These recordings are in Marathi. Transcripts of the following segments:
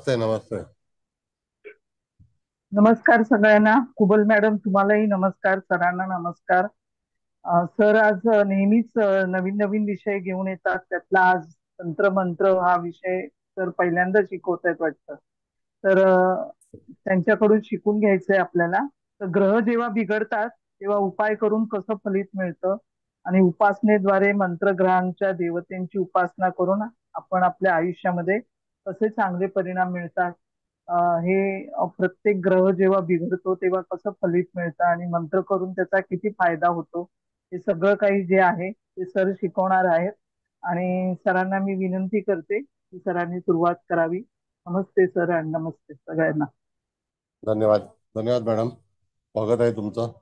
नमस्ते नमस्ते. नमस्कार सगळ्यांना. कुबल मॅडम तुम्हालाही नमस्कार, सरांना नमस्कार. सर आज नेहमीच नवीन नवीन विषय घेऊन येतात. त्यातला आज तंत्रमंत्र हा विषय सर पहिल्यांदा शिकवत आहेत वाटतं. तर त्यांच्याकडून शिकून घ्यायचंय आपल्याला. तर ग्रह जेव्हा बिघडतात तेव्हा उपाय करून कसं फलित मिळतं आणि उपासनेद्वारे मंत्रग्रहांच्या देवतेंची उपासना करून आपण आपल्या आयुष्यामध्ये कसे चांगले परिणाम मिळतात, हे प्रत्येक ग्रह जेव्हा बिघडतो तेव्हा कसं फलित मिळतं आणि मंत्र करून त्याचा किती फायदा होतो, हे सगळं काही जे आहे ते सर शिकवणार आहेत. आणि सरांना मी विनंती करते की सरांनी सुरुवात करावी. नमस्ते सर आणि नमस्ते सगळ्यांना. धन्यवाद. धन्यवाद मॅडम. स्वागत आहे तुमचं.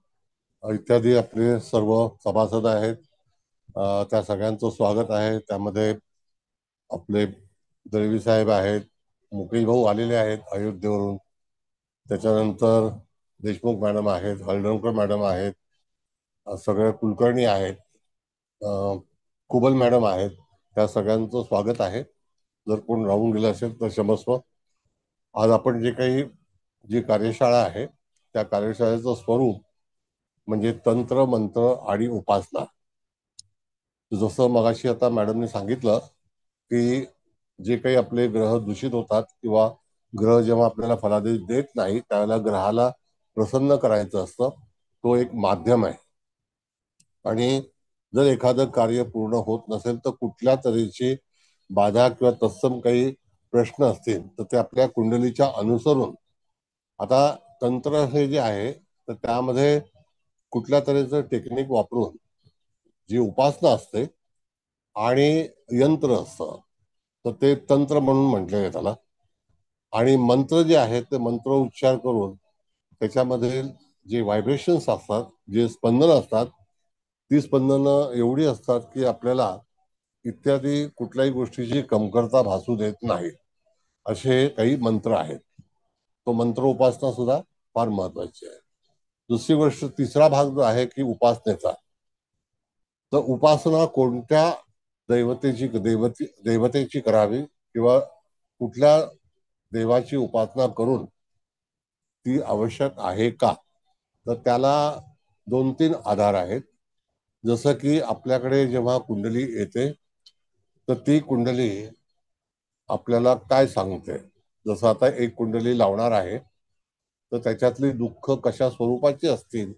इत्यादी आपले सर्व सभासद आहेत. त्या सगळ्यांचं स्वागत आहे. त्यामध्ये आपले दळवी साहेब आहेत, मुकेश भाऊ आलेले आहेत अयोध्येवरून. त्याच्यानंतर देशमुख मॅडम आहेत, हळदणकर मॅडम आहेत, सगळे कुलकर्णी आहेत, कुबल मॅडम आहेत. त्या सगळ्यांचं स्वागत आहे. जर कोण राहून गेलं असेल तर क्षमस्व. आज आपण जी कार्यशाळा आहे त्या कार्यशाळेचं स्वरूप म्हणजे तंत्र मंत्र आणि उपासना. जसं मगाशी आता मॅडमने सांगितलं की जे काही आपले ग्रह दूषित होतात किंवा ग्रह जेव्हा आपल्याला फलादेश देत नाही त्यावेळेला ग्रहाला प्रसन्न करायचं असतं. तो एक माध्यम आहे. आणि जर एखादं कार्य पूर्ण होत नसेल तर कुठल्या तऱ्हेची बाधा किंवा तत्सम काही प्रश्न असतील तर ते आपल्या कुंडलीच्या अनुसरून. आता तंत्र हे जे आहे तर त्यामध्ये कुठल्या तऱ्हेचं टेक्निक वापरून जी उपासना असते आणि यंत्र असतं तर ते तंत्र म्हणून म्हटले आहे त्याला. आणि मंत्र जे आहेत ते मंत्र उच्चार करून त्याच्यामध्ये जे व्हायब्रेशन्स असतात, जे स्पंदन असतात, ती स्पंदनं एवढी असतात की आपल्याला इत्यादी कुठल्याही गोष्टीची कमतरता भासू देत नाही. असे काही मंत्र आहेत. तो मंत्र उपासना सुद्धा फार महत्वाची आहे. दुसरी गोष्ट, तिसरा भाग जो आहे की उपासनेचा. तर उपासना कोणत्या देवतेची करावी किंवा कुठल्या देवाची उपासना करून ती आवश्यक आहे का, तर त्याला दोन तीन आधार आहेत. जसं की आपल्याकडे जेव्हा कुंडली येते तर ती कुंडली आपल्याला काय सांगते. जसं आता एक कुंडली लावणार आहे तर त्याच्यातली दुःख कशा स्वरूपाची असतील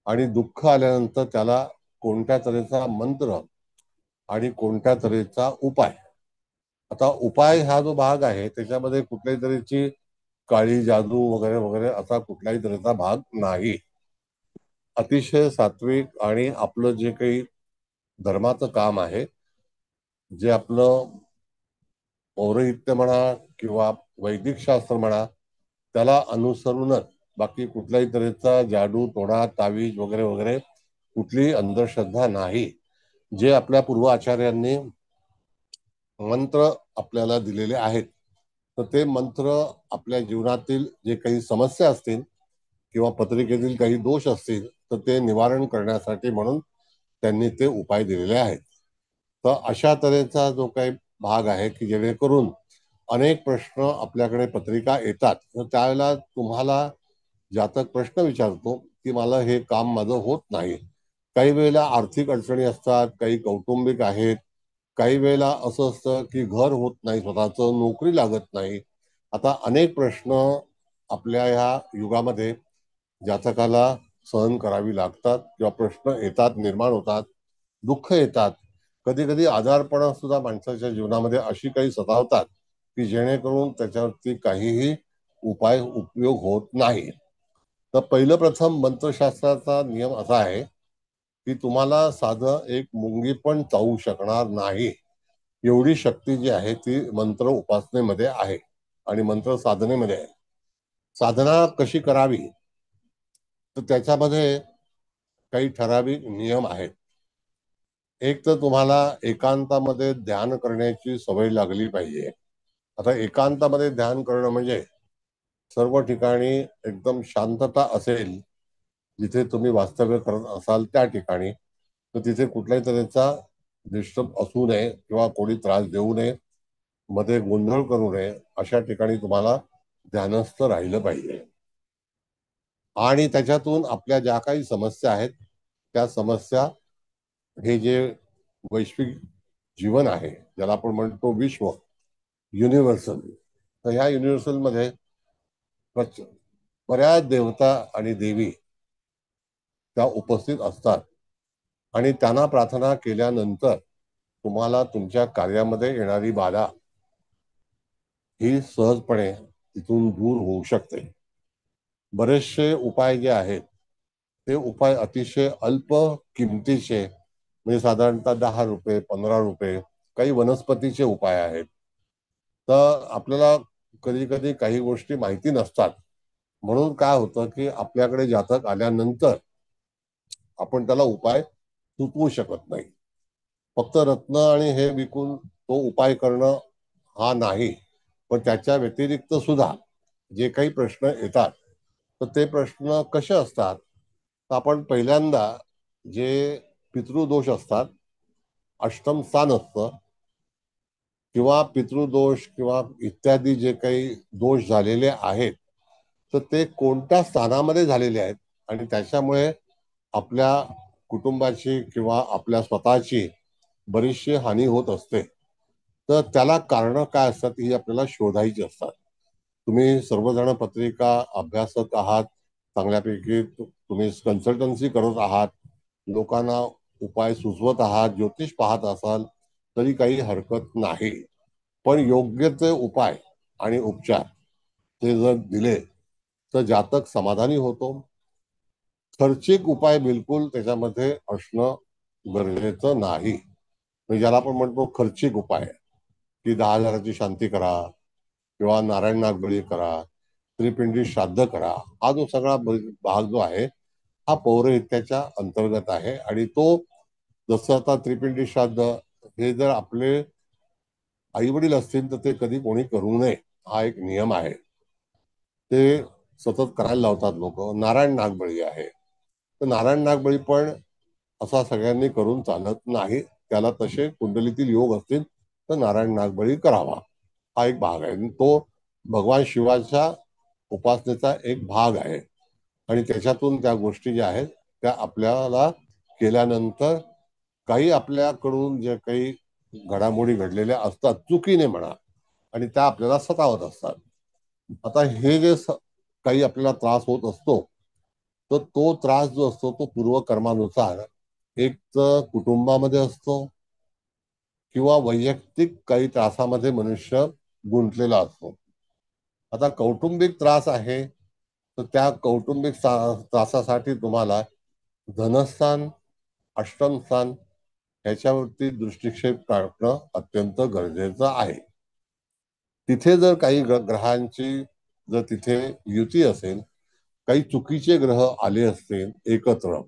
आणि दुःख आल्यानंतर त्याला कोणत्या तऱ्हेचा मंत्र आणि कोणत्या तऱ्हेचा उपाय. आता उपाय हा जो भाग आहे त्याच्यामध्ये कुठल्याही तऱ्हेची काळी जादू वगैरे वगैरे असा कुठल्याही तऱ्हेचा भाग नाही. अतिशय सात्विक आणि आपलं जे काही धर्माचं काम आहे, जे आपलं पौरोहित्य म्हणा किंवा वैदिक शास्त्र म्हणा, त्याला अनुसरूनच. बाकी कुठल्याही तऱ्हेचा जादू टोणा तावीज वगैरे वगैरे कुठलीही अंधश्रद्धा नाही. जे आपल्या पूर्व आचार्यांनी मंत्र आपल्याला दिलेले आहेत तर ते मंत्र आपल्या जीवनातील जे काही समस्या असतील किंवा पत्रिकेतील काही दोष असतील तर ते निवारण करण्यासाठी म्हणून त्यांनी ते उपाय दिलेले आहेत. तर अशा तऱ्हेचा जो काही भाग आहे की जेणेकरून अनेक प्रश्न आपल्याकडे पत्रिका येतात तर त्यावेळेला तुम्हाला जातक प्रश्न विचारतो की मला हे काम माझं होत नाही. काही वेळेला आर्थिक अडचणी असतात, काही कौटुंबिक आहेत, काही वेळेला असं असतं की घर होत नाही, स्वतःचं नोकरी लागत नाही. आता अनेक प्रश्न आपल्या ह्या युगामध्ये जातकाला सहन करावी लागतात किंवा प्रश्न येतात, निर्माण होतात, दुःख येतात. कधी कधी आजारपणा सुद्धा माणसाच्या जीवनामध्ये अशी काही सतावतात की जेणेकरून त्याच्यावरती काहीही उपाय उपयोग होत नाही. तर पहिलं प्रथम मंत्रशास्त्राचा नियम असा आहे की तुम्हाला साधं एक मुंगी पण चावू शकणार नाही एवढी शक्ती जी आहे ती मंत्र उपासनेमध्ये आहे आणि मंत्र साधनेमध्ये आहे. साधना कशी करावी तर त्याच्यामध्ये काही ठराविक नियम आहेत. एक तर तुम्हाला एकांतामध्ये ध्यान करण्याची सवय लागली पाहिजे. आता एकांतामध्ये ध्यान करणं म्हणजे सर्व ठिकाणी एकदम शांतता असेल, जिथे तुम्ही वास्तव्य करत असाल त्या ठिकाणी, तर तिथे कुठल्याही तऱ्हेचा डिस्टर्ब असू नये किंवा कोणी त्रास देऊ नये. मध्ये गोंधळ करू नये अशा ठिकाणी तुम्हाला ध्यानस्थ राहिलं पाहिजे. आणि त्याच्यातून आपल्या ज्या काही समस्या आहेत त्या समस्या, हे जे वैश्विक जीवन आहे ज्याला आपण म्हणतो विश्व, युनिव्हर्सल, तर ह्या युनिव्हर्सल मध्ये बऱ्याच देवता आणि देवी त्या उपस्थित असतात आणि त्यांना प्रार्थना केल्यानंतर तुम्हाला तुमच्या कार्यामध्ये येणारी बाधा ही सहजपणे तिथून दूर होऊ शकते. बरेचसे उपाय जे आहेत ते उपाय अतिशय अल्प किमतीचे, म्हणजे साधारणतः 10 रुपये, 15 रुपये, काही वनस्पतीचे उपाय आहेत. तर आपल्याला कधी कधी काही गोष्टी माहिती नसतात, म्हणून काय होतं की आपल्याकडे जातक आल्यानंतर आपण त्याला उपाय सुचवू शकत नाही. फक्त रत्न आणि हे विकून तो उपाय करणं हा नाही, पण त्याच्या व्यतिरिक्त सुद्धा जे काही प्रश्न येतात तर ते प्रश्न कसे असतात, तर आपण पहिल्यांदा जे पितृदोष असतात, अष्टम स्थान असतं, किंवा पितृदोष किंवा इत्यादी जे काही दोष झालेले आहेत तर ते कोणत्या स्थानामध्ये झालेले आहेत आणि त्याच्यामुळे आपल्या कुटुंबाची किंवा आपल्या स्वतःची बरीचशी हानी होत असते. तर त्याला कारण काय असतात ही आपल्याला शोधायची असतात. तुम्ही सर्वजण पत्रिका अभ्यासक आहात, चांगल्यापैकी तुम्ही कन्सल्टन्सी करत आहात, लोकांना उपाय सुचवत आहात, ज्योतिष पाहत असाल तरी काही हरकत नाही. पण योग्य ते उपाय आणि उपचार ते जर दिले तर जातक समाधानी होतो. खर्चिक उपाय बिलकुल त्याच्यामध्ये असणं गरजेचं नाही. म्हणजे ज्याला आपण म्हणतो खर्चिक उपाय, की 10,000ची शांती करा किंवा नारायण नागबळी करा, त्रिपिंडी श्राद्ध करा, हा जो सगळा भाग जो आहे हा पौरोहित्याच्या अंतर्गत आहे. आणि तो जसं आता त्रिपिंडी श्राद्ध हे जर आपले आई वडील असतील तर ते कधी कोणी करू नये, हा एक नियम आहे. ते सतत करायला लावतात लोक. नारायण नागबळी आहे, तर नारायण नागबळी पण असा सगळ्यांनी करून चालत नाही. त्याला तसे कुंडलीतील योग असतील तर नारायण नागबळी करावा, हा एक भाग आहे. तो भगवान शिवाच्या उपासनेचा एक भाग आहे आणि त्याच्यातून त्या गोष्टी ज्या आहेत त्या आपल्याला केल्यानंतर काही आपल्याकडून जे काही घडामोडी घडलेल्या असतात चुकीने म्हणा, आणि त्या आपल्याला सतावत असतात. आता हे जे काही आपल्याला त्रास होत असतो तर तो त्रास जो असतो तो पूर्वकर्मानुसार एक तर कुटुंबामध्ये असतो किंवा वैयक्तिक काही त्रासामध्ये मनुष्य गुंतलेला असतो. आता कौटुंबिक त्रास आहे तर त्या कौटुंबिक त्रासासाठी तुम्हाला धनस्थान, अष्टम स्थान ह्याच्यावरती दृष्टिक्षेप टाकणं अत्यंत गरजेचं आहे. तिथे जर काही ग्रहांची जर तिथे युती असेल, काही चुकीचे ग्रह आले असतील एकत्र,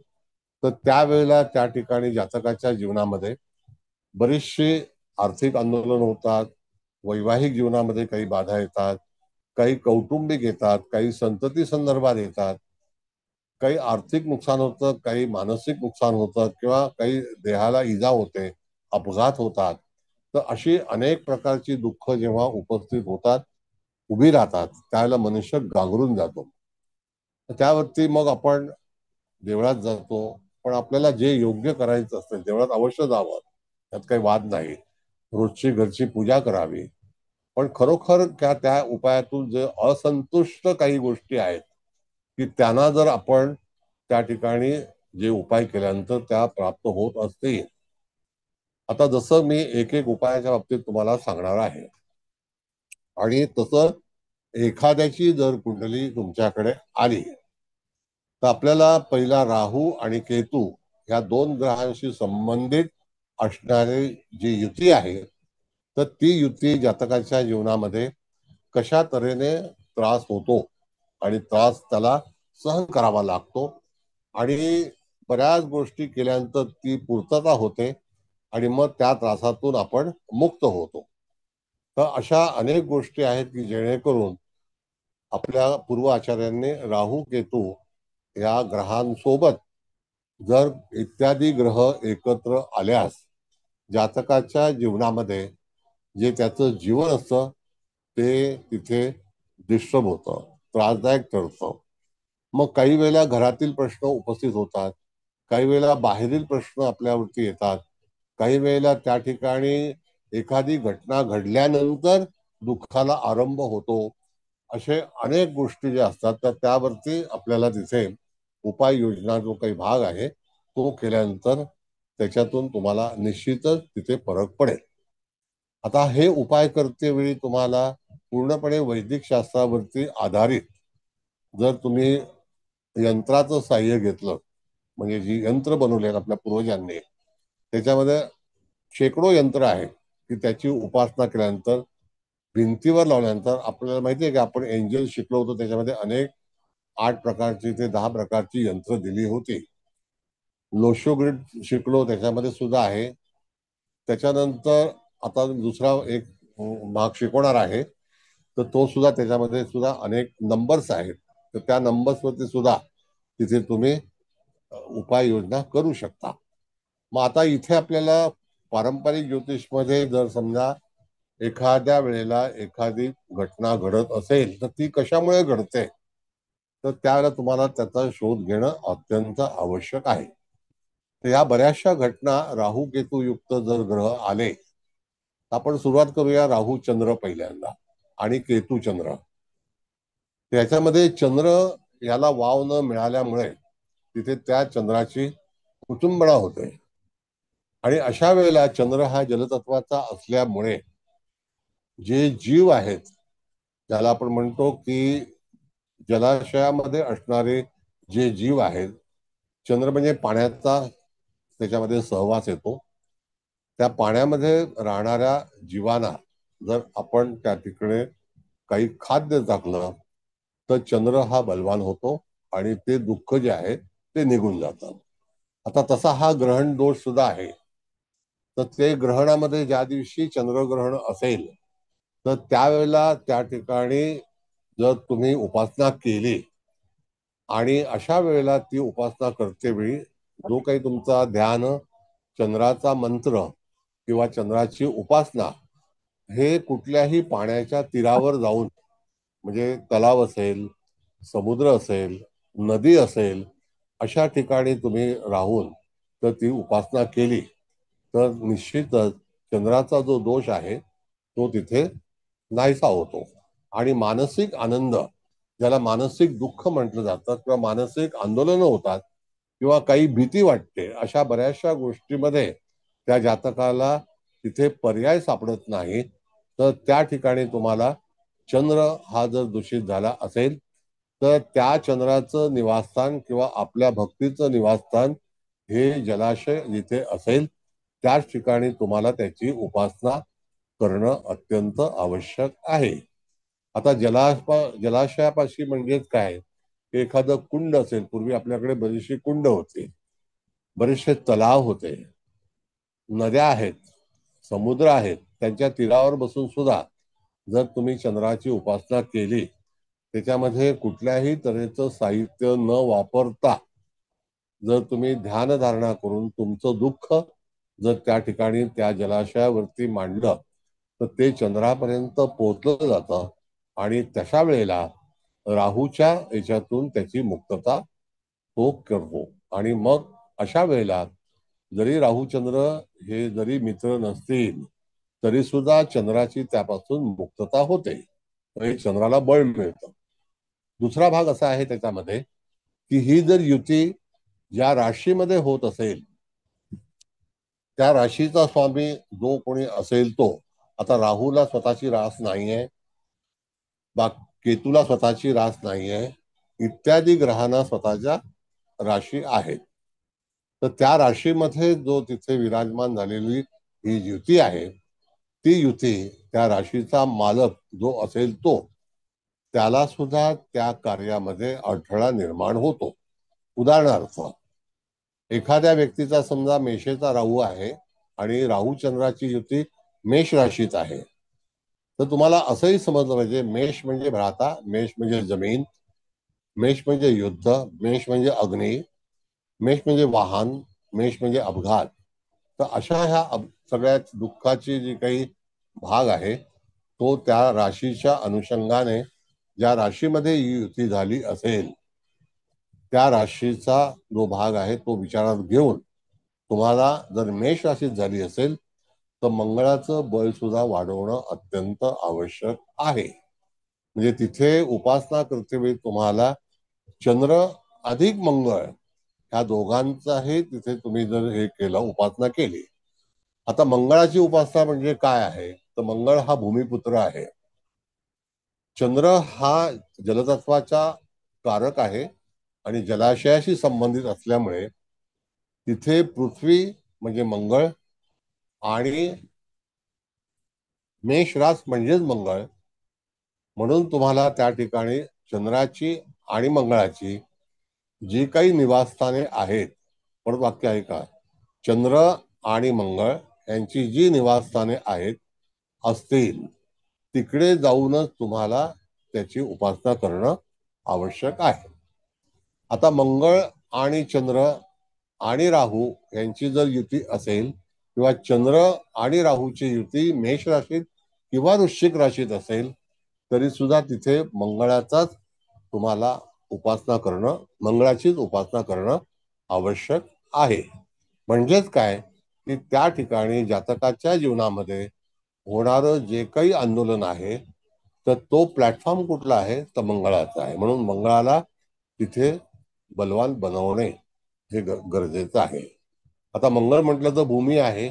तर त्यावेळेला त्या ठिकाणी जातकाच्या जीवनामध्ये बरेचसे आर्थिक आंदोलन होतात, वैवाहिक जीवनामध्ये काही बाधा येतात, काही कौटुंबिक येतात, काही संतती संदर्भात येतात, काही आर्थिक नुकसान होतं, काही मानसिक नुकसान होतं, किंवा काही देहाला इजा होते, अपघात होतात. तर अशी अनेक प्रकारची दुःख जेव्हा उपस्थित होतात, उभी राहतात, त्यावेळेला मनुष्य गांगरून जातो. त्यावरती मग आपण देवळात जातो, पण आपल्याला जे योग्य करायचं असतं देवळात अवश्य जावं, त्यात काही वाद नाही. रोजची घरची पूजा करावी. पण खरोखर त्या उपायातून जे असंतुष्ट काही गोष्टी आहेत की त्यांना जर आपण त्या ठिकाणी जे उपाय केल्यानंतर त्या प्राप्त होत असतील. आता जसं मी एक एक उपायाच्या बाबतीत तुम्हाला सांगणार आहे, आणि तसं एखाद्याची जर कुंडली तुमच्याकडे आली तर आपल्याला पहिला राहू आणि केतू या दोन ग्रहांशी संबंधित असणारी जी युती आहे तर ती युती जातकाच्या जीवनामध्ये कशा तऱ्हेने त्रास होतो आणि त्रास त्याला सहन करावा लागतो, आणि बऱ्याच गोष्टी केल्यानंतर ती पूर्तता होते आणि मग त्या त्रासातून आपण मुक्त होतो. तर अशा अनेक गोष्टी आहेत की जेणेकरून आपल्या पूर्व आचार्यांनी राहू केतू या ग्रहांसोबत जर इत्यादी ग्रह एकत्र आल्यास जातकाच्या जीवनामध्ये जे त्याचं जीवन असतं ते तिथे डिस्टर्ब होतं, त्रासदायक ठरतं. मग काही वेळेला घरातील प्रश्न उपस्थित होतात, काही वेळेला बाहेरील प्रश्न आपल्यावरती येतात, काही वेळेला त्या ठिकाणी एखादी घटना घडल्यानंतर दुःखाला आरंभ होतो. असे अनेक गोष्टी ज्या असतात तर त्यावरती आपल्याला तिथे उपाययोजना जो काही भाग आहे तो केल्यानंतर त्याच्यातून तुम्हाला निश्चितच तिथे फरक पडेल. आता हे उपाय करते वेळी तुम्हाला पूर्णपणे वैदिक शास्त्रावरती आधारित जर तुम्ही यंत्राचं साह्य घेतलं, म्हणजे जी यंत्र बनवली आहेत आपल्या पूर्वजांनी, त्याच्यामध्ये शेकडो यंत्र आहेत की त्याची उपासना केल्यानंतर भिंतीवर लावल्यानंतर आपल्याला माहिती आहे की आपण एंजल शिकलो होतो, त्याच्यामध्ये अनेक 8 प्रकारची ते 10 प्रकारची यंत्र दिली होती. लोशोग्रिड शिकलो त्याच्यामध्ये सुद्धा आहे. त्याच्यानंतर आता दुसरा एक भाग शिकवणार आहे, तर तो सुद्धा त्याच्यामध्ये सुद्धा अनेक नंबर्स आहेत. तर त्या नंबर्सवरती सुद्धा तिथे तुम्ही उपाययोजना करू शकता. मग आता इथे आपल्याला पारंपरिक ज्योतिषमध्ये जर समजा एखाद्या वेळेला एखादी घटना घडत असेल तर ती कशामुळे घडते, तर त्यावेळेला तुम्हाला त्याचा शोध घेणं अत्यंत आवश्यक आहे. तर या बऱ्याचशा घटना राहू केतू युक्त जर ग्रह आले, तर आपण सुरुवात करूया राहू चंद्र पहिल्यांदा आणि केतू चंद्र. त्याच्यामध्ये चंद्र याला वाव न मिळाल्यामुळे तिथे त्या चंद्राची कुटुंबळा होते. आणि अशा वेळेला चंद्र हा जलतत्वाचा असल्यामुळे जे जीव आहेत, ज्याला आपण म्हणतो की जलाशयामध्ये असणारे जे जीव आहेत, चंद्र म्हणजे पाण्याचा त्याच्यामध्ये सहवास येतो. त्या पाण्यामध्ये राहणाऱ्या जीवांना जर आपण त्या ठिकाणी काही खाद्य टाकलं तर चंद्र हा बलवान होतो आणि ते दुःख जे आहे ते निघून जातं. आता तसा हा ग्रहण दोष सुद्धा आहे. तर ते ग्रहणामध्ये ज्या दिवशी चंद्रग्रहण असेल तर त्यावेळेला त्या ठिकाणी जर तुम्ही उपासना केली आणि अशा वेळेला ती उपासना करते वेळी जो काही तुमचा ध्यान, चंद्राचा मंत्र किंवा चंद्राची उपासना हे कुठल्याही पाण्याच्या तीरावर जाऊन, म्हणजे तलाव असेल, समुद्र असेल, नदी असेल, अशा ठिकाणी तुम्ही राहून तर ती उपासना केली तर निश्चितच चंद्राचा जो दोष आहे तो तिथे नाहीसा होतो. आणि मानसिक आनंद, ज्याला मानसिक दुःख म्हटलं जातं किंवा मानसिक आंदोलनं होतात किंवा काही भीती वाटते, अशा बऱ्याचशा गोष्टीमध्ये त्या जातकाला तिथे पर्याय सापडत नाही. तर त्या ठिकाणी तुम्हाला चंद्र हा जर दूषित झाला असेल तर त्या चंद्राचं निवासस्थान किंवा आपल्या भक्तीचं निवासस्थान हे जलाशय जिथे असेल त्याच ठिकाणी तुम्हाला त्याची उपासना करणं अत्यंत आवश्यक आहे. आता जलाशयापाशी म्हणजेच काय, एखादं कुंड असेल, पूर्वी आपल्याकडे बरीचशी कुंड होती, बरेचसे तलाव होते, नद्या आहेत, समुद्र आहेत, त्यांच्या तीरावर बसून सुद्धा जर तुम्ही चंद्राची उपासना केली, त्याच्यामध्ये कुठल्याही तऱ्हेचं साहित्य न वापरता जर तुम्ही ध्यानधारणा करून तुमचं दुःख जर त्या ठिकाणी त्या जलाशयावरती मांडलं तर ते चंद्रापर्यंत पोहोचलं जातं आणि तशा वेळेला राहूच्या याच्यातून त्याची मुक्तता तो करतो. आणि मग अशा वेळेला जरी राहूचंद्र हे जरी मित्र नसतील तरी सुद्धा चंद्राची त्यापासून मुक्तता होते, म्हणजे चंद्राला बळ मिळतं. दुसरा भाग असा आहे त्याच्यामध्ये की ही जर युती ज्या राशीमध्ये होत असेल त्या राशीचा स्वामी जो कोणी असेल तो, आता राहूला स्वतःची रास नाहीये, बा केतूला स्वतःची रास नाहीये, इत्यादी ग्रहांना स्वतःच्या राशी आहेत. तर त्या राशीमध्ये जो तिथे विराजमान झालेली ही युती आहे, ती युती त्या राशीचा मालक जो असेल तो, त्याला सुद्धा त्या कार्यामध्ये अडथळा निर्माण होतो. उदाहरणार्थ, एखाद्या व्यक्तीचा समजा मेषेचा राहू आहे आणि राहू चंद्राची युती मेष राशीत आहे, तर तुम्हाला असंही समजलं पाहिजे मेष म्हणजे भ्राता, मेष म्हणजे जमीन, मेष म्हणजे युद्ध, मेष म्हणजे अग्नी, मेष म्हणजे वाहन, मेष म्हणजे अपघात. तर अशा ह्या सगळ्यात दुःखाची जी काही भाग आहे तो त्या राशीच्या अनुषंगाने ज्या राशीमध्ये युती झाली असेल त्या राशीचा जो भाग आहे तो विचारात घेऊन तुम्हाला जर मेष राशीत झाली असेल तर मंगळाचं बळ सुद्धा वाढवणं अत्यंत आवश्यक आहे. म्हणजे तिथे उपासना करतेवेळी तुम्हाला चंद्र अधिक मंगळ ह्या दोघांचाही तिथे तुम्ही जर हे केलं, उपासना केली. आता मंगळाची उपासना म्हणजे काय आहे, तर मंगळ हा भूमिपुत्र आहे. चंद्र हा जलतत्वाचा कारक आहे आणि जलाशयाशी संबंधित असल्यामुळे तिथे पृथ्वी म्हणजे मंगळ आणि मेष रास म्हणजेच मंगळ, म्हणून तुम्हाला त्या ठिकाणी चंद्राची आणि मंगळाची जी काही निवासस्थाने आहेत, परत वाक्य आहे का, चंद्र आणि मंगळ यांची जी निवासस्थाने आहेत असतील तिकडे जाऊनच तुम्हाला त्याची उपासना करणं आवश्यक आहे. आता मंगळ आणि चंद्र आणि राहू यांची जर युती असेल किंवा चंद्र आणि राहूची युती मेष राशीत किंवा वृश्चिक राशीत असेल तरी सुद्धा तिथे मंगळाचाच तुम्हाला उपासना करणं, मंगळाचीच उपासना करणं आवश्यक आहे. म्हणजेच काय की त्या ठिकाणी जातकाच्या जीवनामध्ये होणारं जे काही आंदोलन आहे तर तो प्लॅटफॉर्म कुठला आहे, तर मंगळाचा आहे. म्हणून मंगळाला तिथे बलवान बनवणे हे गरजेचं आहे. आता मंगळ म्हटलं तर भूमी आहे,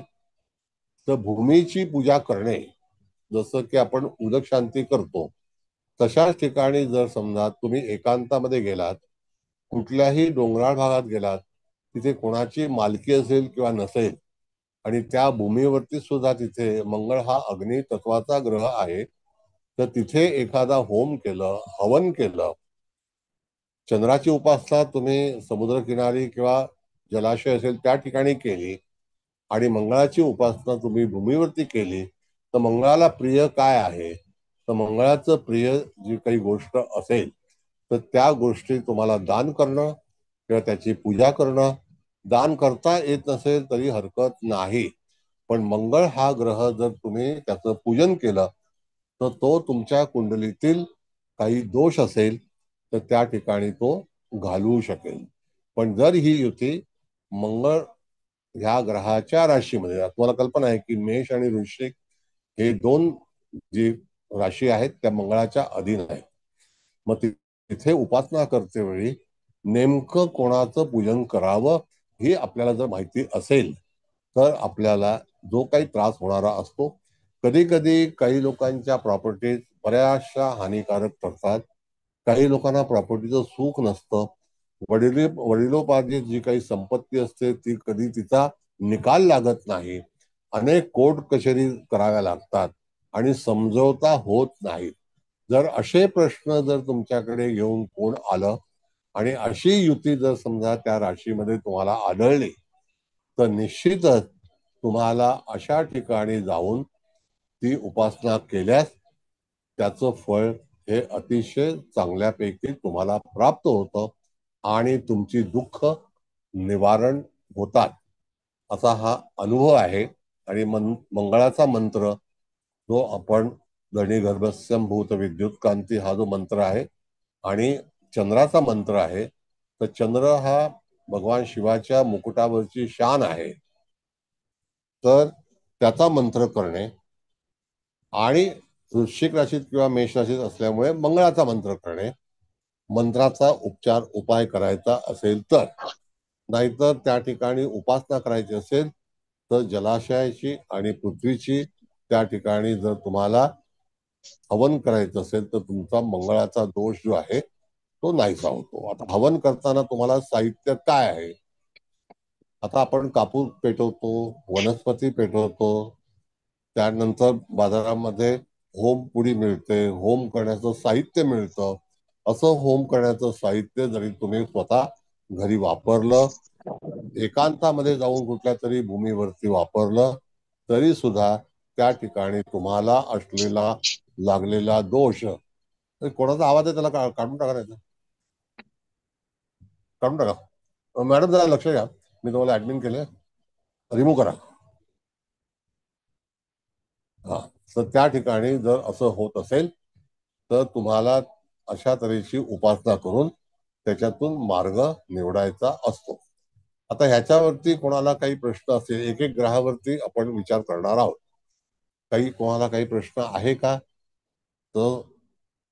तर भूमीची पूजा करणे, जसं की आपण उदक शांती करतो तशाच ठिकाणी जर समजा तुम्ही एकांतामध्ये गेलात, कुठल्याही डोंगराळ भागात गेलात, तिथे कोणाची मालकी असेल किंवा नसेल आणि त्या भूमीवरती सुद्धा तिथे मंगळ हा अग्नी तत्वाचा ग्रह आहे, तर तिथे एखादा होम केलं, हवन केलं, चंद्राची उपासना तुम्ही समुद्रकिनारी किंवा जलाशय असेल त्या ठिकाणी केली आणि मंगळाची उपासना तुम्ही भूमीवरती केली, तर मंगळाला प्रिय काय आहे, तर मंगळाचं प्रिय जी काही गोष्ट असेल तर त्या गोष्टी तुम्हाला दान करणं किंवा त्याची पूजा करणं. दान करता येत नसेल तरी हरकत नाही, पण मंगळ हा ग्रह जर तुम्ही त्याचं पूजन केलं तर तो तुमच्या कुंडलीतील काही दोष असेल तर त्या ठिकाणी तो घालवू शकेल. पण जर ही युती मंगळ ह्या ग्रहाच्या राशीमध्ये, तुम्हाला कल्पना आहे की मेष आणि वृश्चिक हे दोन जी राशी आहेत त्या मंगळाच्या अधीन आहेत. मग तिथे उपासना करते वेळी नेमकं कोणाचं पूजन करावं ही आपल्याला जर माहिती असेल तर आपल्याला जो काही त्रास होणारा असतो, कधी कधी काही लोकांच्या प्रॉपर्टीज बऱ्याचशा हानिकारक ठरतात, काही लोकांना प्रॉपर्टीचं सुख नसतं, वडिलोपार्जित जी काही संपत्ती असते ती कधी तिचा निकाल लागत नाही, अनेक कोर्ट कचेरी कराव्या लागतात आणि समझोता होत नाहीत. जर असे प्रश्न जर तुमच्याकडे घेऊन कोण आलं आणि अशी युती जर समजा त्या राशीमध्ये तुम्हाला आढळली तर निश्चितच तुम्हाला अशा ठिकाणी जाऊन ती उपासना केल्यास त्याचं फळ हे अतिशय चांगल्यापैकी तुम्हाला प्राप्त होतं आणि तुमची दुःख निवारण होतात, असा हा अनुभव आहे. आणि मंगळाचा मंत्र जो आपण गणी गर्भस्यम भूत विद्युत कांती हा जो मंत्र आहे आणि चंद्राचा मंत्र आहे, तर चंद्र हा भगवान शिवाच्या मुकुटावरची शान आहे, तर त्याचा मंत्र करणे आणि वृश्चिक राशीत किंवा मेष राशीत असल्यामुळे मंगळाचा मंत्र करणे, मंत्राचा उपाय करायचा असेल तर, नाहीतर त्या ठिकाणी उपासना करायची असेल तर जलाशयाची आणि पृथ्वीची त्या ठिकाणी जर तुम्हाला हवन करायचं असेल तर तुमचा मंगळाचा दोष जो आहे तो नाहीसा होतो. आता हवन करताना तुम्हाला साहित्य काय आहे, आता आपण कापूर पेटवतो, वनस्पती पेटवतो, त्यानंतर बाजारामध्ये होम पुडी मिळते, होम करण्याचं साहित्य मिळतं. असं होम करण्याचं साहित्य जरी तुम्ही स्वतः घरी वापरलं, एकांतामध्ये जाऊन कुठल्या तरी भूमीवरती वापरलं तरी सुद्धा त्या ठिकाणी तुम्हाला असलेला लागलेला दोष, कोणाचा आवाज आहे त्याला काढून टाका, नाही काढून टाका. मॅडम जरा लक्ष द्या, मी तुम्हाला ऍडमिन केले, रिमूव्ह करा. हा, तर त्या ठिकाणी जर असं होत असेल तर तुम्हाला अशा तऱ्हेची उपासना करून त्याच्यातून मार्ग निवडायचा असतो. आता ह्याच्यावरती कोणाला काही प्रश्न असेल, एक एक ग्रहावरती आपण विचार करणार आहोत. कोणाला काही प्रश्न आहे का तर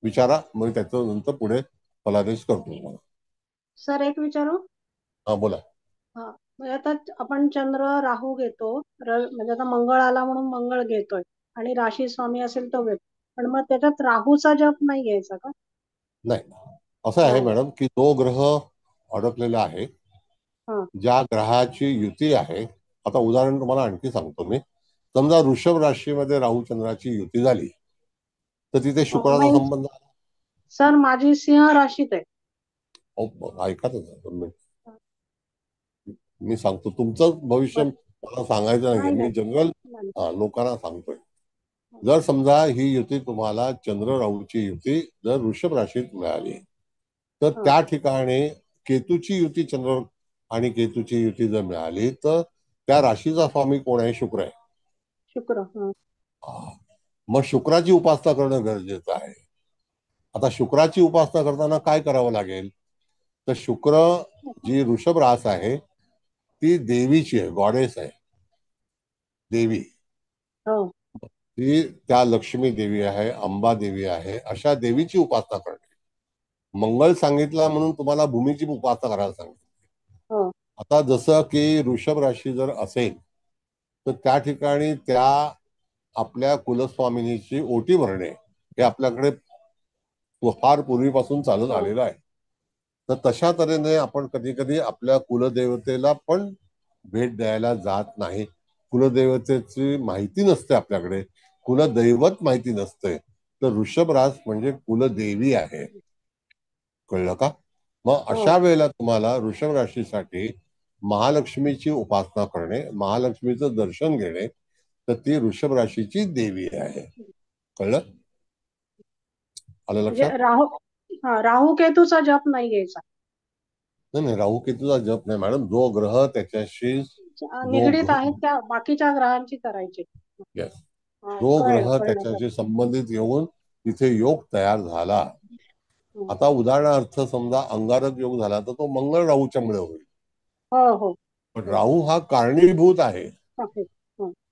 विचारा, मग त्याच्यानंतर पुढे फलादेश करतो तुम्हाला. सर एक विचारू? हा बोला. हा, म्हणजे आता आपण चंद्र राहू घेतो, म्हणजे आता मंगळ आला म्हणून मंगळ घेतोय आणि राशी स्वामी असेल तो घेतो, पण मग त्याच्यात राहूचा जप नाही घ्यायचा का? नाही, असं आहे नाही. मॅडम की तो ग्रह अडकलेला आहे, हा. ज्या ग्रहाची युती आहे. आता उदाहरण तुम्हाला आणखी सांगतो मी. समजा वृषभ राशीमध्ये राहू चंद्राची युती झाली तर तिथे शुक्राचा नाही संबंध. सर, माझी सिंह राशीत आहे. ऐका तर, मी सांगतो तुमचं भविष्य मला सांगायचं नाही, मी जनरल लोकांना सांगतोय. जर समजा ही युती तुम्हाला चंद्र राहूची युती जर वृषभ राशीत मिळाली तर त्या ठिकाणी केतूची युती चंद्र आणि केतूची युती जर मिळाली तर त्या राशीचा स्वामी कोण आहे? शुक्र आहे. शुक्र. मग शुक्राची उपासना करणं गरजेचं आहे. आता शुक्राची उपासना करताना काय करावं लागेल तर शुक्र जी वृषभ रास आहे ती देवीची आहे, गॉडेस आहे, देवी. ती त्या लक्ष्मी देवी आहे, अंबा देवी आहे, अशा देवीची उपासना करणे. मंगळ सांगितला म्हणून तुम्हाला भूमीची उपासना करायला सांगितली. आता जसं की वृषभ राशी जर असेल तर त्या ठिकाणी त्या आपल्या कुलस्वामिनीची ओटी भरणे हे आपल्याकडे फार पूर्वीपासून चालत आलेलं आहे. तर तशा तऱ्हेने आपण कधी कधी आपल्या कुलदेवतेला पण भेट द्यायला जात नाही. कुलदेवतेची माहिती नसते आपल्याकडे, कुलदैवत माहिती नसते. तर वृषभ रास म्हणजे कुलदेवी आहे, कळलं का? मग अशा वेळेला तुम्हाला वृषभ राशीसाठी महालक्ष्मीची उपासना करणे, महालक्ष्मीचं दर्शन घेणे, तर ती वृषभ राशीची देवी आहे. कळलं? आलं लक्षात? राहू केतूचा जप नाही घ्यायचा. नाही, राहू केतूचा जप नाही मॅडम. जो ग्रह त्याच्याशी निगडीत आहेत त्या बाकीच्या ग्रहांची करायची. जो ग्रह त्याच्याशी संबंधित येऊन तिथे योग तयार झाला. आता उदाहरणार्थ समजा अंगारक योग झाला तर तो मंगळ राहूच्या मुळे होईल. पण राहू हा कारणीभूत आहे,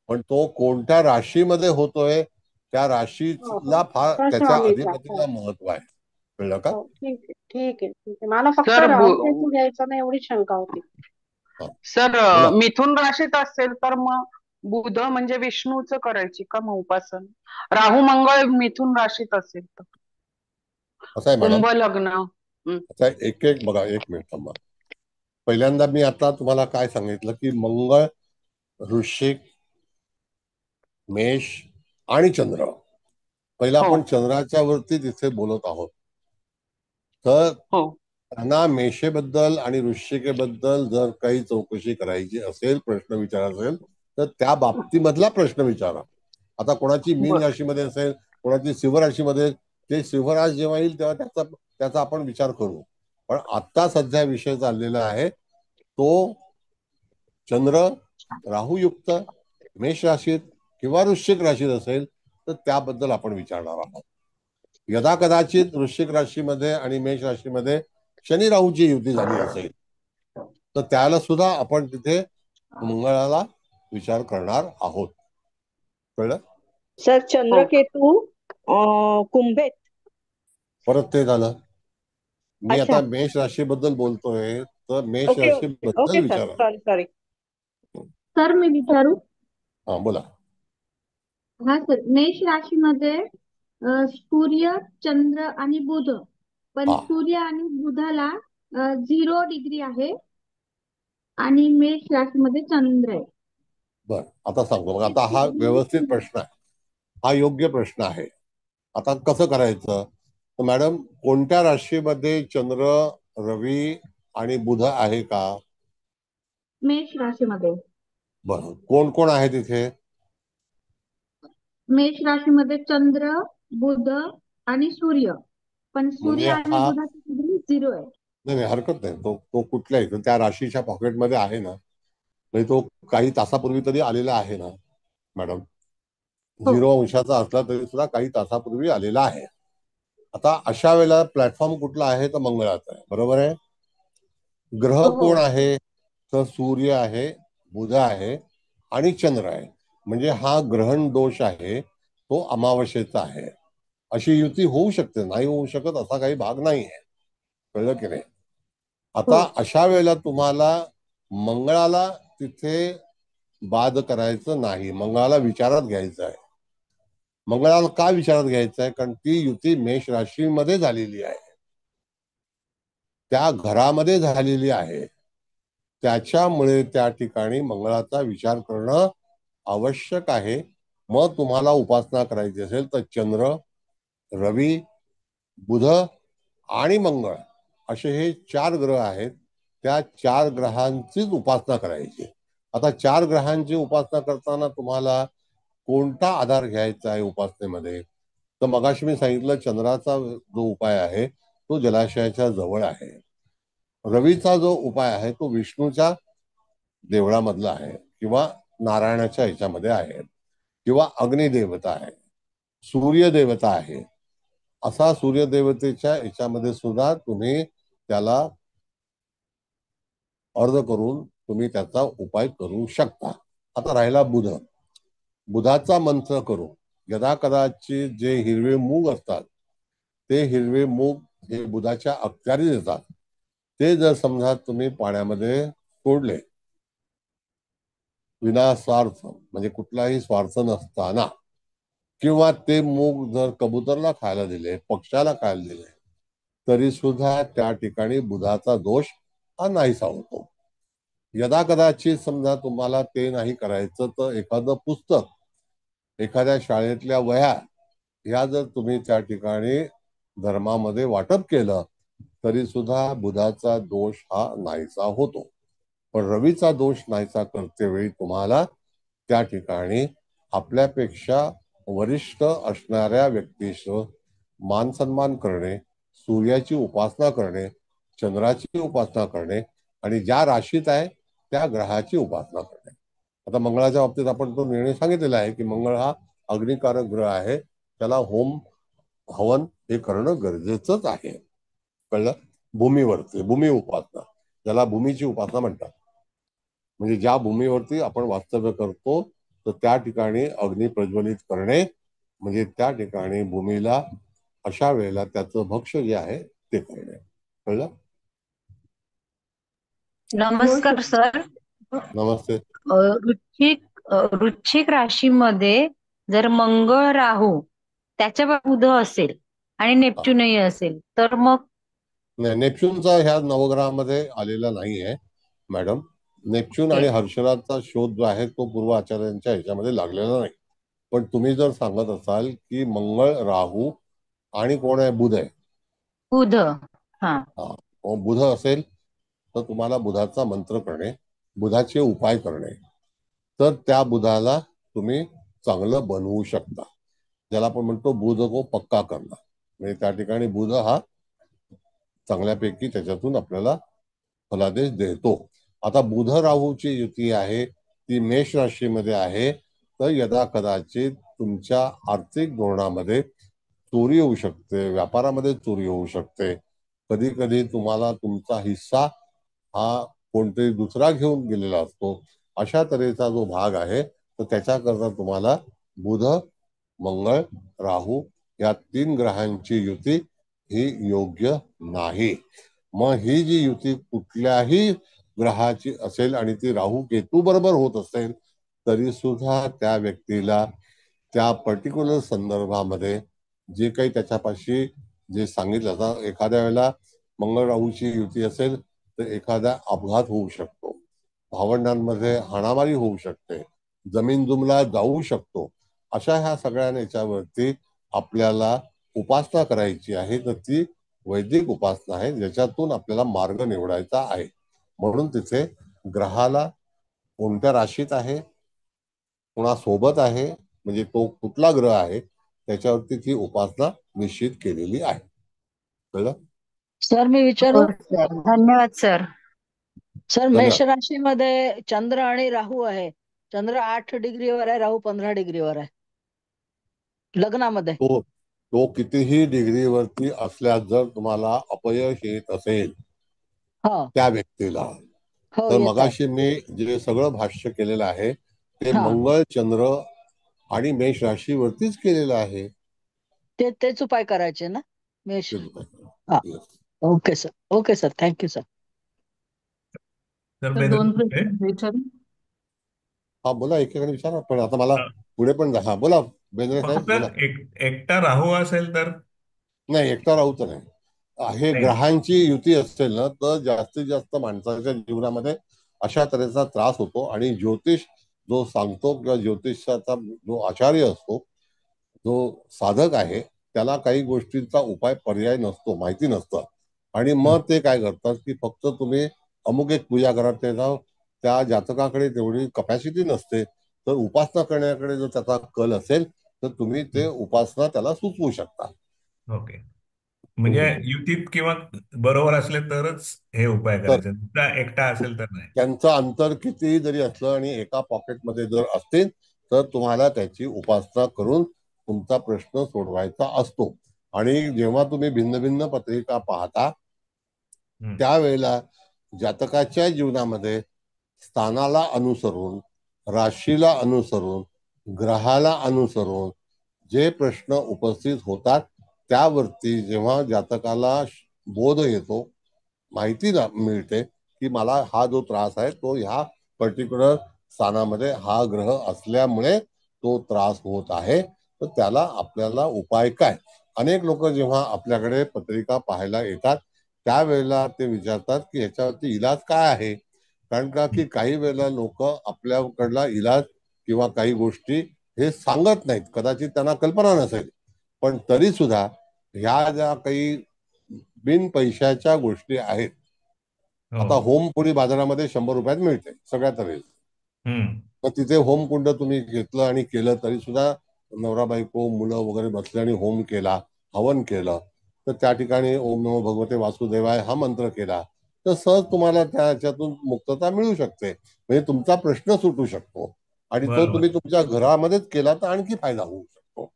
पण तो कोणत्या राशीमध्ये होतोय त्या राशीला फार त्याच्या अधिपतीला महत्व आहे. कळलं का? ठीक आहे. मला फक्त राहू केतू घ्यायचा नाही एवढी शंका होती. सर मिथुन राशीत असेल तर मग बुध म्हणजे विष्णूचं करायची का मग उपासना? राहू मंगळ मिथुन राशीत असेल तर असं आहे मॅडम. कुंभ लग्न. आता एक एक बघा, एक मिनिट थांबा. पहिल्यांदा मी आता तुम्हाला काय सांगितलं की मंगळ, वृश्चिक, मेष आणि चंद्र. पहिला आपण चंद्राच्या वरती तिथे बोलत आहोत. तर त्यांना मेषेबद्दल आणि वृश्चिकेबद्दल जर काही चौकशी करायची असेल, प्रश्न विचारायचा असेल तर त्या बाबतीमधला प्रश्न विचारा. आता कोणाची मीन राशीमध्ये असेल, कोणाची सिंह राशीमध्ये, ते सिंहराज जेव्हा येईल तेव्हा त्याचा आपण विचार करू. पण आता सध्या विषय चाललेला आहे तो चंद्र राहूयुक्त मेष राशीत किंवा वृश्चिक राशीत असेल तर त्याबद्दल आपण विचारणार आहोत. यदा कदाचित वृश्चिक राशीमध्ये आणि मेष राशीमध्ये शनी राहूची युती झाली असेल तर त्याला सुद्धा आपण तिथे मंगळाला विचार करणार आहोत. कळलं? सर चंद्रकेतू कुंभेत. परत ते झालं. मी आता मेष राशीबद्दल बोलतोय तर मेष राशीबद्दल विचारा. सॉरी सर मी विचारू? हा बोला. हा सर, मेष राशीमध्ये सूर्य, चंद्र आणि बुध, पण सूर्य आणि बुधाला 0 डिग्री आहे आणि मेष राशीमध्ये चंद्र आहे. बर, आता सांगतो. मग आता हा व्यवस्थित प्रश्न आहे, हा योग्य प्रश्न आहे. आता कसं करायचं तर मॅडम, कोणत्या राशीमध्ये चंद्र, रवी आणि बुध आहे का? मेष राशीमध्ये. बरं, कोण कोण आहे तिथे? मेष राशीमध्ये चंद्र, बुध आणि सूर्य, पण सूर्य आणि बुधाची डिग्री 0 आहे. नाही, हरकत नाही. तो कुठल्याही त्या राशीच्या पॉकेटमध्ये आहे ना, म्हणजे तो काही तासापूर्वी तरी आलेला आहे ना मॅडम. हो. 0 अंशाचा असला तरी सुद्धा काही तासापूर्वी आलेला आहे. आता अशा वेळेला प्लॅटफॉर्म कुठला आहे तर मंगळाचा आहे, बरोबर आहे. ग्रह हो. कोण आहे तर सूर्य आहे, बुध आहे आणि चंद्र आहे. म्हणजे हा ग्रहण दोष आहे तो अमावस्येचा आहे. अशी युती होऊ शकते, नाही होऊ शकत असा काही भाग नाही आहे, कळलं की नाही. आता हो. अशा वेळेला तुम्हाला मंगळाला तिथे बाद करायचं नाही, मंगळाला विचारात घ्यायचं आहे. मंगळाला का विचारात घ्यायचं आहे, कारण ती युती मेष राशीमध्ये झालेली आहे, त्या घरामध्ये झालेली आहे. त्याच्यामुळे त्या ठिकाणी मंगळाचा विचार करणं आवश्यक आहे. मग तुम्हाला उपासना करायची असेल तर चंद्र, रवी, बुध आणि मंगळ असे हे 4 ग्रह आहेत. त्या 4 ग्रहांचीच उपासना करायची. आता 4 ग्रहांची उपासना करताना तुम्हाला कोणता आधार घ्यायचा आहे उपासनेमध्ये, तर मगाशी मी सांगितलं चंद्राचा जो उपाय आहे तो जलाशयाच्या जवळ आहे. रवीचा जो उपाय आहे तो विष्णूच्या देवळामधला आहे किंवा नारायणाच्या ह्याच्यामध्ये आहे किंवा अग्निदेवता आहे, सूर्यदेवता आहे. असा सूर्यदेवतेच्या ह्याच्यामध्ये सुद्धा तुम्ही त्याला अर्ज करून तुम्ही त्याचा उपाय करू शकता. आता राहिला बुध, बुधाचा मंत्र करू. यदा कदाचित जे हिरवे मूग असतात ते हिरवे मूग हे बुधाच्या अखत्यारीत येतात. ते जर समजा तुम्ही पाण्यामध्ये सोडले विनास्वार्थ, म्हणजे कुठलाही स्वार्थ नसताना, किंवा ते मूग जर कबुतरला खायला दिले, पक्ष्याला खायला दिले, तरी सुद्धा त्या ठिकाणी बुधाचा दोष हा नाहीसा होतो. यदा कदाचित समजा तुम्हाला ते नाही करायचं तर एखादं पुस्तक, एखाद्या शाळेतल्या वह्या ह्या जर तुम्ही त्या ठिकाणी धर्मामध्ये वाटप केलं तरी सुद्धा बुधाचा दोष हा नाहीसा होतो. पण रवीचा दोष नाहीसा करते वेळी तुम्हाला त्या ठिकाणी आपल्यापेक्षा वरिष्ठ असणाऱ्या व्यक्तीचं मान सन्मान करणे, सूर्याची उपासना करणे, चंद्राची उपासना करणे आणि ज्या राशीत आहे त्या ग्रहाची उपासना करणे. आता मंगळाच्या बाबतीत आपण तो निर्णय सांगितलेला आहे की मंगळ हा अग्निकारक ग्रह आहे, त्याला होम हवन हे करणं गरजेचंच आहे, कळलं. भूमीवरती भूमी उपासना, ज्याला भूमीची उपासना म्हणतात, म्हणजे ज्या भूमीवरती आपण वास्तव्य करतो तर त्या ठिकाणी अग्नी प्रज्वलित करणे, म्हणजे त्या ठिकाणी भूमीला अशा वेळेला त्याचं भक्ष्य जे आहे ते करणे, कळलं. नमस्कार सर. नमस्ते. वृश्चिक राशीमध्ये जर मंगळ राहू त्याच्या बुध असेल आणि नेपच्यूनही असेल तर मग नाही, नेपच्यूनचा ह्या नवग्रहामध्ये आलेला नाही आहे मॅडम. नेपच्यून आणि हर्षराजचा शोध जो आहे तो पूर्व आचार्यांच्या ह्याच्यामध्ये लागलेला नाही. पण तुम्ही जर सांगत असाल की मंगळ, राहू आणि कोण आहे, बुध आहे, बुध, हा, बुध असेल तर तुम्हाला बुधाचा मंत्र करणे, बुधाचे उपाय करणे, तर त्या बुधाला तुम्ही चांगलं बनवू शकता. ज्याला आपण म्हणतो बुध को पक्का करणं, म्हणजे त्या ठिकाणी बुध हा चांगल्यापैकी त्याच्यातून आपल्याला फलादेश देतो. आता बुध राहूची युती आहे ती मेष राशीमध्ये आहे, तर यदा कदाचित तुमच्या आर्थिक धोरणामध्ये चोरी होऊ शकते, व्यापारामध्ये चोरी होऊ शकते. कधी कधी तुम्हाला तुमचा हिस्सा हा कोणतरी दुसरा घेऊन गेलेला असतो. अशा तऱ्हेचा जो भाग आहे तर त्याच्याकरता तुम्हाला बुध, मंगळ, राहू या 3 ग्रहांची युती ही योग्य नाही. मग ही जी युती कुठल्याही ग्रहाची असेल आणि ती राहू केतू बरोबर होत असेल तरी सुद्धा त्या व्यक्तीला त्या पर्टिक्युलर संदर्भामध्ये जे काही त्याच्यापाशी जे सांगितलं जातं, एखाद्या वेळेला मंगळ राहूची युती असेल तर एखादा अपघात होऊ शकतो, भावंडांमध्ये हाणामारी होऊ शकते, जमीन जुमला जाऊ शकतो. अशा ह्या सगळ्या याच्यावरती आपल्याला उपासना करायची आहे, तर ती वैदिक उपासना आहे ज्याच्यातून आपल्याला मार्ग निवडायचा आहे. म्हणून तिथे ग्रहाला कोणत्या राशीत आहे, कोणासोबत आहे, म्हणजे तो कुठला ग्रह आहे त्याच्यावरती ती उपासना निश्चित केलेली आहे, कळलं. सर मी विचारू? धन्यवाद सर. सर मेष राशीमध्ये चंद्र आणि राहू आहे. चंद्र 8 डिग्रीवर आहे, राहू 15 डिग्रीवर आहे. लग्नामध्ये तो तो कितीही डिग्रीवरती असल्यास जर तुम्हाला अपयश येत असेल हो त्या व्यक्तीला, हो तर येत आहे. मगाशी मी जे सगळं भाष्य केलेलं आहे ते हा मंगळ, चंद्र आणि मेष राशीवरतीच केलेलं आहे. तेच उपाय करायचे ना मेष. ते हा okay sir, okay sir, thank you sir. तर तर बेंद्रे दोन कुठे? प्रश्न विचारू. हा बोला, एकेकाने विचारा, पण आता मला पुढे पण जा. हा बोला बेंद्रे साहेब फक्त बोला. एकटा राहू असेल तर? नाही, एकटा राहू तर नाही. हे नाही. ग्रहांची युती असेल ना तर जास्तीत जास्त माणसाच्या जीवनामध्ये अशा तऱ्हेचा त्रास होतो. आणि ज्योतिष जो सांगतो किंवा ज्योतिषाचा जो आचार्य असतो, जो साधक आहे, त्याला काही गोष्टींचा उपाय पर्याय नसतो, माहिती नसतं. आणि मग ते काय करतात की फक्त तुम्ही अमुक एक पूजा करा, त्या जातकाकडे तेवढी कपॅसिटी नसते, तर उपासना करण्याकडे जर त्याचा कल असेल तर तुम्ही ते उपासना त्याला सुचवू शकता. ओके. म्हणजे युतीत किंवा बरोबर असले तरच हे उपाय तर करायचे, नुसता एकटा असेल तर नाही. त्यांचं अंतर कितीही जरी असलं आणि एका पॉकेटमध्ये जर असतील तर तुम्हाला त्याची उपासना करून तुमचा प्रश्न सोडवायचा असतो. आणि जेव्हा तुम्ही भिन्न भिन्न पत्रिका पाहता त्यावेळेला जातकाच्या जीवनामध्ये स्थानाला अनुसरून, राशीला अनुसरून, ग्रहाला अनुसरून जे प्रश्न उपस्थित होतात त्यावरती जेव्हा जातकाला बोध येतो, माहिती मिळते की मला हा जो त्रास आहे तो ह्या पर्टिक्युलर स्थानामध्ये हा ग्रह असल्यामुळे तो त्रास होत आहे, तर त्याला आपल्याला उपाय काय. अनेक लोक जेव्हा आपल्याकडे पत्रिका पाहायला येतात त्यावेळेला ते विचारतात की ह्याच्यावरती इलाज काय आहे. कारण का की काही वेळेला लोक आपल्याकडला इलाज किंवा काही गोष्टी हे सांगत नाहीत, कदाचित त्यांना कल्पना नसेल, पण तरी सुद्धा ह्या ज्या काही बिन पैशाच्या गोष्टी आहेत. आता होमपुरी बाजारामध्ये 100 रुपयात मिळते सगळ्या तऱ्हेच. तर तिथे होम कुंड तुम्ही घेतलं आणि केलं तरी सुद्धा नवरा बायको मुलं वगैरे बसले आणि होम केला, हवन केलं, तर त्या ठिकाणी ओम नमो भगवते वासुदेवाय हा मंत्र केला तर सहज तुम्हाला त्याच्यातून मुक्तता मिळू शकते. म्हणजे तुमचा प्रश्न सुटू शकतो आणि तो बरोबर. तुम्ही तुमच्या घरामध्येच केला तर आणखी फायदा होऊ शकतो.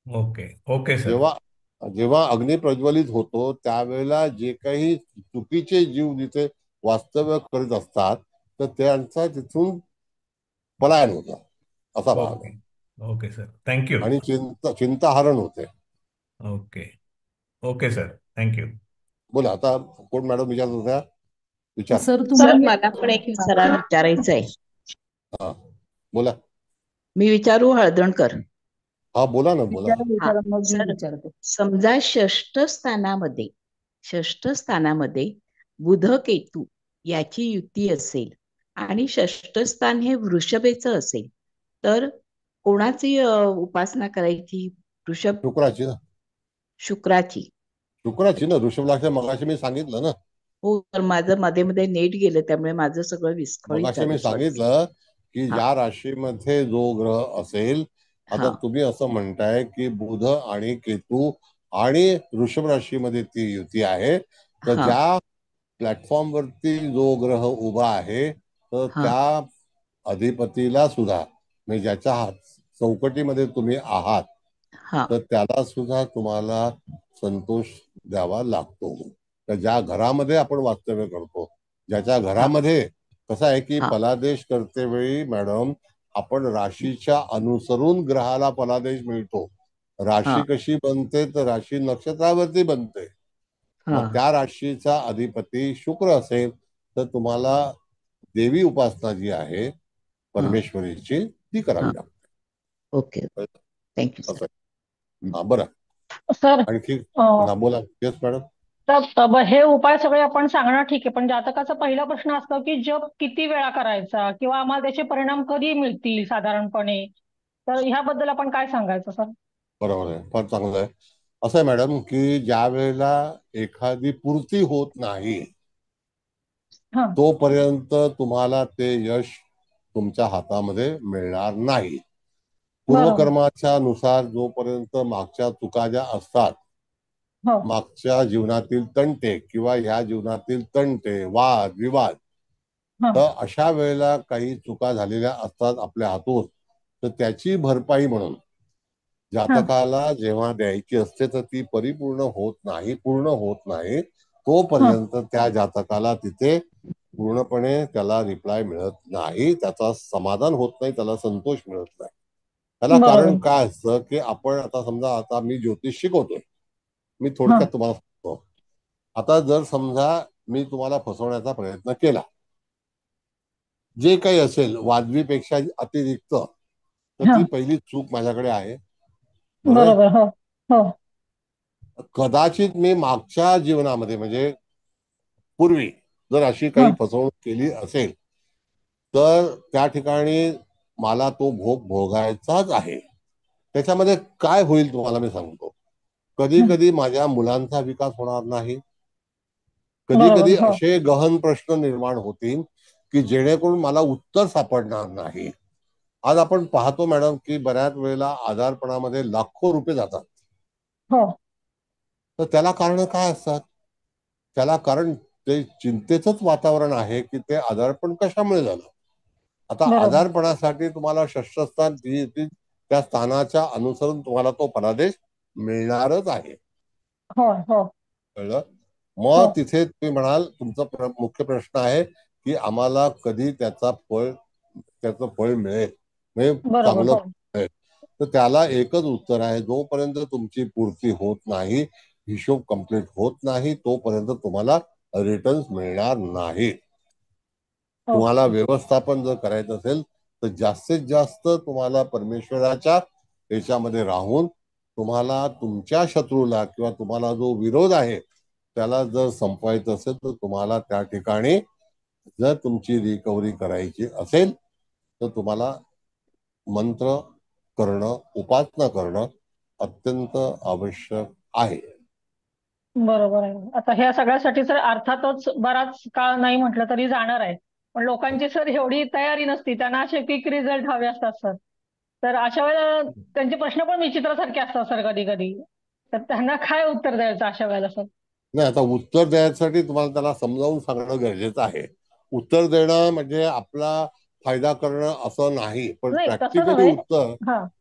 Okay okay sir. जेव्हा जेव्हा अग्नी प्रज्वलित होतो त्यावेळेला जे काही चुकीचे जीव जिथे वास्तव्य करीत असतात तर त्यांचा तिथून पलायन होतं, असा भाग ओके आहे. Okay sir, thank you. आणि चिंताहरण होते. Okay okay sir, thank you. बोला आता कोण मॅडम विचारत होत्या, विचार. सर सर तुम्ही मला पण एक विचारायचं आहे. हा बोला. मी विचारू हळदणकर? हा बोला ना, बोला. विचारा मग मी सर विचारते. समजा षष्ठ स्थानामध्ये बुध केतू याची युती असेल आणि षष्ठ स्थान हे वृषभेचं असेल तर कोणाची उपासना करायची? शुक्राची ना. शुक्राची. शुक्राची ना. ऋषभ मगाशी मी सांगितलं ना. हो तर माझं मध्ये मध्ये नेट गेलं त्यामुळे माझं सगळं विस्कळीत मगाशी मी झालं. सांगितलं की ज्या राशीमध्ये जो ग्रह असेल, आता तुम्ही असं म्हणताय की बुध आणि केतू आणि वृषभ राशीमध्ये ती युती आहे, तर ज्या प्लॅटफॉर्मवरती जो ग्रह उभा आहे तर त्या अधिपतीला सुद्धा म्हणजे ज्याच्या चौकटीमध्ये तुम्ही आहात तर त्याला सुद्धा तुम्हाला संतोष द्यावा लागतो. तर ज्या घरामध्ये आपण वास्तव्य करतो, ज्याच्या घरामध्ये कसं आहे की फलादेश करते वेळी मॅडम आपण राशीच्या अनुसरून ग्रहाला फलादेश मिळतो. राशी कशी बनते तर राशी नक्षत्रावरती बनते. मग त्या राशीचा अधिपती शुक्र असेल तर तुम्हाला देवी उपासना जी आहे परमेश्वरीची ती करावी लागते. Okay thank you sir. हा बरं. सर आणखी बोला. Yes madam. तर हे उपाय सगळे आपण सांगणार ठीक आहे, पण जातकाचा पहिला प्रश्न असतो की जप किती वेळा करायचा किंवा आम्हाला त्याचे परिणाम कधी मिळतील साधारणपणे, तर ह्याबद्दल आपण काय सांगायचं सर? बरोबर आहे, फार चांगलं आहे. असं आहे मॅडम की ज्या वेळेला एखादी पूर्ती होत नाही तोपर्यंत तुम्हाला ते यश तुमच्या हातामध्ये मिळणार नाही. पूर्वकर्माच्या नुसार जोपर्यंत मागच्या चुका ज्या असतात, मागच्या जीवनातील तंटे किंवा ह्या जीवनातील तंटे वाद विवाद, तर अशा वेळेला काही चुका झालेल्या असतात आपल्या हातून, तर त्याची भरपाई म्हणून जातकाला जेव्हा द्यायची असते तर ती पूर्ण होत नाही तोपर्यंत त्या जातकाला तिथे पूर्णपणे त्याला रिप्लाय मिळत नाही, त्याचा समाधान होत नाही, त्याला संतोष मिळत नाही. त्याला कारण काय असतं की आपण आता मी ज्योतिष शिकवतोय, मी थोडक्यात तुम्हाला सांगतो. आता जर समजा मी तुम्हाला फसवण्याचा प्रयत्न केला, जे काही असेल वाजवीपेक्षा अतिरिक्त, तर ती पहिली चूक माझ्याकडे आहे. बरोबर. हो हो. कदाचित मी मागच्या जीवनामध्ये म्हणजे पूर्वी जर अशी काही फसवणूक केली असेल तर त्या ठिकाणी मला तो भोग भोगायचाच आहे. त्याच्यामध्ये काय होईल तुम्हाला मी सांगतो. कधी कधी माझ्या मुलांचा विकास होणार नाही, कधी कधी असे गहन प्रश्न निर्माण होतील की जेणेकरून मला उत्तर सापडणार नाही. आज आपण पाहतो मॅडम की बऱ्याच वेळेला आजारपणामध्ये लाखो रुपये जातात. तर त्याला कारण काय असतात? त्याला कारण ते चिंतेचंच वातावरण आहे की ते आजारपण कशामुळे झालं. आता आजारपणासाठी तुम्हाला षष्ठस्थान त्या स्थानाच्या अनुसरून तुम्हाला तो फलादेश मिळणारच आहे. कळलं? मग तिथे तुम्ही म्हणाल तुमचा मुख्य प्रश्न आहे की आम्हाला कधी त्याचं फळ मिळेल, म्हणजे चांगलं मिळेल. तर त्याला एकच उत्तर आहे, जोपर्यंत तुमची पूर्ती होत नाही, हिशोब कंप्लीट होत नाही, तोपर्यंत तुम्हाला रिटर्न्स मिळणार नाही. तुम्हाला व्यवस्थापन जर करायचं असेल तर जास्तीत जास्त तुम्हाला परमेश्वराच्या याच्यामध्ये राहून तुम्हाला तुमच्या शत्रूला किंवा तुम्हाला जो विरोध आहे त्याला जर संपवायचं असेल तर तुम्हाला त्या ठिकाणी जर तुमची रिकव्हरी करायची असेल तर तुम्हाला मंत्र करणं, उपासना करणं अत्यंत आवश्यक आहे. बरोबर आहे. आता ह्या सगळ्यासाठी सर अर्थातच बराच काळ नाही म्हटलं तरी जाणार आहे, पण लोकांची सर एवढी तयारी नसती, त्यांना असे क्विक रिझल्ट हवे असतात सर. तर अशा वेळेला त्यांचे प्रश्न पण विचित्रासारखे असतात सर कधी कधी. तर त्यांना काय उत्तर द्यायचं अशा वेळेला सर? नाही, आता उत्तर द्यायसाठी तुम्हाला त्याला समजावून सांगणं गरजेचं आहे. उत्तर देणं म्हणजे आपला फायदा करणं असं नाही, पण प्रॅक्टिकली उत्तर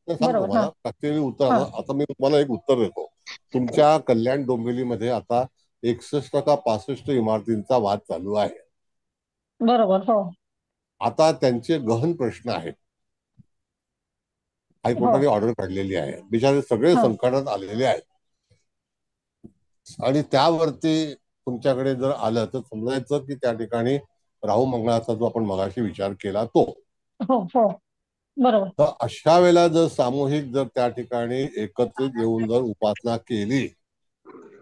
सांगतो मला. प्रॅक्टिकली उत्तर आता मी तुम्हाला एक उत्तर देतो. तुमच्या कल्याण डोंबिवलीमध्ये आता 61 का 65 इमारतींचा वाद चालू आहे. बरोबर. हो. आता त्यांचे गहन प्रश्न आहेत. हायकोर्टाने ऑर्डर काढलेली आहे, बिचारे सगळे संकटात आलेले आहेत. आणि त्यावरती तुमच्याकडे जर आलं तर समजायचं की त्या ठिकाणी राहू मंगळाचा जो आपण मगाशी विचार केला तो. बरोबर. तर अशा वेळेला जर सामूहिक जर त्या ठिकाणी एकत्रित येऊन जर उपासना केली,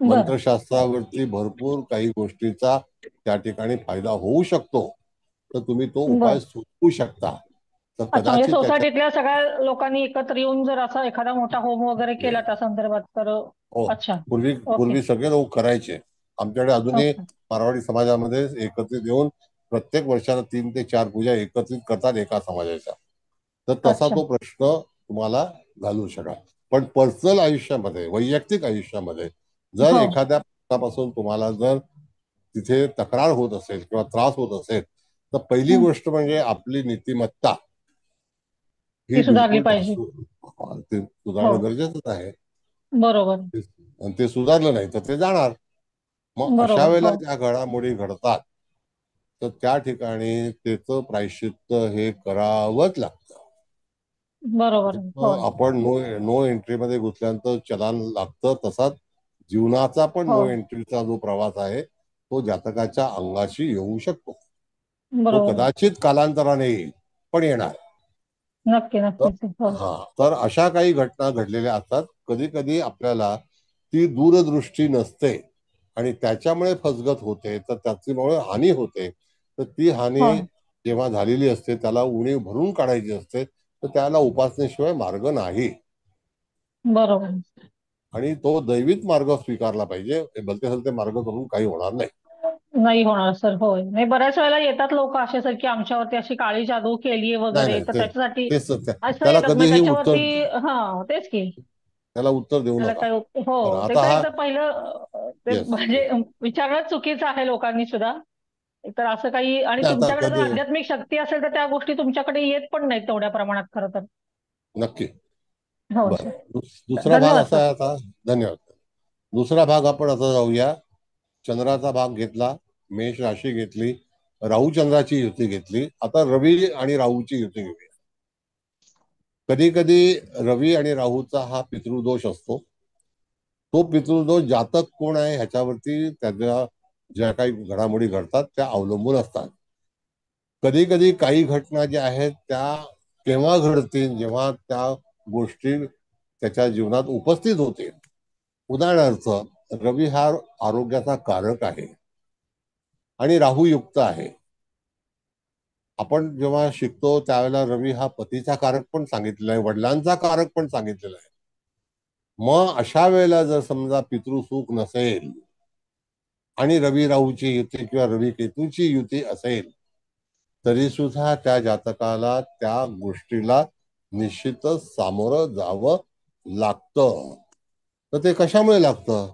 मंत्रशास्त्रावरती भरपूर काही गोष्टीचा त्या ठिकाणी फायदा होऊ शकतो, तर तुम्ही तो उपाय सुचवू शकता. तर कदाचित सोसायटीतल्या सगळ्या लोकांनी एकत्र येऊन जर असा एखादा मोठा होम वगैरे केला त्या संदर्भात तर अच्छा. पूर्वी सगळे लोक करायचे. आमच्याकडे अजूनही मारवाडी समाजामध्ये एकत्रित येऊन प्रत्येक वर्षाला 3 ते 4 पूजा एकत्रित करतात एका समाजाच्या. तर तसा तो प्रश्न तुम्हाला घालू शकाल. पण पर्सनल आयुष्यामध्ये, वैयक्तिक आयुष्यामध्ये जर एखाद्या प्रश्नापासून तुम्हाला जर तिथे तक्रार होत असेल किंवा त्रास होत असेल तर पहिली गोष्ट म्हणजे आपली नीतिमत्ता ही सुधारली पाहिजे. ते सुधारणं गरजेचंच आहे. बरोबर. आणि ते सुधारलं नाही तर ते जाणार. मग अशा वेळेला ज्या घडामोडी घडतात तर त्या ठिकाणी त्याचं प्रायश्चित्त हे करावंच लागतं. बरोबर. आपण नो एंट्री मध्ये घुसल्यानंतर चलान लागतं, तसाच जीवनाचा पण नो एंट्रीचा जो प्रवास आहे तो जातकाच्या अंगाशी येऊ शकतो. तो कदाचित कालांतराने येईल, पण येणार. नक्की नक्की. तर अशा काही घटना घडलेल्या असतात. कधी कधी आपल्याला ती दूरदृष्टी नसते आणि त्याच्यामुळे फसगत होते, तर त्याच्यामुळे हानी होते. तर ती हानी जेव्हा झालेली असते त्याला उणीव भरून काढायची असते, तर त्याला उपासनेशिवाय मार्ग नाही. बरोबर. आणि तो दैविक मार्ग स्वीकारला पाहिजे. भलते सलते मार्ग करून काही होणार नाही होणार सर. होय. नाही, बऱ्याच वेळेला येतात लोक असे सर की आमच्यावरती अशी काळी जादू केली वगैरे, तर त्याच्यासाठी असं येतात त्याच्यावरती. तेच की त्याला उत्तर देऊ नका. ते तर एकदा पहिलं म्हणजे विचारणं चुकीचं आहे लोकांनी सुद्धा. तर असं काही, आणि तुमच्याकडे जर आध्यात्मिक शक्ती असेल तर त्या गोष्टी तुमच्याकडे येत पण नाहीत तेवढ्या प्रमाणात खरं तर. नक्की. हो बरं, सर. दुसरा भाग धन्यवाद असा सर. आहे आता. धन्यवाद. दुसरा भाग आपण आता जाऊया. चंद्राचा भाग घेतला, मेष राशी घेतली, राहू चंद्राची युती घेतली. आता रवी आणि राहूची युती घेऊया. कधी कधी रवी आणि राहूचा हा पितृदोष असतो. तो पितृदोष जातक कोण आहे ह्याच्यावरती त्याच्या ज्या काही घडामोडी घडतात त्या अवलंबून असतात. कधी कधी काही घटना ज्या आहेत त्या केव्हा घडतील, जेव्हा त्या गोष्टी त्याच्या जीवनात उपस्थित होतील. उदाहरणार्थ, रवी हा आरोग्याचा कारक आहे आणि राहू युक्त आहे. आपण जेव्हा शिकतो त्यावेळेला रवी हा पतीचा कारक पण सांगितलेला आहे, वडिलांचा कारक पण सांगितलेला आहे. मग अशा वेळेला जर समजा पितृसुख नसेल आणि रवी राहूची युती किंवा रवी केतूची युती असेल, तरी सुद्धा त्या जातकाला त्या गोष्टीला निश्चितच सामोरं जावं लागतं. तर ते कशामुळे लागतं?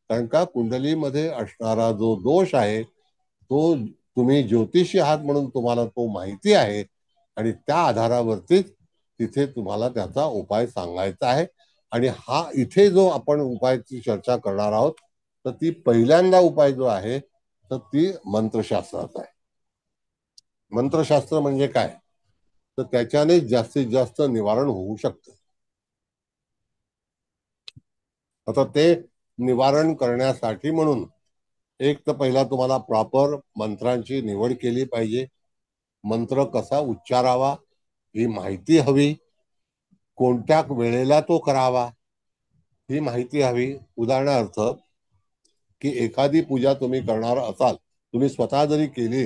कारण का कुंडलीमध्ये असणारा जो दोष आहे तो तुम्ही ज्योतिषी आहात म्हणून तुम्हाला तो माहिती आहे आणि त्या आधारावरतीच तिथे तुम्हाला त्याचा उपाय सांगायचा आहे. आणि हा इथे जो आपण उपायाची चर्चा करणार आहोत तर ती पहिल्यांदा उपाय जो आहे तर ती मंत्रशास्त्राचा आहे. मंत्रशास्त्र म्हणजे काय? तर त्याच्याने जास्तीत जास्त निवारण होऊ शकतं. आता ते निवारण करण्यासाठी म्हणून एक तर पहिला तुम्हाला प्रॉपर मंत्रांची निवड केली पाहिजे. मंत्र कसा उच्चारावा ही माहिती हवी. कोणत्या वेळेला तो करावा ही माहिती हवी. उदाहरणार्थ, की एखादी पूजा तुम्ही करणार असाल, तुम्ही स्वतः जरी केली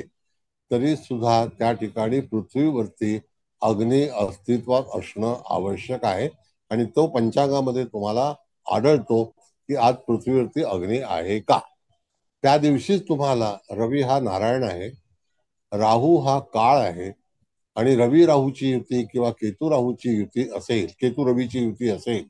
तरी सुद्धा त्या ठिकाणी पृथ्वीवरती अग्नी अस्तित्वात असणं आवश्यक आहे. आणि तो पंचांगामध्ये तुम्हाला आढळतो की आज पृथ्वीवरती अग्नी आहे का. त्या दिवशीच तुम्हाला, रवी हा नारायण आहे, राहू हा काळ आहे आणि रवी राहूची युती किंवा केतू राहूची युती असेल, केतू रवीची युती असेल,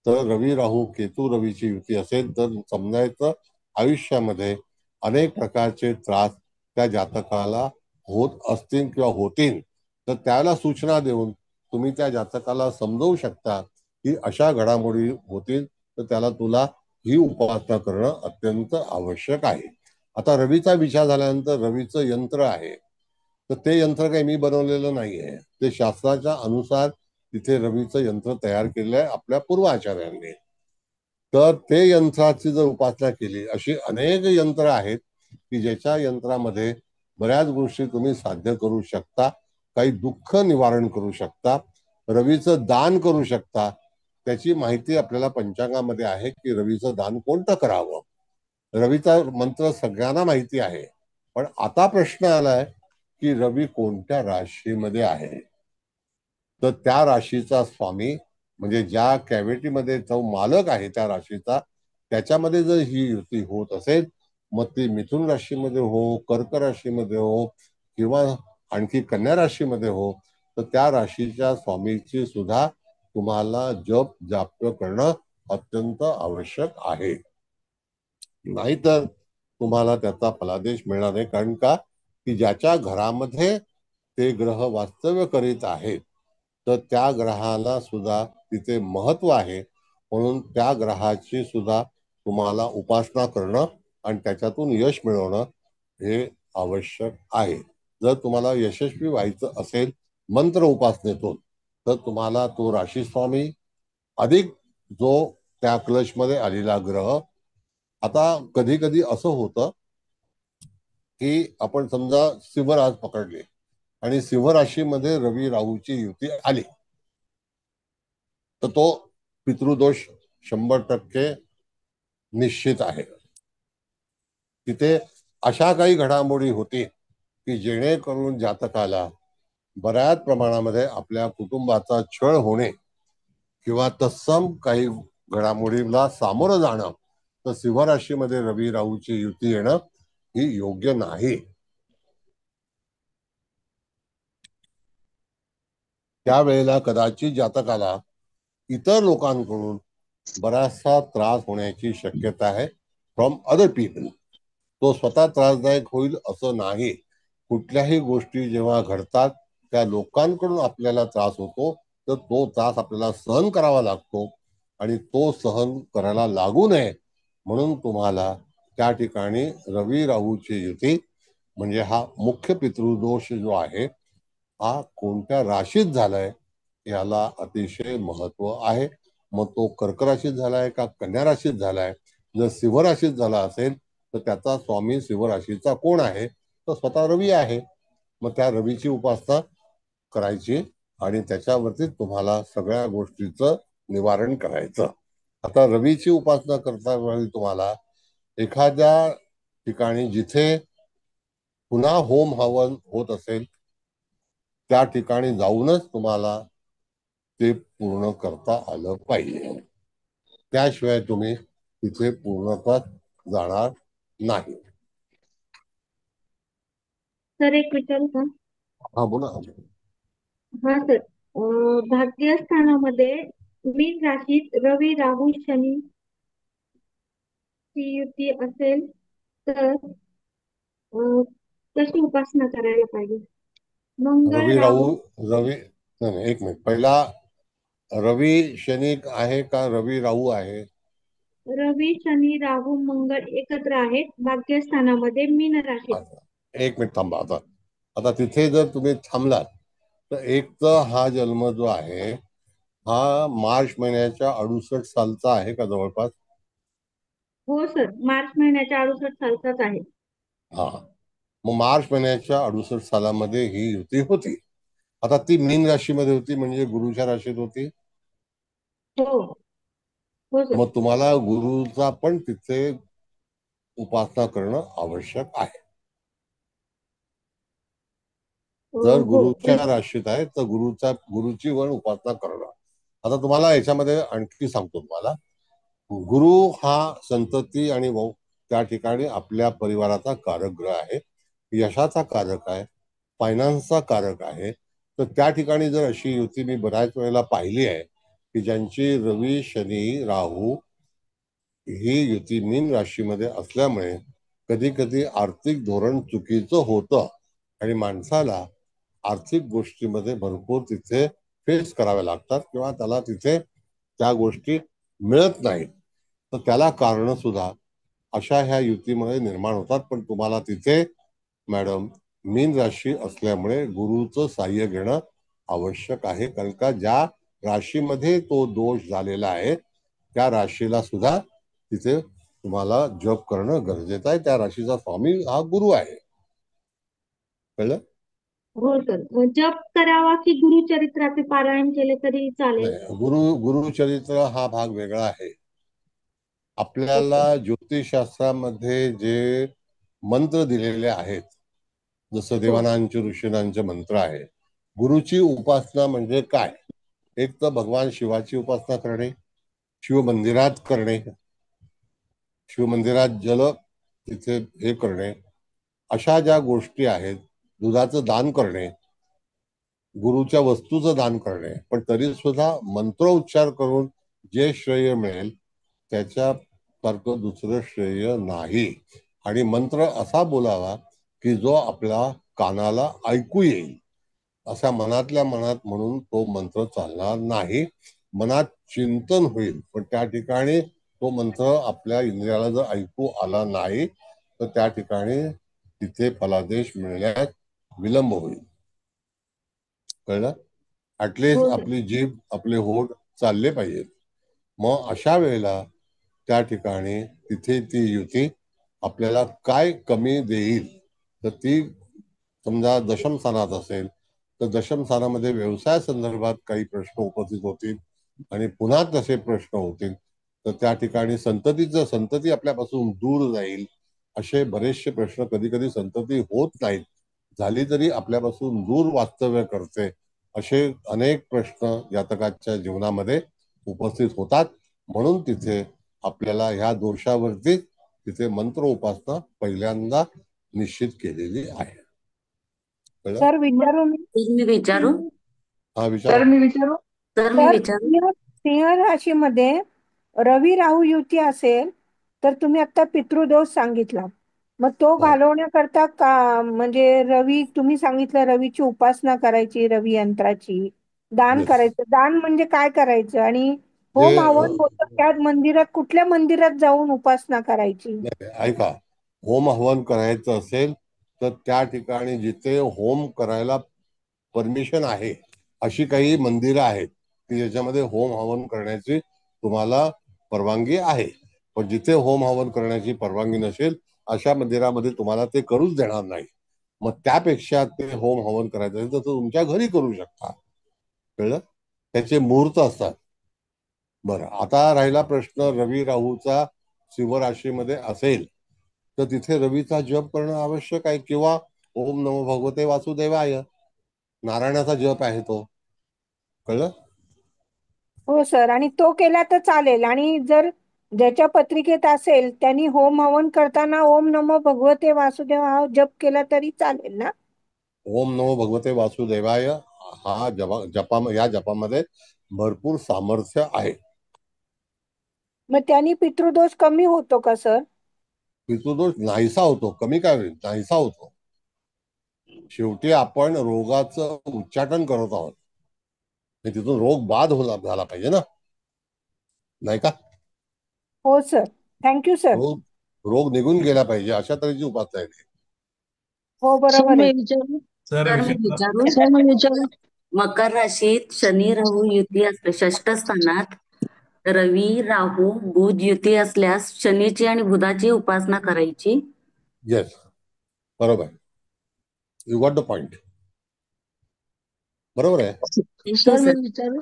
तर रवी राहू केतू रवीची युती असेल तर समजायचं आयुष्यामध्ये अनेक प्रकारचे त्रास त्या जातकाला होत असतील किंवा होतील. तर त्याला सूचना देऊन तुम्ही त्या जातकाला समजवू शकता की अशा घडामोडी होतील तर त्याला तुला ही उपासना करणं अत्यंत आवश्यक आहे. आता रवीचा विचार झाल्यानंतर रवीचं यंत्र आहे, तर ते यंत्र काही मी बनवलेलं नाही आहे. ते शास्त्राच्या अनुसार तिथे रवीचं यंत्र तयार केलेलं आहे आपल्या पूर्वाचार्यांनी. तर ते यंत्राची जर उपासना केली, अशी अनेक यंत्र आहेत की ज्याच्या यंत्रामध्ये बऱ्याच गोष्टी तुम्ही साध्य करू शकता. काही दुःख निवारण करू शकता, रवीचं दान करू शकता. त्याची माहिती आपल्याला पंचांगामध्ये आहे की रवीचं दान कोणतं करावं. रवीचा मंत्र सगळ्यांना माहिती आहे. पण आता प्रश्न आलाय की रवी कोणत्या राशीमध्ये आहे. तर त्या राशीचा स्वामी म्हणजे ज्या कॅव्हिटीमध्ये जो मालक आहे त्या राशीचा, त्याच्यामध्ये जर ही युती होत असेल, मग ती मिथुन राशीमध्ये हो, कर्क राशीमध्ये हो किंवा आणखी कन्या राशीमध्ये हो, तर त्या राशीच्या स्वामीची सुद्धा तुम्हाला जप जाप्य करणं अत्यंत आवश्यक आहे. नाहीतर तुम्हाला त्याचा फलादेश मिळणार नाही. कारण का, की ज्याच्या घरामध्ये ते ग्रह वास्तव्य करीत आहेत तर त्या ग्रहाला सुद्धा तिथे महत्व आहे. म्हणून त्या ग्रहाची सुद्धा तुम्हाला उपासना करणं आणि त्याच्यातून यश मिळवणं हे आवश्यक आहे. जर तुम्हाला यशस्वी व्हायचं असेल मंत्र उपासनेतून, तर तुम्हाला तो राशी स्वामी अधिक जो त्या क्लचमध्ये आलेला ग्रह. आता कधी कधी असं होतं की आपण समजा सिंह रास पकडले आणि सिंह राशीमध्ये रवी राहूची युती आली, तर तो पितृदोष 100% निश्चित आहे. तिथे अशा काही घडामोडी होती की जेणेकरून जातकाला बऱ्याच प्रमाणामध्ये आपल्या कुटुंबाचा छळ होणे किंवा तत्सम काही घडामोडीला सामोरं जाणं, तर सिंह राशीमध्ये रवी राहूची युती येणं ही योग्य नाही. त्यावेळेला कदाचित जातकाला इतर लोकांकडून बराचसा त्रास होण्याची शक्यता आहे फ्रॉम अदर पीपल. तो स्वतः त्रासदायक होईल असं नाही. कुठल्याही गोष्टी जेव्हा घडतात त्या लोकांकडून आपल्याला त्रास होतो तर तो त्रास आपल्याला सहन करावा लागतो आणि तो सहन करायला लागू नये म्हणून तुम्हाला त्या ठिकाणी रवी राहूची युती म्हणजे हा मुख्य पितृदोष जो आहे हा कोणत्या राशीत झालाय याला अतिशय महत्व आहे. मग तो कर्क राशीत झालाय का कन्या राशीत झालाय. जर सिंह राशीत झाला असेल तर त्याचा स्वामी सिंह राशीचा कोण आहे तर स्वतः रवी आहे. मग त्या रवीची उपासना करायची आणि त्याच्यावरती तुम्हाला सगळ्या गोष्टीचं निवारण करायचं. आता रवीची उपासना करता वेळी तुम्हाला एखाद्या ठिकाणी जिथे पुन्हा होम हवन होत असेल त्या ठिकाणी जाऊनच तुम्हाला ते पूर्ण करता आलं पाहिजे. त्याशिवाय तुम्ही तिथे पूर्णत्वात जाणार नाही. सर एक विचारू का? हा बोला. हा सर, भाग्यस्थानामध्ये मीन राशीत रवी राहू शनी ची युती असेल तर कशी उपासना करायला पाहिजे? मंगळ रवी राहू राहू रवी नाही, नाही, एक मिनिट. पहिला रवी शनी आहे का रवी राहू आहे? रवी शनी राहू मंगळ एकत्र आहेत भाग्यस्थानामध्ये मीन राशीत. एक मिनिट थांबा. आता आता तिथे जर तुम्ही थांबलात तर एक तर हा जन्म जो आहे हा मार्च महिन्याच्या 68 सालचा आहे का जवळपास? हो सर, मार्च महिन्याच्या 68 सालचाच आहे. हा, मग मार्च महिन्याच्या 68 सालामध्ये ही युती होती. आता ती मीन राशीमध्ये होती म्हणजे गुरुच्या राशीत होती. हो हो सर. मग तुम्हाला गुरुचा पण तिथे उपासना करणं आवश्यक आहे. जर हो गुरुच्या राशीत आहे तर गुरुची वन उपासना करणं. आता तुम्हाला याच्यामध्ये आणखी सांगतो तुम्हाला, गुरु हा संतती आणि त्या ठिकाणी आपल्या परिवाराचा कारक ग्रह आहे, यशाचा कारक आहे, फायनान्सचा कारक आहे. तर त्या ठिकाणी जर अशी युती मी बऱ्याच वेळेला पाहिली आहे की ज्यांची रवी शनी राहू ही युती मीन राशीमध्ये असल्यामुळे कधी कधी आर्थिक धोरण चुकीचं होतं आणि माणसाला आर्थिक गोष्टीमध्ये भरपूर तिथे फेस कराव्या लागतात किंवा त्याला तिथे त्या गोष्टी मिळत नाहीत. तर त्याला कारण सुद्धा अशा ह्या युतीमध्ये निर्माण होतात. पण तुम्हाला तिथे मॅडम मीन राशी असल्यामुळे गुरुचं साह्य घेणं आवश्यक आहे. कारण का ज्या राशीमध्ये तो दोष झालेला आहे त्या राशीला सुद्धा तिथे तुम्हाला जप करणं गरजेचं आहे. त्या राशीचा स्वामी हा गुरु आहे. कळलं? हो सर, जप करावा की गुरुचरित्राचे पारायण केले तरी चालेल? गुरुचरित्र हा भाग वेगळा आहे. आपल्याला ज्योतिषशास्त्रामध्ये जे मंत्र दिलेले आहेत जसं देवानांचे ऋषीनांचे मंत्र आहे. गुरुची उपासना म्हणजे काय? एक तर भगवान शिवाची उपासना करणे, शिवमंदिरात करणे, शिवमंदिरात जल तिथे हे करणे, अशा ज्या गोष्टी आहेत. दुधाचं दान करणे, गुरुच्या वस्तूचं दान करणे, पण तरी सुद्धा मंत्रोच्चार करून जे श्रेय मिळेल त्याच्यासारखं दुसरं श्रेय नाही. आणि मंत्र असा बोलावा की जो आपल्या कानाला ऐकू येईल. असा मनातल्या मनात म्हणून तो मंत्र चालणार नाही. मनात चिंतन होईल पण त्या ठिकाणी तो मंत्र आपल्या इंद्रियाला जर ऐकू आला नाही तर त्या ठिकाणी तिथे फलादेश मिळण्यात विलंब होईल. कळलं? ऍटलिस्ट आपली जीभ आपले होठ चालले पाहिजेत. मग अशा वेळेला त्या ठिकाणी तिथे ती युती आपल्याला काय कमी देईल तर ती समजा दशम स्थानात असेल तर दशम स्थानामध्ये व्यवसाय संदर्भात काही प्रश्न उपस्थित होतील आणि पुन्हा तसे प्रश्न होतील तर त्या ठिकाणी संतती आपल्यापासून दूर जाईल. असे बरेचसे प्रश्न कधी कधी संतती होत नाहीत, झाली तरी आपल्यापासून दूर वास्तव्य करते, असे अनेक प्रश्न जातकाच्या जीवनामध्ये उपस्थित होतात. म्हणून तिथे आपल्याला ह्या दोषावरती तिथे मंत्र उपासना पहिल्यांदा निश्चित केलेली आहे. सर विचारू मी विचारू हा तर विचार. मी विचारू तर मी सर विचारू सिंह राशीमध्ये रवी राहू युती असेल तर तुम्ही आता पितृदोष सांगितला, मग तो घालवण्याकरता का म्हणजे रवी तुम्ही सांगितलं रवीची उपासना करायची रवी यंत्राची, दान येस. करायचं. दान म्हणजे काय करायचं? आणि जे होम हवन होतं त्या मंदिरात, कुठल्या मंदिरात जाऊन उपासना करायची? ऐका, होम हवन करायचं असेल तर त्या ठिकाणी जिथे होम करायला परमिशन आहे अशी काही मंदिरं आहेत की ज्याच्यामध्ये होम हवन करण्याची तुम्हाला परवानगी आहे. पण जिथे होम हवन करण्याची परवानगी नसेल अशा मंदिरामध्ये तुम्हाला ते करूच देणार नाही. मग त्यापेक्षा ते होम हवन करायचं असेल तर तुमच्या घरी करू शकता. कळलं? त्याचे मुहूर्त असतात. बरं, आता राहिला प्रश्न रवी राहूचा सिंह राशीमध्ये असेल तर तिथे रवीचा जप करणं आवश्यक आहे, किंवा ओम नमो भगवते वासुदेवाय नारायणाचा जप आहे तो. कळलं? हो सर. आणि तो केला तर चालेल. आणि जर ज्याच्या पत्रिकेत असेल त्यांनी होम हवन करताना ओम नमो भगवते वासुदेव हा जप केला तरी चालेल ना? ओम नमो भगवते वासुदेवाय हा या जपामध्ये भरपूर सामर्थ्य आहे. मग त्यांनी पितृदोष कमी होतो का सर? पितृदोष नाहीसा होतो. कमी काय होईल? नाहीसा होतो. शेवटी आपण रोगाचं उच्चाटन करत आहोत, तिथून रोग बाद झाला पाहिजे ना, नाही का? हो सर. Thank you sir. रोग निघून गेला पाहिजे, अशा तऱ्हेची उपासना आहे ती. हो सर बरोबर मी आहे. विचारू सर तर मी विचार विचारू सर मी विचारू मकर राशीत शनी राहू युती असते षष्ठ स्थानात, रवी राहू बुध युती असल्यास शनीची आणि बुधाची उपासना करायची. येस, बरोबर. You got the point. बरोबर आहे. सर मी विचारू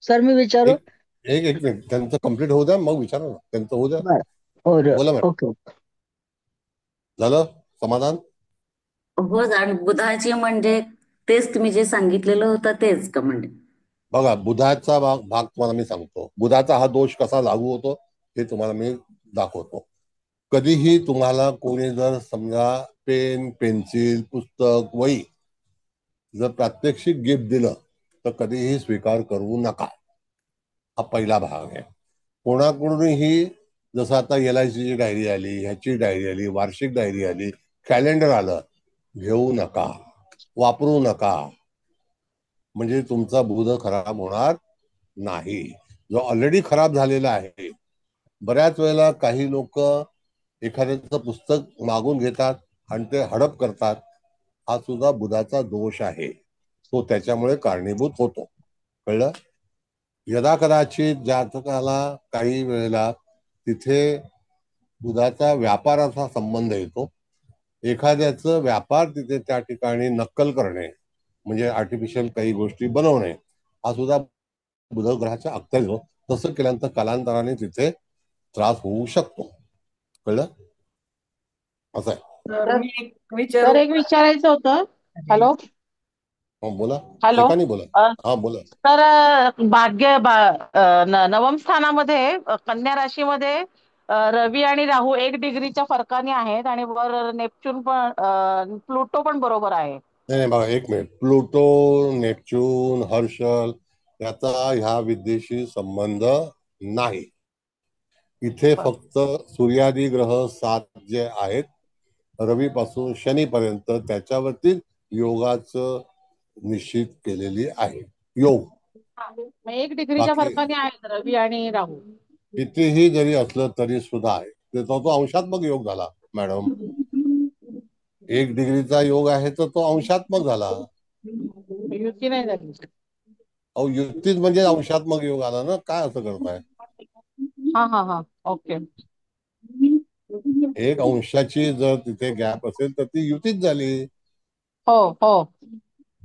सर मी विचारू एक मिनिट, त्यांचं कम्प्लीट होऊ द्या, मग विचारा ना. त्यांचं होऊ द्या. बोला मॅडम. ओके. झालं समाधान? हो. आणि बुधाची म्हणजे तेच तुम्ही जे सांगितलेलं होतं तेच का? म्हणजे बघा, बुधाचा भाग तुम्हाला मी सांगतो. बुधाचा हा दोष कसा लागू होतो हे तुम्हाला मी दाखवतो. कधीही तुम्हाला कोणी जर समजा पेन, पेन्सिल, पुस्तक, वही जर प्रात्यक्षिक गिफ्ट दिलं तर कधीही स्वीकार करू नका. हा पहिला भाग आहे. कोणाकडूनही, जसं आता LIC ची डायरी आली, ह्याची डायरी आली, वार्षिक डायरी आली, कॅलेंडर आलं, घेऊ नका, वापरू नका. म्हणजे तुमचा बुध खराब होणार नाही, जो ऑलरेडी खराब झालेला आहे. बऱ्याच वेळेला काही लोक एखाद्याचं पुस्तक मागून घेतात आणि ते हडप करतात. हा सुद्धा बुधाचा दोष आहे, तो त्याच्यामुळे कारणीभूत होतो. कळलं? यदा कदाचित जातकाला काही वेळेला तिथे बुधाचा व्यापाराचा संबंध येतो. एखाद्याचं व्यापार तिथे त्या ठिकाणी नक्कल करणे, म्हणजे आर्टिफिशियल काही गोष्टी बनवणे, हा सुद्धा बुध ग्रहाच्या अखत्यारीत येतो. तसं केल्यानंतर कालांतराने तिथे त्रास होऊ शकतो. कळलं? असं आहे. तर एक विचारायचं होतं. हॅलो बोला. हॅलो एकाने बोला. हा बोला. तर नवम स्थानामध्ये कन्या राशीमध्ये रवी आणि राहू 1 डिग्रीच्या फरकाने आहेत आणि वर नेपच्यून पण प्लुटो पण बरोबर आहे. नाही बघा, एक मिनिट. प्लुटो, नेपच्यून, हर्षल याचा ह्या विद्येशी संबंध नाही. इथे फक्त सूर्यादी ग्रह 7 जे आहेत रवी पासून शनी पर्यंत त्याच्यावरती योगाचं निश्चित केलेली आहे. योग 1 डिग्रीच्या फरकाने आहेत रवी आणि राहू. कितीही जरी असलं तरी सुद्धा आहे. तो अंशात्मक योग झाला मॅडम. 1 डिग्रीचा योग आहे तर तो अंशात्मक झाला. युती नाही झाली. अहो, युतीच म्हणजे अंशात्मक योग आला ना. काय असं करताय? हा ओके. 1 अंशाची जर तिथे गॅप असेल तर ती युतीच झाली. हो.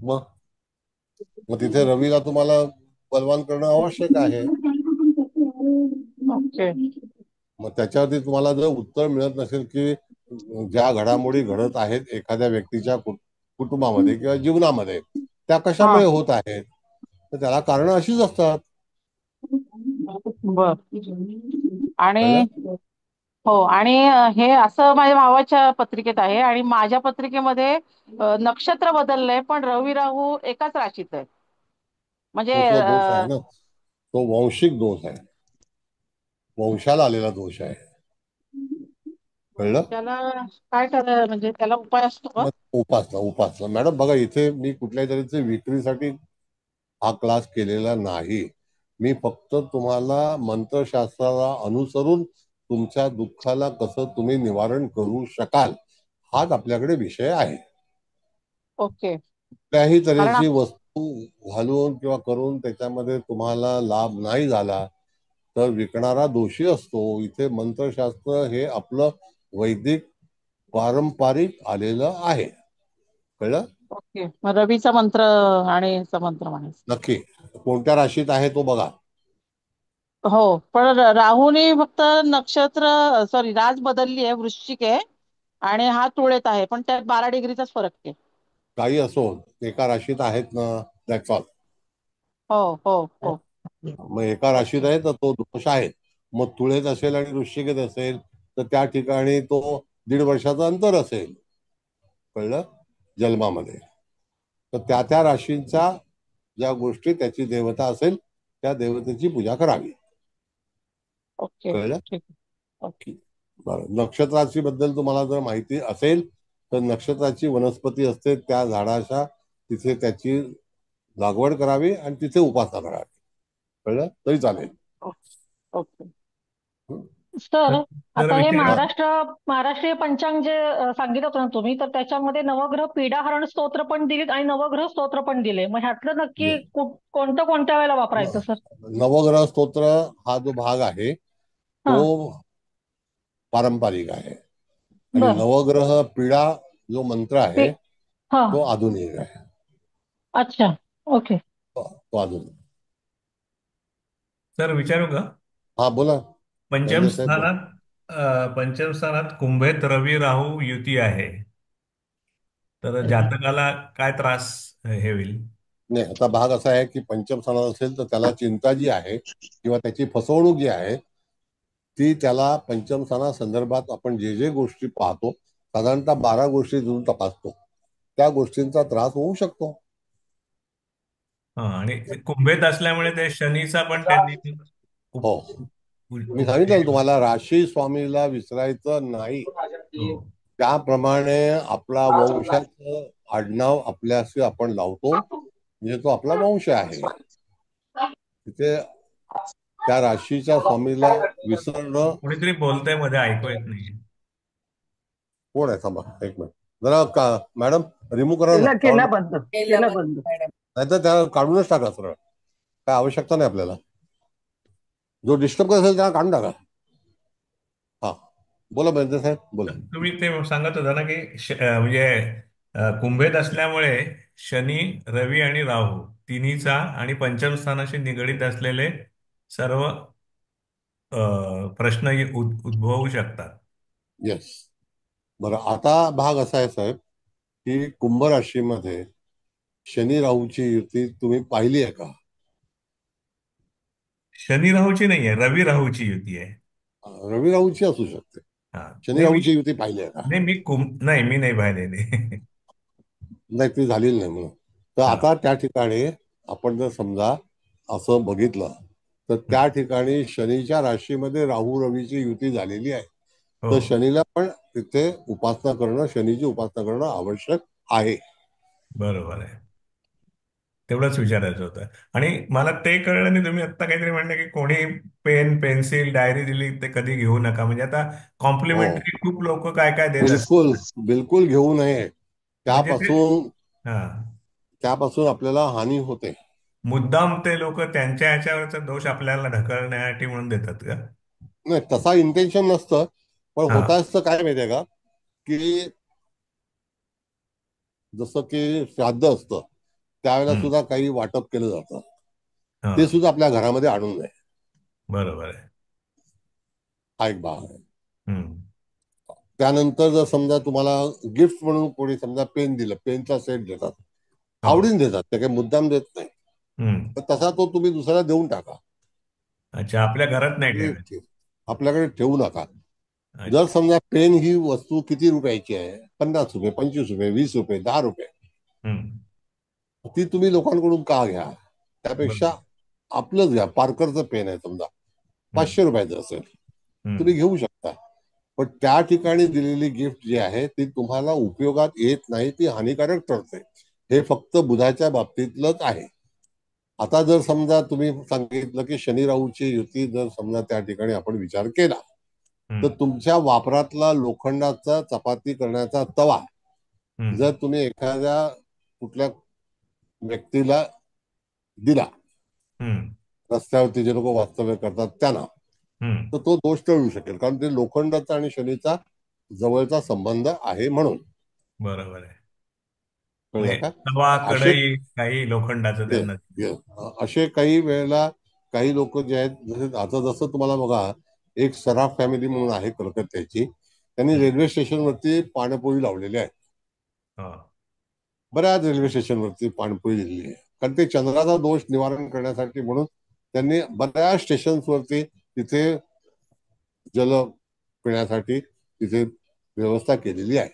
मग तिथे रवीला तुम्हाला बलवान करणं आवश्यक आहे. ओके. मग त्याच्यावरती तुम्हाला जर उत्तर मिळत नसेल की ज्या घडामोडी घडत आहेत एखाद्या व्यक्तीच्या कुटुंबामध्ये किंवा जीवनामध्ये त्या कशामुळे होत आहेत, तर त्याला कारण अशीच असतात. बर. आणि हो. आणि हे असं माझ्या भावाच्या पत्रिकेत आहे आणि माझ्या पत्रिकेमध्ये नक्षत्र बदललंय पण रवी राहू एकाच राशीत आहे. म्हणजे दोष आहे ना, तो वांशिक दोष आहे, वंशाला आलेला दोष आहे. कळलं? त्याला काय करायचं, म्हणजे त्याला उपाय असतो का? उपासना मॅडम. बघा, इथे मी कुठल्याही तऱ्हेचे विक्रीसाठी हा क्लास केलेला नाही. मी फक्त तुम्हाला मंत्रशास्त्राला अनुसरून तुमच्या दुःखाला कसं तुम्ही निवारण करू शकाल हाच आपल्याकडे विषय आहे. ओके. कुठल्याही कारण तऱ्हेची वस्तू घालून किंवा करून त्याच्यामध्ये तुम्हाला लाभ नाही झाला तर विकणारा दोषी असतो. इथे मंत्रशास्त्र हे आपलं वैदिक पारंपरिक आलेलं आहे. कळलं? ओके, मग रवीचा मंत्र आणि ह्याचा मंत्र म्हणायचं. नक्की. कोणत्या राशीत आहे तो बघा. हो, पण राहूने फक्त नक्षत्र सॉरी रास बदलली आहे, वृश्चिक आहे आणि हा तुळेत आहे, पण त्यात 12 डिग्रीचाच फरक आहे. काही असो, एका राशीत आहेत ना, दॅट्स ऑल. हो हो हो. मग एका राशीत आहे तर तो दोष आहे. मग तुळेत असेल आणि वृश्चिकेत असेल तर त्या ठिकाणी तो 1.5 वर्षाचं अंतर असेल. कळलं? जन्मामध्ये. तर त्या त्या राशींच्या ज्या गोष्टी त्याची देवता असेल त्या देवतेची पूजा करावी. ओके, कळलं? ठीक. ओके. बरं. नक्षत्राची बद्दल तुम्हाला जर माहिती असेल तर नक्षत्राची वनस्पती असते त्या झाडाच्या तिथे त्याची लागवड करावी आणि तिथे उपासना करावी. कळलं? तरी चालेल. ओके. सर, आता हे विचारा. महाराष्ट्रीय पंचांग जे सांगितलं होतं ना तुम्ही, तर त्याच्यामध्ये नवग्रह पीडाहरण स्तोत्र पण दिलीत आणि नवग्रह स्तोत्र पण दिले. मग ह्यातलं नक्की कोणतं कोणत्या वेळेला वापरायचं सर? नवग्रह स्तोत्र हा जो भाग आहे तो पारंपरिक आहे आणि बरं. नवग्रह पीडा जो मंत्र आहे हा. तो आधुनिक आहे. अच्छा, ओके. तो आधुनिक. सर विचारू का? हा बोला. पंचम स्थानात कुंभेत रवी राहू युती आहे, तर जातकाला काय त्रास हे होईल? नाही, आता भाग असा आहे की पंचम स्थानात असेल तर त्याला चिंता जी आहे किंवा त्याची फसवणूक जी आहे ती त्याला पंचम स्थाना संदर्भात आपण जे जे गोष्टी पाहतो साधारणतः 12 गोष्टी जो तपासतो त्या गोष्टींचा त्रास होऊ शकतो. हा, आणि कुंभेत असल्यामुळे ते शनीचा पण त्यांनी हो, मी सांगितलं तुम्हाला राशी स्वामीला विसरायचं नाही. त्याप्रमाणे आपला वंशाचं आडनाव आपल्याशी आपण लावतो म्हणजे तो आपला वंश आहे. तिथे त्या राशीच्या स्वामीला विसरणं. कोणीतरी बोलतंय मध्ये, ऐकू येत नाही. कोण आहे? थांबा एक मिनिट जरा. मॅडम रिमूव्ह करा ना. केला बंद. नाहीतर त्याला काढूनच टाका सरळ. काय आवश्यकता नाही आपल्याला. जो डिस्टर्ब करत असेल त्याला काढून टाका. हा बोला बेंद्रे साहेब बोला. तुम्ही ते सांगत होता ना की म्हणजे कुंभेत असल्यामुळे शनी, रवी आणि राहू तिन्हीचा आणि पंचम स्थानाशी निगडीत असलेले सर्व प्रश्न उद्भवू शकतात. येस. बरं, आता भाग असा आहे साहेब की कुंभ राशीमध्ये शनी राहूची युती तुम्ही पाहिली आहे का? शनी राहूची नाही आहे, रवी राहूची युती आहे. रवी राहूची असू शकते. शनी राहूची युती पाहिली आहे का? नाही, मी नाही पाहिलेली. नाही, ती झालेली नाही म्हणून. तर आता त्या ठिकाणी आपण जर समजा असं बघितलं तर त्या ठिकाणी शनीच्या राशीमध्ये राहू रवीची युती झालेली आहे. तर शनीला पण तिथे उपासना करणं, शनीची उपासना करणं आवश्यक आहे. बरोबर आहे. तेवढंच विचारायचं होतं. आणि मला ते कळलं नाही, तुम्ही आता काहीतरी म्हणलं की कोणी पेन, पेन्सिल, डायरी दिली ते कधी घेऊ नका. म्हणजे आता कॉम्प्लिमेंटरी खूप लोक काय काय देत बिलकुल बिलकुल घेऊ नये. म्हणजे त्यापासून आपल्याला हानी होते. मुद्दाम ते लोक त्यांच्या ह्याच्यावरचा दोष आपल्याला ढकलण्यासाठी म्हणून देतात का? नाही, तसा इंटेन्शन नसतं. पण होत असतं काय माहितीये का की जसं की श्राद्ध असतं त्यावेळेला सुद्धा काही वाटप केलं जातं. ते सुद्धा आपल्या घरामध्ये आणून नये. बरोबर आहे. हा एक भाग आहे. त्यानंतर जर समजा तुम्हाला गिफ्ट म्हणून कोणी समजा पेन दिलं, पेनचा सेट देतात, आवडीने देतात, ते काही मुद्दाम देत नाही. तर तसा तो तुम्ही दुसऱ्याला देऊन टाका. अच्छा, आपल्या घरात नाही ठेवायची. आपल्याकडे ठेवू नका. जर समजा पेन ही वस्तू किती रुपयाची आहे, 50 रुपये, 25 रुपये, 20 रुपये, 10 रुपये, ती तुम्ही लोकांकडून का घ्या? त्यापेक्षा आपलंच घ्या. पार्करचं पेन आहे समजा 500 रुपयाचं असेल, तुम्ही घेऊ शकता. पण त्या ठिकाणी दिलेली गिफ्ट जी आहे ती तुम्हाला उपयोगात येत नाही, ती हानिकारक ठरते. हे फक्त बुधाच्या बाबतीतलंच आहे. आता जर समजा तुम्ही सांगितलं की शनी राहूची युती जर समजा त्या ठिकाणी आपण विचार केला, तर तुमच्या वापरातला लोखंडाचा चपाती करण्याचा तवा जर तुम्ही एखाद्या कुठल्या व्यक्तीला दिला, रस्त्यावरती जे लोक वास्तव्य करतात त्यांना, तर तो दोष टळू शकेल, कारण ते लोखंडाचा आणि शनीचा जवळचा संबंध आहे म्हणून. बरोबर आहे. कळलं का? तवा, असे कढई काही लोखंडाचं त्यांना. असे काही वेळेला काही लोक जे आहेत, जसे आता जसं तुम्हाला बघा, एक सराफ फॅमिली म्हणून आहे कलकत्त्याची, त्यांनी रेल्वे स्टेशनवरती पाणपोळी लावलेली आहे. बऱ्याच रेल्वे स्टेशनवरती पाणपोळी दिलेली आहे, कारण ते चंद्राचा दोष निवारण करण्यासाठी म्हणून त्यांनी बऱ्याच स्टेशन्सवरती तिथे जल पिण्यासाठी तिथे व्यवस्था केलेली आहे.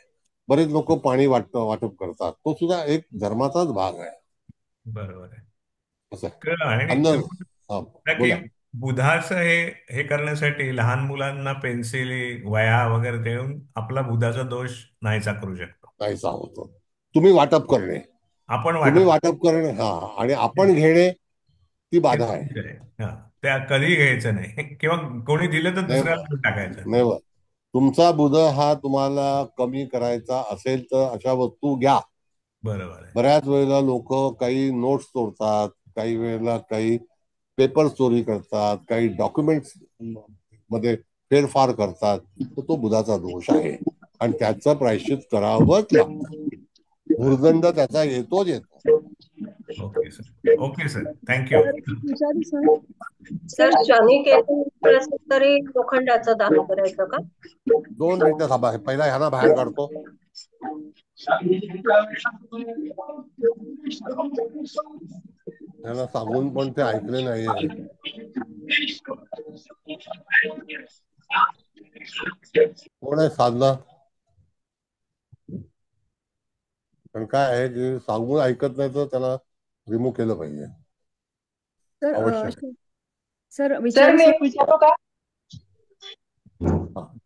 बरेच लोक पाणी वाटप करतात, तो सुद्धा एक धर्माचाच भाग आहे. बरोबर आहे. असं की बुधाचं हे करण्यासाठी लहान मुलांना पेन्सिल, वया वगैरे देऊन आपला बुधाचा दोष नाहीसा करू शकतो. नाहीसा होतो. तुम्ही वाटप करणे, तुम्ही वाटप करणे, आणि आपण घेणे ती बाधा आहे. त्या कधी घ्यायचं नाही, किंवा कोणी दिलं तर दुसऱ्याला टाकायचं नाही. तुमचा बुध हा तुम्हाला कमी करायचा असेल तर अशा वस्तू घ्या. बरोबर आहे. बऱ्याच वेळेला लोक काही नोट्स तोडतात, काही वेळेला काही पेपर चोरी करतात, काही डॉक्युमेंट्स मध्ये फेरफार करतात, तर तो बुधाचा दोष आहे आणि त्याचं प्रायश्चित करावंच लागतं. भुर्दंड त्याचा येतोच येतो. Okay sir, okay sir, thank you. Sir, Shani Ketu असेल तरी लोखंडाचं दान करायचं का? 2 मिनिटं थांबा, पहिला ह्याला बाहेर काढतो. त्याला सांगून पण ते ऐकले नाहीये. कोण आहे साधना? पण काय आहे की सांगून ऐकत नाही तर त्याला रिमूव्ह केलं पाहिजे. सर विचारू का?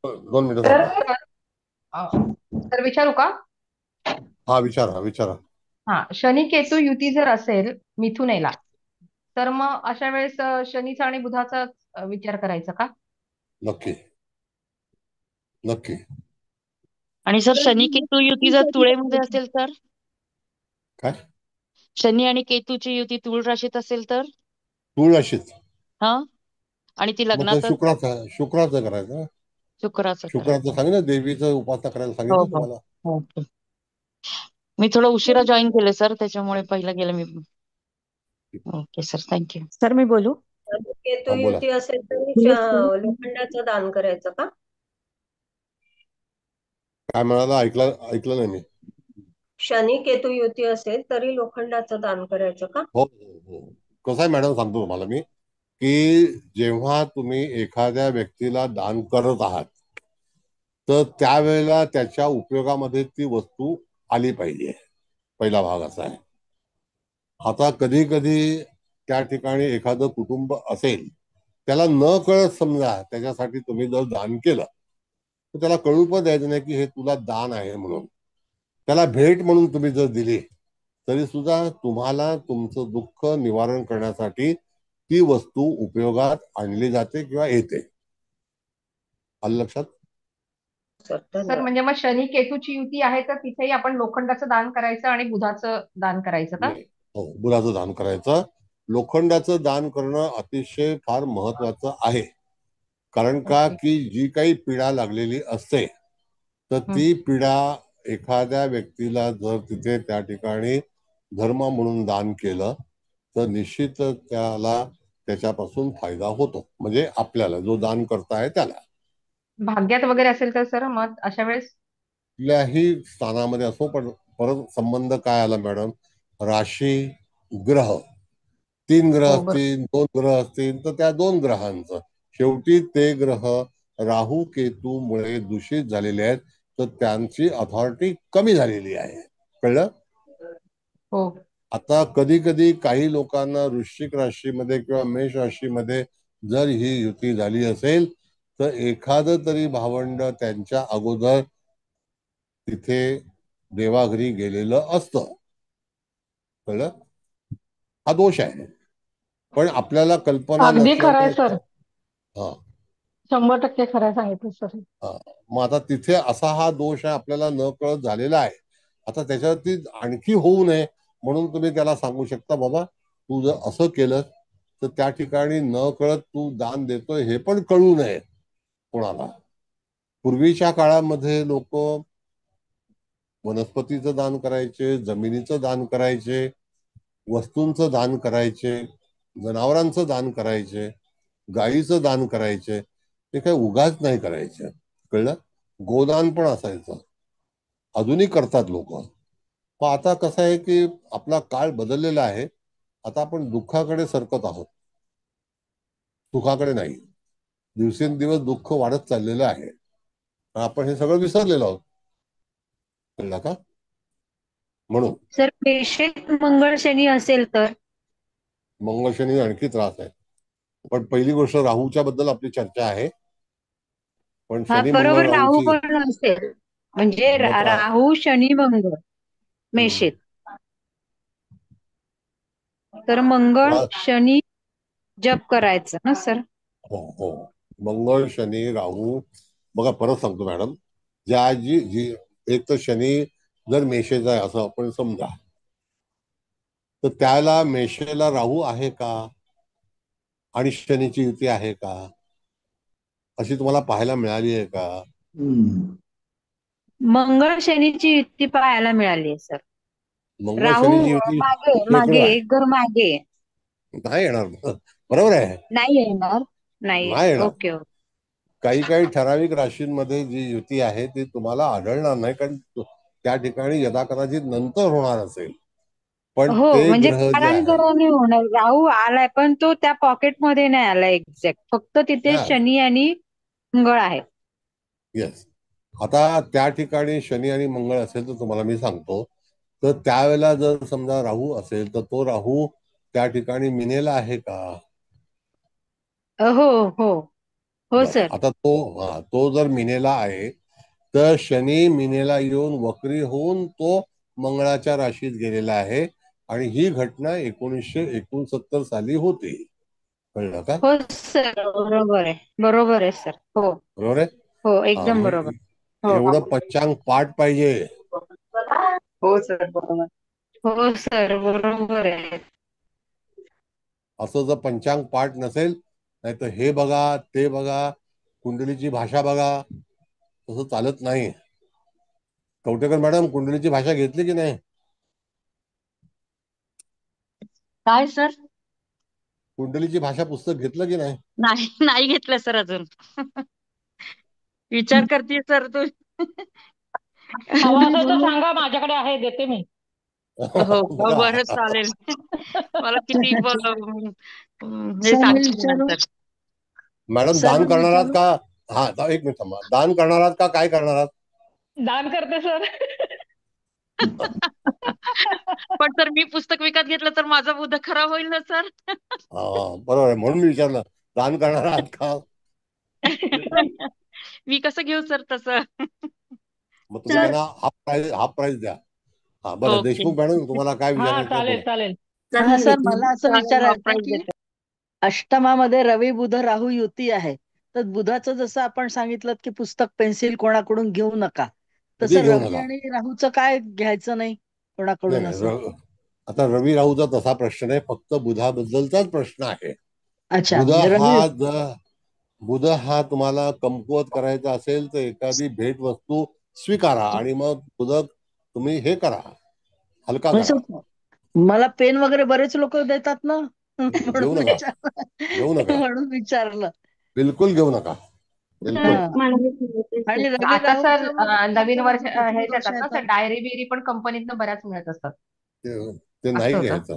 2 मिनिटं. सर विचारू का? हा, विचारा. हा, शनी केतू युती जर असेल मिथुनेला, तर मग अशा वेळेस शनीचा आणि बुधाचा विचार करायचा का? नक्की. आणि सर शनी केतू युती जर तुळेमध्ये असेल तर? काय? शनी आणि केतूची युती तुळ राशीत असेल तर? तुळ राशीत? हा, आणि ती लग्नात शुक्राचं करायचं. शुक्राचं सांगितलं, देवीचं उपासना करायला सांगितलं तुम्हाला. मी थोडं उशिरा जॉईन केलं सर, त्याच्यामुळे पहिला गेलं मी. Okay sir, thank you. सर मी बोलू? केतू युती असेल तरी लोखंडाचं दान करायचं का? काय म्हणाला? ऐकलं नाही मी. शनी केतू युती असेल तरी लोखंडाचं दान करायचं का? हो. कसं आहे मॅडम, सांगतो तुम्हाला मी, की जेव्हा तुम्ही एखाद्या व्यक्तीला दान करत आहात, तर त्यावेळेला त्याच्या उपयोगामध्ये ती वस्तू आली पाहिजे. पहिला भाग असा आहे. आता कधी कधी त्या ठिकाणी एखादं कुटुंब असेल, त्याला न कळत समजा त्याच्यासाठी तुम्ही जर दान केलं, तर त्याला कळू पण द्यायचं नाही की हे तुला दान आहे म्हणून. त्याला भेट म्हणून तुम्ही जर दिली, तरी सुद्धा तुम्हाला तुमचं दुःख निवारण करण्यासाठी ती वस्तू उपयोगात आणली जाते किंवा येते. आलं लक्षात? सर म्हणजे मग शनी केतूची युती आहे तर तिथेही आपण लोखंडाचं दान करायचं आणि बुधाचं दान करायचं का? हो, बुधाचं दान करायचं. लोखंडाचं दान करणं अतिशय फार महत्वाचं आहे. कारण का की जी काही पीडा लागलेली असते, तर ती पीडा एखाद्या व्यक्तीला जर तिथे त्या ठिकाणी धर्म म्हणून दान केलं, तर निश्चित त्याला त्याच्यापासून फायदा होतो. म्हणजे आपल्याला जो दान करताय त्याला. भाग्यात वगैरे असेल तर सर मग अशा वेळेस? कुठल्याही स्थानामध्ये असो, पण परत संबंध काय आला मॅडम? राशी, ग्रह, 3 ग्रह असतील, 2 ग्रह असतील, तर त्या 2 ग्रहांचं शेवटी ते ग्रह राहू केतूमुळे दूषित झालेले आहेत, तर त्यांची अथॉरिटी कमी झालेली आहे. कळलं? हो. आता कधी कधी काही लोकांना वृश्चिक राशीमध्ये किंवा मेष राशीमध्ये जर ही युती झाली असेल, तर एखादं तरी भावंड त्यांच्या अगोदर तिथे देवाघरी गेलेलं असतं. कळलं? हा दोष आहे. पण आपल्याला कल्पना अगदी खरं आहे नसल्यामुळे सर. हा 100% खरं आहे सांगितलं सर. हा. मग आता तिथे असा हा दोष आहे आपल्याला न कळत झालेला आहे. आता त्याच्यावरती आणखी होऊ नये म्हणून तुम्ही त्याला सांगू शकता, बाबा तू जर असं केलं तर त्या ठिकाणी न कळत तू दान देतोय हे पण कळू नये कोणाला. पूर्वीच्या काळामध्ये लोक वनस्पतीचं दान करायचे, जमिनीचं दान करायचे, वस्तूंचं दान करायचे, जनावरांचं दान करायचे, गायीचं दान करायचे. ते काही उगाच नाही करायचे, कळलं. गोदान पण असायचं, अजूनही करतात लोक. पण आता कसं आहे की आपला काळ बदललेला आहे. आता आपण दुःखाकडे सरकत आहोत, सुखाकडे नाही. दिवसेंदिवस दुःख वाढत चाललेलं आहे. आपण हे सगळं विसरलेलो आहोत, कळलं का. म्हणून सर पेशेत मंगळ शनी असेल तर मंगळ शनी आणखी त्रास आहे. पण पहिली गोष्ट राहूच्या बद्दल आपली चर्चा आहे. पण हा शनी बरोबर मंगळ राहू राहूची पण असेल म्हणजे मग राहू शनी मंगळ मेषेत, तर मंगळ शनी जप करायचं ना सर. हो हो. मंगळ शनी राहू बघा, परत सांगतो मॅडम, जी एक तर शनी जर मेषेचा आहे असं आपण समजा, तर त्याला मेषेला राहू आहे का आणि शनीची युती आहे का अशी तुम्हाला पाहायला मिळाली आहे का. मंगळ शनीची युती पाहायला मिळाली आहे सर. मंगळ राहू शनीची युती मागे शेकडो मागे आहे. एक घर मागे नाही येणार, बरोबर आहे, नाही येणार. नाही नाही येणार. Okay okay. काही काही ठराविक राशींमध्ये जी युती आहे ती तुम्हाला आढळणार नाही, कारण त्या ठिकाणी यदाकदाचित नंतर होणार असेल. पण हो ते म्हणजे ग्रह जे आहेत, कालांतराने होणार. राहू आलाय पण तो त्या पॉकेट मध्ये नाही आलाय एक्झॅक्ट, फक्त तिथे हा शनी आणि मंगळ आहे. येस. आता त्या ठिकाणी शनी आणि मंगळ असेल तर तुम्हाला मी सांगतो, तर त्यावेळेला जर समजा राहू असेल तर तो राहू त्या ठिकाणी मिनेला आहे का. हो हो हो बरं, सर. आता तो जर मिनेला आहे तर शनी मिनेला येऊन वक्री होऊन तो मंगळाच्या राशीत गेलेला आहे. आणि ही घटना 1969 साली होती, कळलं का. हो सर बरोबर आहे, बरोबर आहे सर. हो बरोबर आहे. हो एकदम मग बरोबर. हो एवढं पंचांग पाठ पाहिजे. हो सर बरोबर. हो सर बरोबर आहे. असं जर पंचांग पाठ नसेल, नाही तर हे बघा ते बघा, कुंडलीची भाषा बघा, तसं चालत नाही. कवटेकर मॅडम, कुंडलीची भाषा घेतली की नाही. काय सर. कुंडलीची भाषा पुस्तक घेतलं की नाही. नाही नाही घेतलं सर अजून. विचार करते सर तू. हवा असेल तर सांगा, माझ्याकडे आहे, देते मी. हो बघा बरं चालेल. मला किती हे सर मी सांगशील विचारू नंतर. मॅडम, सर दान मी करणार आहात विचारू का. हा, एक मिनिट थांबा. दान करणार आहात का काय करणार आहात. दान करते सर. पण सर मी पुस्तक विकत घेतलं तर माझा बुद्ध खराब होईल ना सर. बरोबर आहे, म्हणून मी विचारलं दान करणार आहात का. मी कसं घेऊ सर तसं. मग तुम्ही सर त्यांना हाफ प्राइस द्या. हा बरं, ओके. देशमुख मॅडम तुम्हाला काय हा विचारायचं चालेल बोला. चालेल. हा सर मला असं चालेल, हाफ विचारायचं प्राइस की देते. अष्टमामध्ये रवी बुध राहू युती आहे, तर बुधाचं जसं आपण सांगितलं की पुस्तक पेन्सिल कोणाकडून घेऊ नका, कधी तसं घेऊ रवी नका. आणि राहूचं काय घ्यायचं नाही नाही कोणाकडून नाही, असं. आता रवी राहूचा तसा प्रश्न नाही, फक्त बुधाबद्दलचाच प्रश्न आहे. अच्छा, बुध म्हणजे रवी. बुध हा तुम्हाला कमकुवत करायचा असेल तर एखादी भेटवस्तू स्वीकारा आणि मग बुध तुम्ही हे करा, हलका म्हणजे करा. मला पेन वगैरे बरेच लोक देतात ना, घेऊ म्हणून नका, घेऊ नका, म्हणून विचारलं. बिलकुल घेऊ नका, बिलकुल. आणि रवी आता सर राहूचं नवीन वर्ष हे पितृदोष देतात आहे ना तर सर, डायरी बिरी पण कंपनीतनं बऱ्याच मिळत असतात. ते नाही असं होतं. घ्यायचं.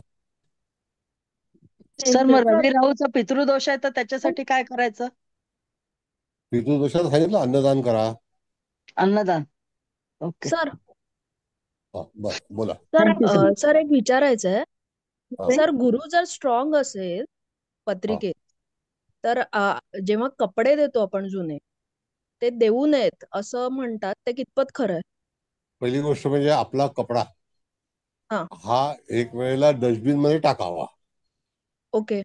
सर मग रवी राहूचा पितृदोष आहे तर त्याच्यासाठी काय करायचं. पितृदोषात सांगितलं अन्नदान करा. अन्नदान. ओके सर बर, बोला. Sir thank you sir. सर एक विचारायचं आहे. हा, सर गुरु जर स्ट्रॉंग असेल हा. पत्रिकेत, तर जेव्हा कपडे देतो आपण जुने, ते देऊ नयेत असं म्हणतात, ते कितपत खरं आहे. पहिली गोष्ट म्हणजे आपला कपडा हा हा एक वेळेला डस्टबिन मध्ये टाकावा. ओके.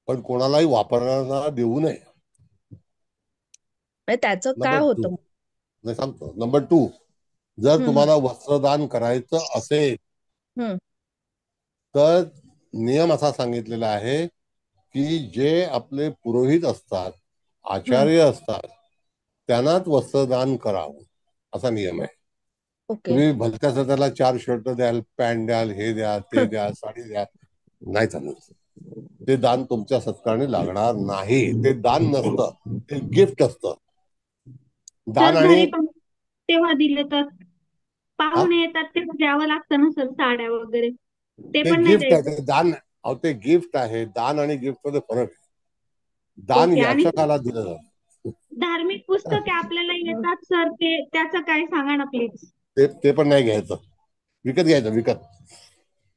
पण कोणालाही वापरण्याला देऊ नये. म्हणजे त्याचं काय नंबर होतं? 2 नाही सांगतो. नंबर 2, जर हम्म, तुम्हाला वस्त्रदान करायचं असेल हम्म, तर नियम असा सांगितलेला आहे की जे आपले पुरोहित असतात, आचार्य असतात, त्यांनाच वस्त्रदान करावं असा नियम आहे. ओके. तुम्ही भलत्याच त्याला 4 शर्ट द्याल, पॅन्ट द्याल, हे द्या, ते द्या, साडी द्या, नाही चालत. ते दान तुमच्या सत्कारणी लागणार नाही. ते दान नसतं, ते गिफ्ट असतं. दान तर आणि घरी पण तेव्हा दिले तर हा? पाहुणे येतात तेव्हा द्यावं लागतं ना सर, साड्या वगैरे ते ते पण नाही गिफ्ट आहे, द्यायचं. ते दान. अहो ते गिफ्ट आहे. दान आणि गिफ्ट मध्ये फरक आहे. दान ओके. आणि याचकाला दिलं जातं. धार्मिक पुस्तके आपल्याला येतात सर, ते त्याचं काय सांगा ना प्लीज. ते पण नाही घ्यायचं, विकत घ्यायचं, विकत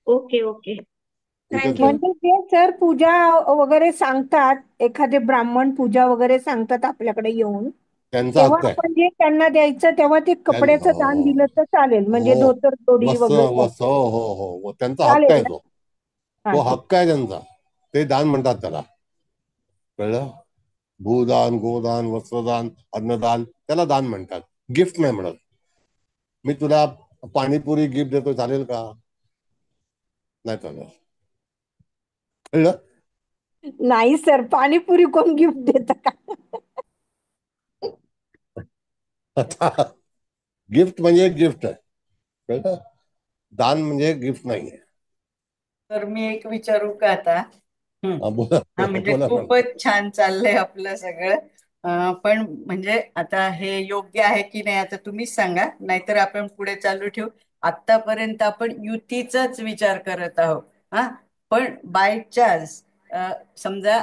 ओके ओके, विकत थँक्यू. घ्यायचं. म्हणजे ते सर पूजा वगैरे सांगतात, एखादे ब्राह्मण पूजा वगैरे सांगतात आपल्याकडे येऊन, त्यांचा तेव्हा हक्क आहे. आपण जे त्यांना द्यायचं तेव्हा ते कपड्याचं दान दिलं तर चालेल, म्हणजे हो, धोतर तोडी वस्त्र वगैरे वस्त्र हो हो हो, त्यांचा हक्क चालेल आहे. ना? तो हा तो ठीक. हक्क आहे त्यांचा. ते दान म्हणतात त्याला, कळलं? भूदान, गोदान, वस्त्रदान, अन्नदान, त्याला दान म्हणतात, गिफ्ट नाही म्हणत. मी तुला पाणीपुरी गिफ्ट देतो, चालेल का? नाही चालेल. कळलं? नाही सर, पाणीपुरी कोण गिफ्ट देतं का? आता गिफ्ट म्हणजे गिफ्ट आहे, कळलं? दान म्हणजे गिफ्ट नाहीये. तर मी एक विचारू का आता? हा, बोला हा, म्हणजे बोला मॅडम. खूपच छान चाललंय आपलं सगळं. पण म्हणजे आता हे योग्य आहे की नाही आता तुम्हीच सांगा, नाहीतर आपण पुढे चालू ठेवू. आतापर्यंत आपण युतीचाच विचार करत आहोत. हा, पण बाय चान्स समजा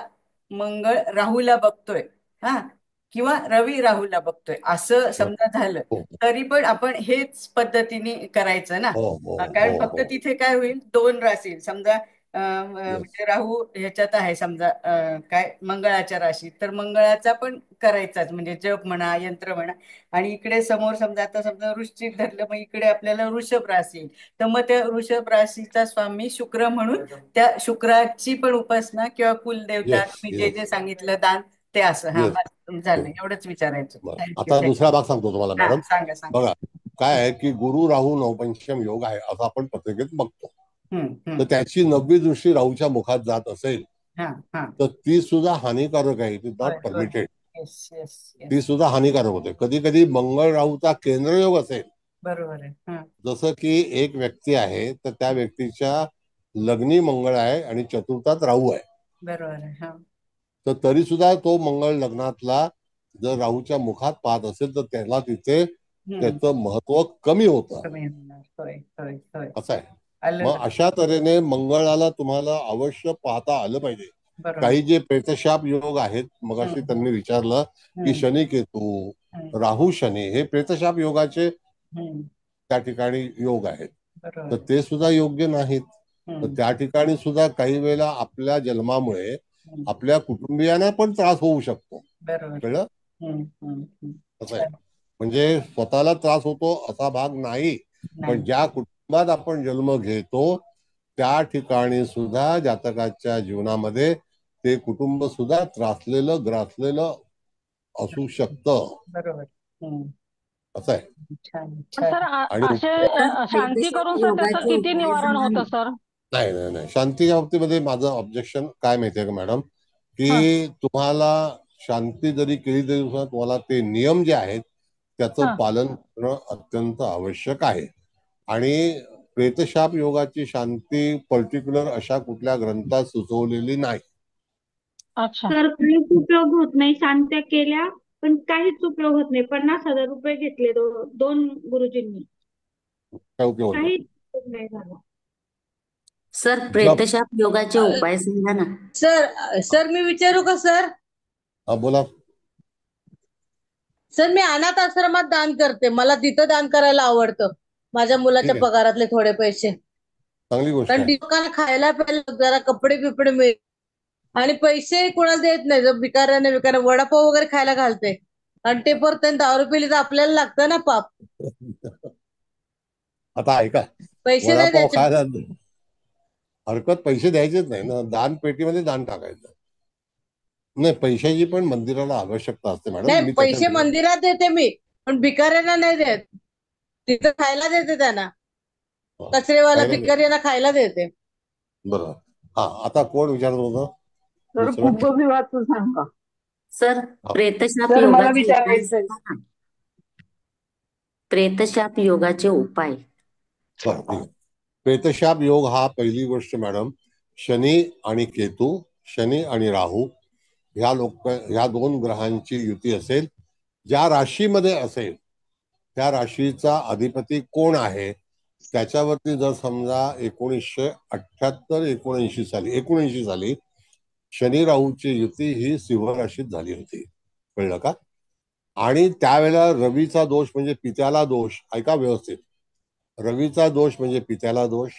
मंगळ राहूला बघतोय, हा, किंवा रवी राहूला बघतोय, असं समजा झालं, हो तरी पण आपण हेच पद्धतीने करायचं ना. हो हो कारण हो फक्त हो, तिथे काय होईल, 2 राशील समजा. येस, म्हणजे राहू ह्याच्यात आहे समजा, काय मंगळाच्या राशीत, तर मंगळाचा पण करायचाच, म्हणजे जप म्हणा, यंत्र म्हणा. आणि इकडे समोर समजा, आता समजा वृश्चिक धरलं, मग इकडे आपल्याला वृषभ राशी येईल. तर मग त्या वृषभ राशीचा स्वामी शुक्र म्हणून त्या शुक्राची पण उपासना किंवा कुलदेवता येस, तुम्ही जे जे येस, सांगितलं दान, ते असं. हा, येस. बस झालं, एवढंच विचारायचं. बरं, थँक्यू आता थँक्यू. दुसरा भाग सांगतो तुम्हाला हा, मॅडम. सांगा सांगा. बघा, काय आहे की गुरु राहू नवपंचम योग आहे असं आपण पत्रिकेत बघतो. तर त्याची 90 दृष्टी राहूच्या मुखात जात असेल हा हा, तर ती सुद्धा हानिकारक आहे. इट इज नॉट होय होय, परमिटेड. येस येस ती येस, सुद्धा हानिकारक होते. कधी कधी मंगळ राहूचा केंद्रयोग असेल, बरोबर आहे. हा, जसं की एक व्यक्ती आहे तर त्या व्यक्तीच्या लग्नी मंगळ आहे आणि चतुर्थात राहू आहे, बरोबर आहे. हा, तर तरी सुद्धा तो मंगळ लग्नातला जर राहूच्या मुखात पाहत असेल तर त्याला तिथे त्याचं महत्व कमी होतं, कमी होणार. होय होय होय, असं आहे. आलं मग लक्षात. अशा तऱ्हेने मंगळाला तुम्हाला अवश्य पाहता आलं पाहिजे. बरोबर. काही जे प्रेतशाप योग आहेत, मगाशी त्यांनी विचारलं की शनी केतू, राहू शनी हे प्रेतशाप योगाचे त्या ठिकाणी योग आहेत, तर बरोबर. ते सुद्धा योग्य नाहीत. तर त्या ठिकाणी सुद्धा काही वेळेला आपल्या जन्मामुळे आपल्या कुटुंबियांना पण त्रास होऊ शकतो, बरोबर. कळलं? असं आहे. छान. म्हणजे स्वतःला त्रास होतो असा भाग नाही, पण नाही. ज्या कुटुंबात आपण जन्म घेतो त्या ठिकाणी सुद्धा जातकाच्या जीवनामध्ये ते कुटुंब सुद्धा त्रासलेलं ग्रासलेलं असू शकतं, बरोबर. असं आहे. छान पण छान. सर आणि असे शांती करून सर त्याचं योगाचे किती उपाय निवारण सांगा होतं ना. सर? नाही नाही नाही, शांतीच्या बाबतीमध्ये माझं ऑब्जेक्शन काय माहितीये का मॅडम, हा, की तुम्हाला शांती जरी केली तरी सुद्धा तुम्हाला ते नियम जे आहेत त्याचं हा. पालन करणं अत्यंत आवश्यक आहे. आणि प्रेतशाप योगाची शांती पर्टिक्युलर अशा कुठल्या ग्रंथात सुचवलेली नाही. अच्छा. सर काहीच उपयोग होत नाही, शांत्या केल्या पण काहीच उपयोग होत नाही. 50,000 रुपये घेतले दोन गुरुजींनी, काय उपयोग होतो? काहीच उपयोग नाही झाला. सर जप. प्रेतशाप योगाचे उपाय सांगा ना. सर मी विचारू का सर? हा, बोला. सर मी अनाथ आश्रमात दान करते, मला तिथं दान करायला आवडतं, माझ्या मुलाच्या ठीक आहे, पगारातले थोडे पैसे. चांगली गोष्ट कारण आहे. लोकांना खायला प्यायला जरा कपडे बिपडे मिळेल, आणि पैसे कोणाला देत नाही. जर भिकाऱ्याने वडापाव वगैरे खायला घालते, आणि ते परत त्यांनी दारू पिली तर आपल्याला लागतं ना पाप. आता ऐका, पैसे नाही वडापाव द्यायचे. खायला हरकत पैसे द्यायचेच नाही ना, दान पेटीमध्ये दान टाकायचं. नाही, पैशाची पण मंदिराला आवश्यकता असते मॅडम. नाही, मी पैसे त्याच्यात मंदिरात देते मी, पण भिकाऱ्यांना नाही देत. तिथं खायला देते त्यांना, कचरेवाला खायला नाही. भिकाऱ्यांना खायला देते. बरं. हा, आता कोण विचारत होतं सर दुसरं? कुंभविवाहाचं सांगा. सर प्रेतशाप सर मला योगाचे उपाय विचारायचंय. सांगा ना. प्रेतशाप योगाचे उपाय. बरं, ठीक आहे. प्रेतशाप योग हा पहिली गोष्ट मॅडम, शनी आणि केतू, शनी आणि राहू ह्या दोन ग्रहांची युती असेल, ज्या राशीमध्ये असेल त्या राशीचा अधिपती कोण आहे त्याच्यावरती जर समजा 1978-79 साली शनी राहूची युती ही सिंह राशीत झाली होती, कळलं का? आणि त्यावेळेला रवीचा दोष म्हणजे पित्याला दोष, ऐका व्यवस्थित, रवीचा दोष म्हणजे पित्याला दोष,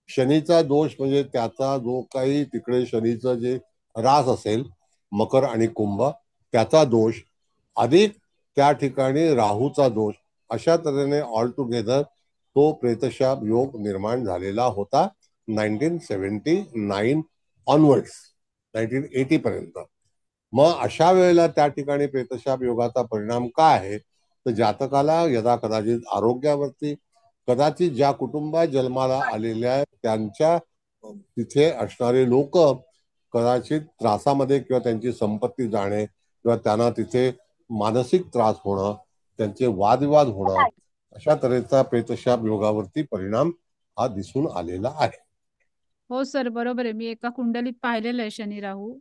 शनीचा दोष म्हणजे त्याचा जो काही तिकडे शनीचं जे रास असेल मकर आणि कुंभ त्याचा दोष, अधिक त्या ठिकाणी राहूचा दोष, अशा तऱ्हेने ऑल टुगेदर तो प्रेतशाप योग निर्माण झालेला होता 1979 ऑनवर्ड्स, 1980 पर्यंत. मग अशा वेळेला त्या ठिकाणी प्रेतशाप योगाचा परिणाम काय आहे तर जातकाला यदा कदाचित आरोग्यावरती, कदाचित ज्या कुटुंबात जन्माला आलेल्या त्यांच्या तिथे असणारे लोक कदाचित त्रासामध्ये किंवा त्यांची संपत्ती जाणे किंवा त्यांना तिथे मानसिक त्रास होणं, त्यांचे वादविवाद होणं, अशा तऱ्हेचा प्रेतशाप योगावरती परिणाम हा दिसून आलेला आहे. हो सर, बरोबर आहे. मी एका कुंडलीत पाहिलेलं आहे शनी राहू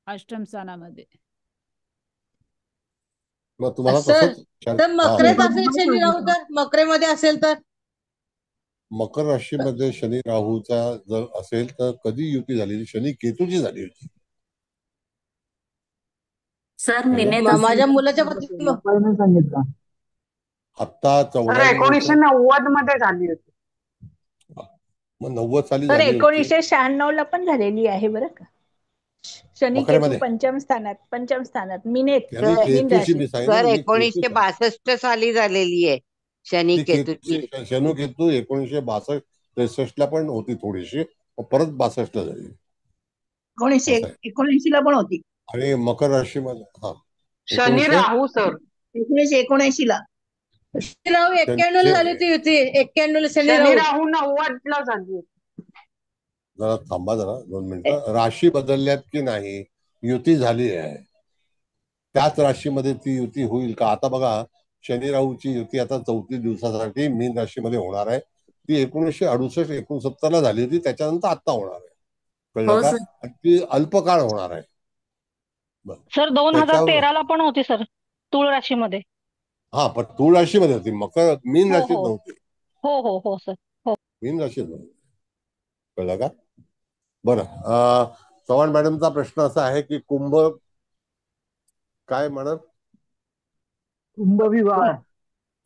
अष्टम स्थानामध्ये. मग तुम्हाला सर तसंच तर मकरेत असेल शनी राहू, तर मकरेमध्ये असेल तर मकर राशीमध्ये शनी राहूचा जर असेल तर कधी युती झालेली? शनी केतूची झाली होती. सर मिनेत माझ्या मुलाच्या सांगितलं आता 1990 मध्ये झाली होती. मग 90 साली तर झाली होती 1996 ला पण झालेली आहे बरं का. शनी केतू मकरमध्ये. पंचम स्थानात मीनेत त्यांनी मीन केतूची राशी. मी सांगितलं, सर मी केतू 1962 साली झालेली आहे शनी ती केतूची. शनू केतू 1962-63 ला पण होती थोडीशी, मग परत 62 ला झाली. 1979 ला पण होती. आणि मकर राशीमध्ये शनी राहू सर 1979 ला. शनी राहू 91 ला झाली होती युती, 91 ला शनी राहू. राहू 90 ला झाली होती. जरा थांबा, जरा 2 मिनिटं. राशी बदलल्यात की नाही, युती झाली आहे, त्याच राशीमध्ये ती युती होईल का? आता बघा, शनी राहूची युती आता 34 दिवसासाठी मीन राशीमध्ये होणार आहे. ती 1968-69 ला झाली होती, त्याच्यानंतर आता होणार आहे, कळलं का? आणि ती अल्पकाळ होणार आहे. सर 2013 ला पण होती सर तुळ राशीमध्ये. हा, पण तुळ राशीमध्ये होती, मकर मीन राशीत नव्हती. हो हो हो सर, हो मीन राशीत नव्हती, कळलं का? बरं, चव्हाण मॅडमचा प्रश्न असा आहे की कुंभ काय म्हणत? कुंभविवाह.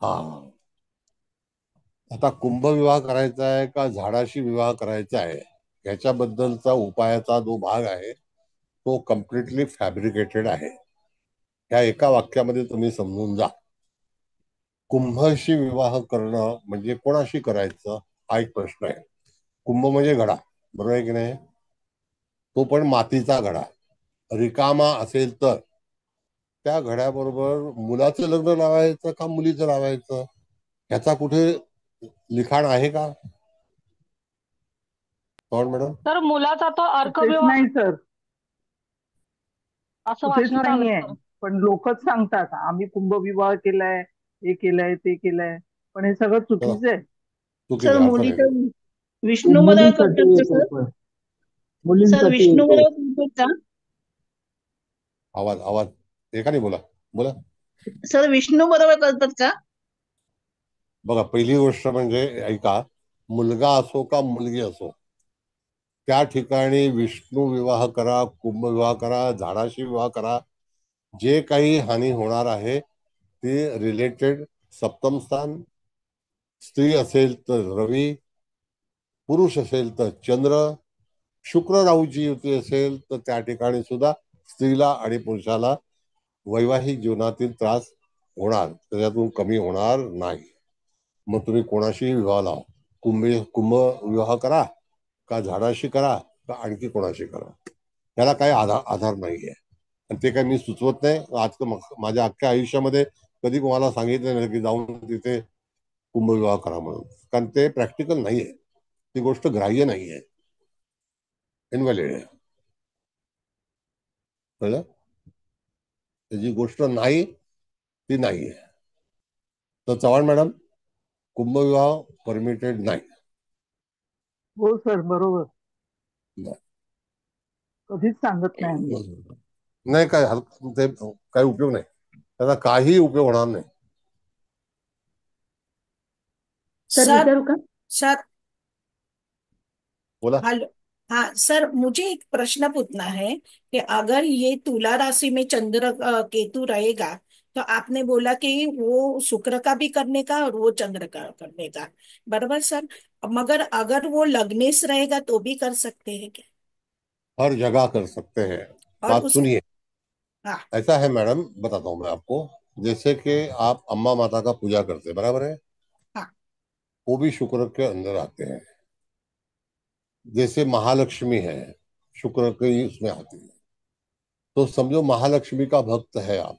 हा, आता कुंभविवाह करायचा आहे का झाडाशी विवाह करायचा आहे याच्याबद्दलचा उपायाचा जो भाग आहे तो कम्प्लिटली फॅब्रिकेटेड आहे. या एका वाक्यामध्ये तुम्ही समजून जा. कुंभशी विवाह करणं म्हणजे कोणाशी करायचं हा एक प्रश्न आहे. कुंभ म्हणजे घडा, बरोबर आहे की नाही? तो पण मातीचा घडा, रिकामा असेल तर त्या घड्याबरोबर मुलाचं लग्न लावायचं का मुलीचं लावायचं ह्याचा कुठे लिखाण आहे का मॅडम? सर मुलाचा तो अर्कविवाह नाही सर, असं कुठेच वाचण्यात नाहीये. आलं. पण लोकच सांगतात आम्ही कुंभविवाह केलाय, हे केलंय ते केलंय, पण हे सगळं चुकीचं आहे. सर मुलीचं विष्णू मध्ये करतात का सर? सर मुलींसाठी विष्णू येतो. मध्ये करतात का? आवाज एकाने बोला. सर विष्णू बरोबर करतात का? बघा, पहिली गोष्ट म्हणजे ऐका, मुलगा असो का मुलगी असो त्या ठिकाणी विष्णू विवाह करा, कुंभ विवाह करा, झाडाशी विवाह करा, जे काही हानी होणार आहे ते रिलेटेड सप्तम स्थान, स्त्री असेल तर रवी, पुरुष असेल तर चंद्र, शुक्र राहूची युती असेल तर त्या ठिकाणी सुद्धा स्त्रीला आणि पुरुषाला वैवाहिक जीवनातील त्रास होणार, त्याच्यातून कमी होणार नाही. मग तुम्ही कोणाशी विवाह लावा, कुंभ विवाह करा का झाडाशी करा का आणखी कोणाशी करा, त्याला काही आधार नाहीये. आणि ते काही मी सुचवत नाही. आज माझ्या अख्ख्या आयुष्यामध्ये कधी कोणाला सांगितलं नाही की जाऊन तिथे कुंभविवाह करा म्हणून, कारण ते प्रॅक्टिकल नाहीये, ती गोष्ट ग्राह्य नाहीये, इनव्हॅलिड आहे. कळलं? जी गोष्ट नाही ती नाहीये. तर चव्हाण मॅडम, कुंभविवाह परमिटेड नाही. हो सर, बरोबर. नाही. कधीच सांगत नाही आम्ही. नाही, काय ते काही उपयोग नाही, त्याचा काही उपयोग होणार नाही. सर विचारू का? सर बोला. हेलो, हाँ सर, मुझे एक प्रश्न पूछना है कि अगर ये तुला राशि में चंद्र केतु रहेगा, तो आपने बोला कि वो शुक्र का भी करने का और वो चंद्र का करने का, बराबर सर? मगर अगर वो लग्नेश रहेगा तो भी कर सकते हैं क्या? हर जगह कर सकते हैं। और बात उस सुनिए, हाँ ऐसा है मैडम, बताता हूँ मैं आपको। जैसे कि आप अम्मा माता का पूजा करते हैं, बराबर है? हाँ वो भी शुक्र के अंदर आते हैं। जैसे महालक्ष्मी है, शुक्र के ही उसमें आती है। तो समझो महालक्ष्मी का भक्त है आप,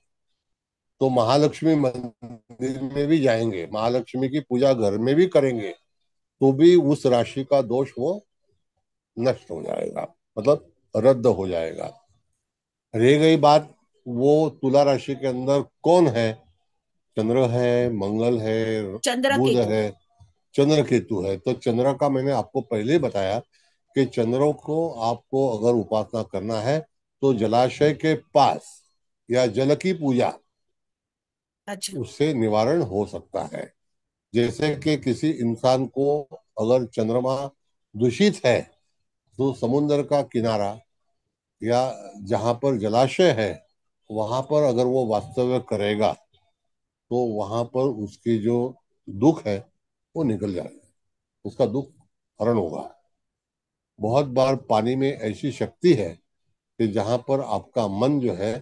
तो महालक्ष्मी मंदिर में भी जाएंगे, महालक्ष्मी की पूजा घर में भी करेंगे, तो भी उस राशि का दोष वो नष्ट हो जाएगा, मतलब रद्द हो जाएगा। रह गई बात वो तुला राशि के अंदर कौन है, चंद्र है, मंगल है, चंद्र बुध केतु। है, चंद्र केतु है। तो चंद्र का मैंने आपको पहले ही बताया कि चंद्रों को आपको अगर उपासना करना है तो जलाशय के पास या जल की पूजा, अच्छा उससे निवारण हो सकता है। जैसे कि किसी इंसान को अगर चंद्रमा दूषित है तो समुद्र का किनारा या जहां पर जलाशय है वहां पर अगर वो वास्तव्य करेगा तो वहां पर उसकी जो दुख है वो निकल जाएगा, उसका दुख हरण होगा। बहुत बार पानी में ऐसी शक्ति है कि जहां पर आपका मन जो है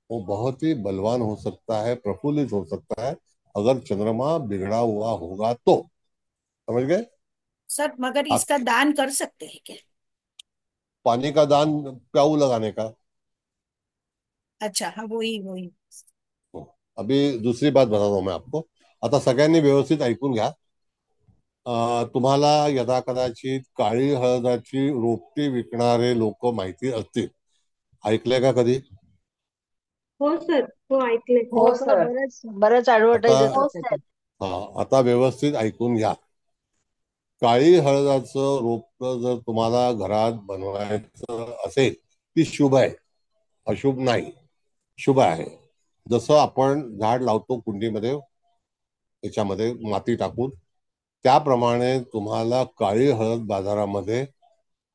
वो बहुत ही बलवान हो सकता है, प्रफुल्लित हो सकता है, अगर चंद्रमा बिगड़ा हुआ होगा तो। समझ गए? सर, मगर आप इसका दान कर सकते हैं क्या? पानी का दान प्याऊ लगाने का। अच्छा हाँ, वही वही। अभी दुसरी बात बतातो मैं आपको, आता सगळ्यांनी व्यवस्थित ऐकून घ्या। तुम्हाला यदाकदाचित काळी हळदाची रोपटी विकणारे लोक माहिती असतील, ऐकलंय का कधी? हो सर, हो ऐकले. हो हो सर, सर. बरेच ऍडव्हर्टाईज आता येतात त्याच्यात. आता व्यवस्थित ऐकून घ्या। काळी हळदाचं रोप जर तुम्हाला घरात बनवायचं असेल ती शुभ आहे, अशुभ नाही, शुभ आहे। जसं आपण झाड लावतो कुंडीमध्ये, त्याच्यामध्ये माती टाकून, त्याप्रमाणे तुम्हाला काळी हळद बाजारामध्ये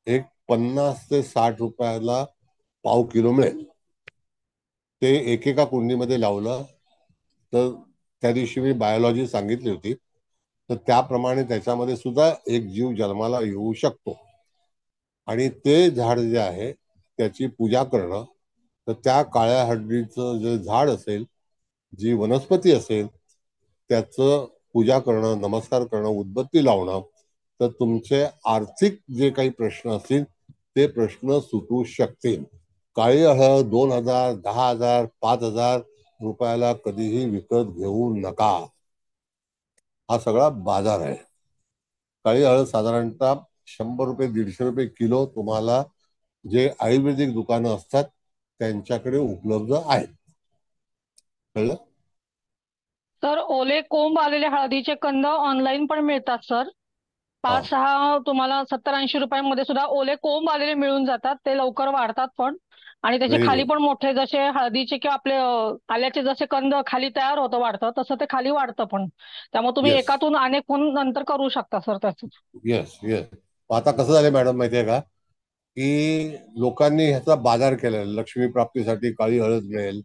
एक 50 ते 60 रुपयाला पाव किलो मिळेल। ते एकेका कुंडीमध्ये लावलं तर, त्या दिवशी मी बायोलॉजी सांगितली होती, तर त्याप्रमाणे त्याच्यामध्ये सुद्धा एक जीव जन्माला येऊ शकतो। आणि ते झाड जे आहे त्याची पूजा करणं, तर त्या काळ्या हळदीचं जे झाड असेल, जी वनस्पती असेल, त्याचं पूजा करणं, नमस्कार करणं, उदबत्ती लावणं, तर तुमचे आर्थिक जे काही प्रश्न असतील ते प्रश्न सुटू शकतील। काळी हळद 2000, 10,000, 5,000 रुपयाला कधीही विकत घेऊ नका। हा सगळा बाजार आहे। काळी हळद साधारणतः 100 रुपये, 150 रुपये किलो तुम्हाला जे आयुर्वेदिक दुकानं असतात त्यांच्याकडे उपलब्ध आहेत। कळलं? तर ओले कोंब आलेले हळदीचे कंद ऑनलाईन पण मिळतात सर. 5-6 तुम्हाला 70-80 रुपयांमध्ये सुद्धा ओले कोंब आलेले मिळून जातात. ते लवकर वाढतात पण, आणि त्याचे व्हेरी खाली गुड। पण मोठे जसे हळदीचे किंवा आपले आल्याचे जसे कंद खाली तयार होतं वाढतं, तसं ते खाली वाढतं पण. त्यामुळे तुम्ही येस एकातून अनेक होऊन नंतर करू शकता सर त्याचं. Yes yes. आता कसं झालं मॅडम माहितीये का, की लोकांनी ह्याचा बाजार केलाय, लक्ष्मी प्राप्तीसाठी काळी हळद मिळेल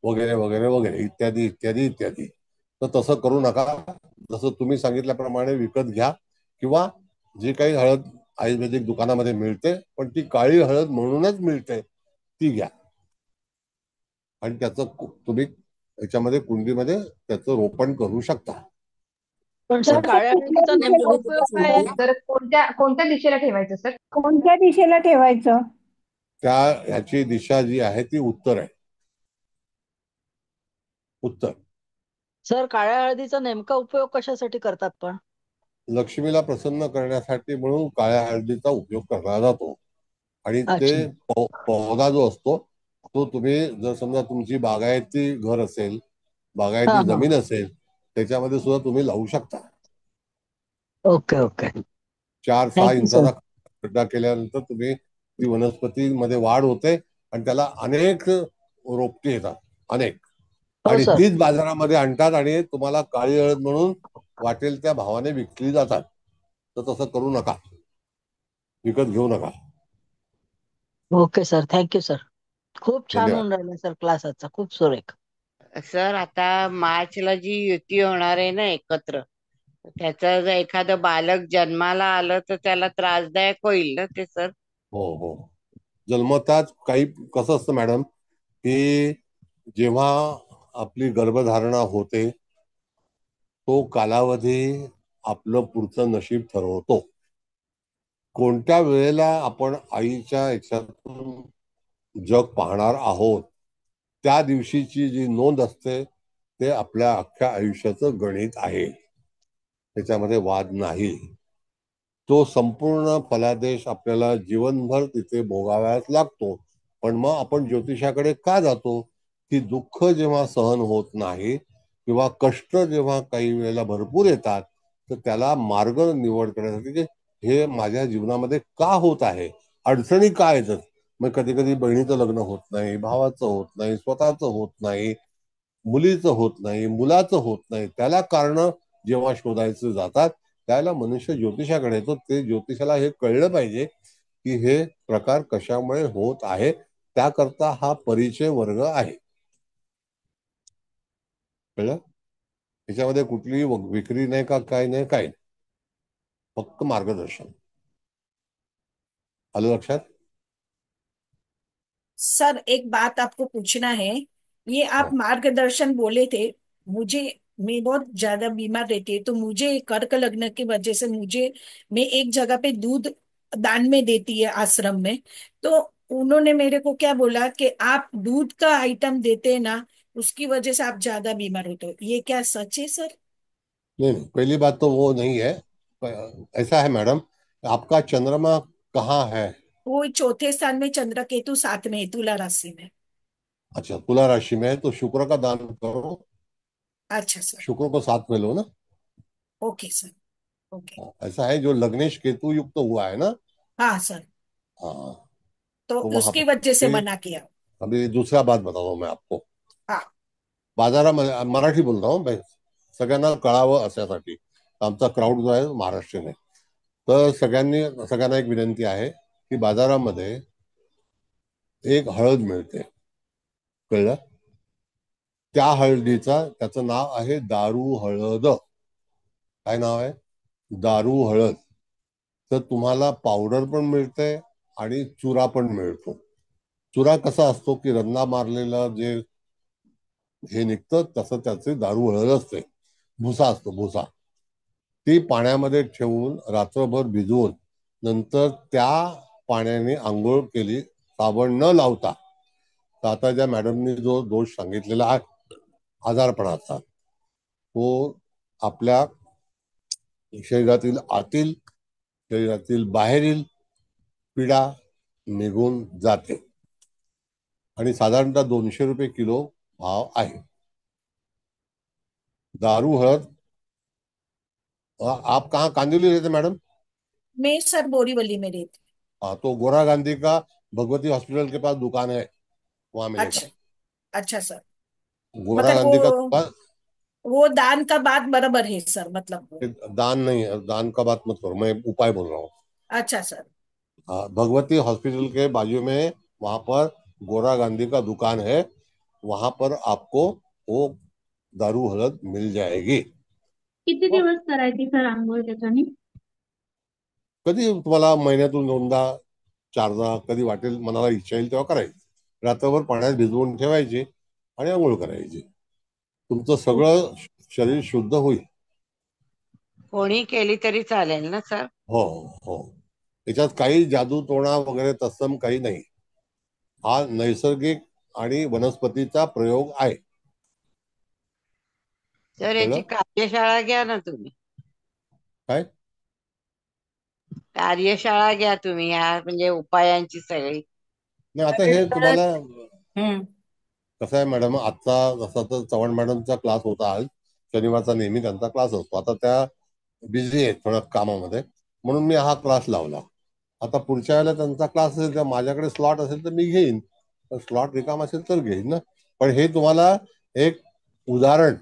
वगैरे वगैरे वगैरे, इत्यादी इत्यादी इत्यादी। तर तसं करू नका। जसं तुम्ही सांगितल्याप्रमाणे विकत घ्या, किंवा जी काही हळद आयुर्वेदिक दुकानामध्ये मिळते पण ती काळी हळद म्हणूनच मिळते ती घ्या, आणि त्याचं तुम्ही याच्यामध्ये कुंडीमध्ये त्याचं रोपण करू शकता। पण तर सर, ते काळ्या कुठल्या हळदीचा दिशेला नेमका उपयोग काय आहे? तर कोणत्या कोणत्या दिशेला ठेवायचं सर? कोणत्या दिशेला ठेवायचं? त्या ह्याची दिशा जी आहे ती उत्तर आहे। उत्तर. सर, काळ्या हळदीचा नेमका उपयोग कशासाठी करतात पण? लक्ष्मीला प्रसन्न करण्यासाठी म्हणून काळ्या हळदीचा उपयोग करला जातो. आणि ते अच्छा. पौधा जो असतो तो तुम्ही जर समजा तुमची बागायती घर असेल, हा बागायती हा. जमीन असेल, त्याच्यामध्ये सुद्धा तुम्ही लावू शकता. Okay okay. 4-6 thank you sir. इंचाचा खड्डा केल्यानंतर तुम्ही ती वनस्पतीमध्ये वाढ होते आणि त्याला अनेक रोपटे येतात, अनेक. हो आणि सर. तीच बाजारामध्ये आणतात आणि तुम्हाला काळी हळद म्हणून वाटेल त्या भावाने विकली जातात. तर तसं करू नका, विकत घेऊ नका. Okay sir, thank you sir. खूप छान धन्यवाद. होऊन राहिला सर क्लास आजचा, खूप सुरेख. सर आता मार्चला जी युती होणार आहे ना एकत्र, त्याचं जर एखादं बालक जन्माला आलं तर त्याला त्रासदायक होईल ना ते सर? हो हो, जन्मताच काही कसं असतं मॅडम, की जेव्हा आपली गर्भधारणा होते तो कालावधी आपलं पुढचं नशीब ठरवतो. कोणत्या वेळेला आपण आईच्या याच्यातून जग पाहणार आहोत त्या दिवशीची जी नोंद असते ते आपल्या अख्ख्या आयुष्याचं गणित आहे, त्याच्यामध्ये वाद नाही. तो संपूर्ण फलादेश आपल्याला जीवनभर तिथे भोगाव्याच लागतो. पण मग आपण ज्योतिषाकडे का जातो? की दुःख जेव्हा सहन होत नाही किंवा कष्ट जेव्हा काही वेळेला भरपूर येतात तर त्याला मार्ग निवड करण्यासाठी की हे माझ्या जीवनामध्ये का होत आहे, अडचणी काय येतात. मग कधी कधी बहिणीचं लग्न होत नाही, भावाचं होत नाही, स्वतःचं होत नाही, मुलीचं होत नाही, मुलाचं होत नाही, त्याला कारण जेव्हा शोधायचं जातात त्याला मनुष्य ज्योतिषाकडे येतो. ते ज्योतिषाला हे कळलं पाहिजे की हे प्रकार कशामुळे होत आहे, त्याकरता हा परिचय वर्ग आहे. कळलं? त्याच्यामध्ये कुठलीही विक्री नाही का, काय नाही, काय नाही, फक्त मार्गदर्शन. आलं लक्षात? सर एक बात आपको पूछना है। ये आप मार्गदर्शन बोले थे, मुझे मैं बहुत ज्यादा बीमार रहती है तो मुझे कर्क लगने की वजह से मुझे मैं एक जगह पे दूध दान में देती है आश्रम में, तो उन्होंने मेरे को क्या बोला कि आप दूध का आइटम देते हैं ना, उसकी वजह से आप ज्यादा बीमार होते हो। ये क्या सच है सर? नहीं नहीं, पहली बात तो वो नहीं है। ऐसा है मैडम, आपका चंद्रमा कहाँ है? वो चौथे स्थान में चंद्र केतु साथ में है, तुला राशि में। अच्छा, तुला राशि में है तो शुक्र का दान करो। अच्छा सर। शुक्र को साथ में लो ना। Okay sir. ओके। ऐसा है, जो लग्नेश केतु युक्त हुआ है ना। हाँ सर। हाँ, तो तो वहां उसकी पर वजह से मना किया। अभी दूसरा बात बताता हूँ मैं आपको। हाँ। बाजारामध्ये मराठी बोलता हूँ भाई, सगळ्यांना कळावं अशासाठी. आमचा क्राऊड जो आहे महाराष्ट्रीयन आहे, तर सगळ्यांना एक विनंती आहे की बाजारामध्ये एक हळद मिळते, कळलं? त्या हळदीचा त्याचं नाव आहे दारू हळद. काय नाव आहे? दारू हळद. तर तुम्हाला पावडर पण मिळते आणि चुरा पण मिळतो. चुरा कसा असतो की रंना मारलेला जे हे निघतं तसं त्याचे दारू हळद असते, भुसा असतो, भुसा. ती पाण्यामध्ये ठेवून रात्रभर भिजवून नंतर त्या पाण्याने आंघोळ केली, साबण न लावता, तर आता ज्या मॅडमनी जो दोष सांगितलेला आहे आजारपणाचा, तो आपल्या शरीरातील आतील, शरीरातील बाहेरील पीडा निघून जाते. आणि साधारणतः 200 रुपये किलो भाव आहे दारू हळद. आप कहाँ कांदिवली रहते मैडम? मैं सर बोरीवली में रहती। हाँ, तो गोरा गांधी का भगवती हॉस्पिटल के पास दुकान है, वहां मिलेगा। अच्छा। अच्छा सर। गोरा मतलब गांधी का दुकान। वो दान का बात बराबर है सर, मतलब वो। दान नहीं है, दान का बात मत करो, मैं उपाय बोल रहा हूँ। अच्छा सर। हाँ, भगवती हॉस्पिटल के बाजू में वहां पर गोरा गांधी का दुकान है, वहां पर आपको वो दारू हळद मिल जाएगी। किती दिवस करायची सर आंघोळ त्याच्याने? कधी तुम्हाला महिन्यातून 2दा 4दा कधी वाटेल, मनाला इच्छा येईल तेव्हा करायची. रात्रभर पाण्यात भिजवून ठेवायची आणि आंघोळ करायची, तुमचं सगळं शरीर शुद्ध होईल. कोणी केली तरी चालेल ना सर? हो हो, त्याच्यात काही जादू टोणा वगैरे तत्सम काही नाही. हा नैसर्गिक आणि वनस्पतीचा प्रयोग आहे. सर याची कळलं कार्यशाळा घ्या ना तुम्ही. काय? कार्यशाळा घ्या तुम्ही ह्या म्हणजे उपायांची सगळी. नाही आता हे तुम्हाला हम्म. कसं आहे मॅडम, आजचा जसा तर चव्हाण मॅडमचा क्लास होता, आज शनिवारचा नेहमी त्यांचा क्लास असतो, आता त्या बिझी आहेत थोड्या कामामध्ये, म्हणून मी हा क्लास लावला. आता पुढच्या वेळेला त्यांचा क्लास असेल तर माझ्याकडे स्लॉट असेल तर मी घेईन, स्लॉट रिकाम असेल तर घेईन ना. पण हे तुम्हाला एक उदाहरण,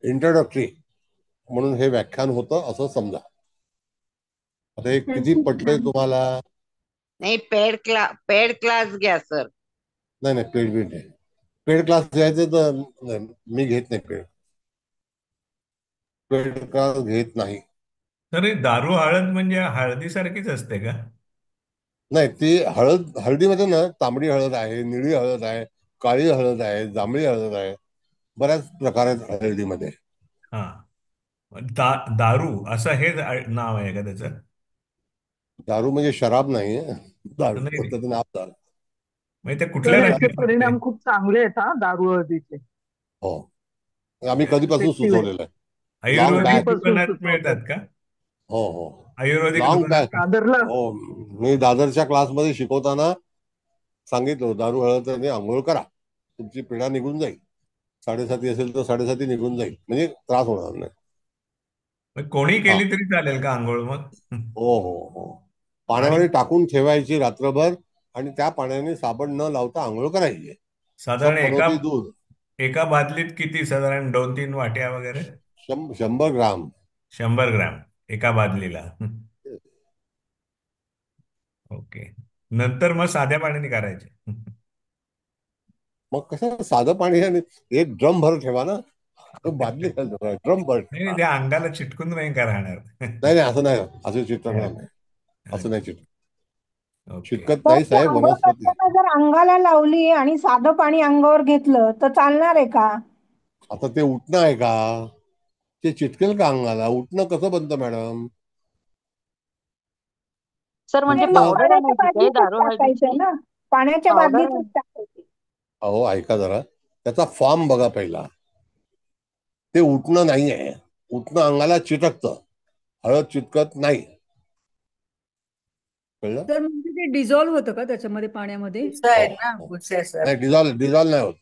इंट्रोडक्टरी म्हणून हे व्याख्यान होतं असं समजा. आता हे किती पटतंय तुम्हाला? नाही पेड क्लास घ्या सर. नाही नाही, पेड बीड नाही. पेड क्लास घ्यायचे तर नाही, मी घेत नाही पेड क्लास घेत नाही. तर हे दारू हळद म्हणजे हळदीसारखीच असते का? नाही, ती हळदीमध्ये ना तांबडी हळद आहे, निळी हळद आहे, काळी हळद आहे, जांभळी हळद आहे, बऱ्याच प्रकार आहेत हळदीमध्ये. हा. दारू असं हे नाव आहे का त्याचं? दारू म्हणजे शराब नाही, दारू नाही नाही. नाव दारू. म्हणजे ते तर कुठल्या याचे राज्यात असते? परिणाम खूप चांगले आहेत हा दारू हळदीचे. हो, आम्ही कधीपासून इफेक्टिव्ह आहे. सुचवलेलं आहे, लॉंग आयुर्वेदिक बॅक. कधीपासून दुकानात सुचवतात. मिळतात का? हो हो, आयुर्वेदिक लॉंग दुकानात बॅक. दादरला हो, मी दादरच्या क्लासमध्ये शिकवताना सांगितलं, दारू हळदने आंघोळ करा, तुमची पिढा निघून जाईल. 7:30 असेल तर 7:30 निघून जाईल, म्हणजे त्रास होणार नाही. मग कोणी हा, केली तरी चालेल का आंघोळ मग? हो हो हो, आणि पाण्यामध्ये टाकून ठेवायची रात्रभर आणि त्या पाण्याने साबण न लावता आंघोळ करायची. साधारण सब पनौती दूध एका बादलीत किती, साधारण 2-3 वाट्या वगैरे? 100 ग्राम. 100 ग्रॅम एका बादलीला. ओके. नंतर मग साध्या पाण्याने करायचे. मग कसं साधं पाणी आणि एक ड्रम भर ठेवा ना, बादली ड्रम भर नाही ठेवा. नाही, त्या अंगाला चिटकून नाही का राहणार? नाही नाही, असं नाही, असं चिटकणार नाही, असं नाही ओके. चिटकत तर नाही ते साहेब, आंघोळ वनस्पती. करताना जर अंगाला लावली आणि साधं पाणी अंगावर घेतलं तर चालणार आहे का? आता ते उठणं आहे का? ते चिटकेल का अंगाला? उठणं कसं बनतं मॅडम? सर म्हणजे ते मग उठणं, पावडर पाण्याच्या आणायची काय बादलीतच दारू टाकायचं हळदीची? ना, पाण्याच्या पावडर बादलीतच टाकायची. अहो ऐका जरा, त्याचा फॉर्म बघा पहिला. ते उठणं नाही आहे, उठणं अंगाला चिटकतं, हळद चिटकत नाही. कळलं? तर म्हणजे ते डिझॉल्व्ह होतं का त्याच्यामध्ये पाण्यामध्ये? भुसा हो आहेत ना, हो. भुसे सर. नाही, डिझॉल्व नाही होत,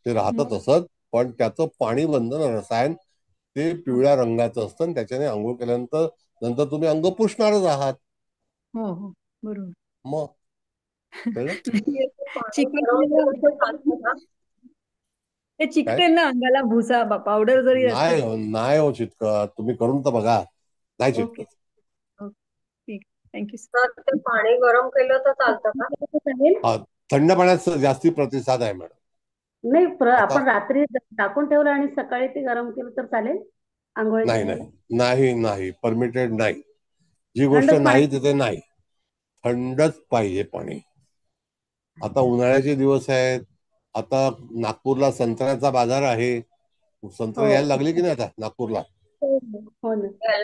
ते राहतं मग तसंच. पण त्याचं पाणी बंधन रसायन ते पिवळ्या रंगाचं असतं आणि त्याच्याने आंघोळ केल्यानंतर नंतर तुम्ही अंग पुसणारच आहात. हो हो बरोबर. मग कळलं? म्हणजे पाणी गरम चिकटलेलं केलं तर चालतं का? ते काय? चिकटेल ना अंगाला भुसा पावडर जरी असली नाही हो, नाही हो चिटकत, तुम्ही करून तर बघा, नाही ओके चिटकत. ठीक, थँक्यू तर ते पाणी गरम केलं तर चालतं का? चालेल. हा, थंड पाण्याचा जास्ती प्रतिसाद आहे मॅडम. नाही आता आपण रात्री टाकून ठेवलं आणि सकाळी ते गरम केलं तर चालेल आंघोळीच्या नाही वेळेला? नाही नाही नाही, परमिटेड नाही. जी गोष्ट थंडच नाही पाणी. तिथे नाही, थंडच पाहिजे पाणी. आता उन्हाळ्याचे दिवस आहेत, आता नागपूरला संत्र्याचा बाजार आहे, संत्र हो यायला लागले की नाही आता नागपूरला? हो हो ना.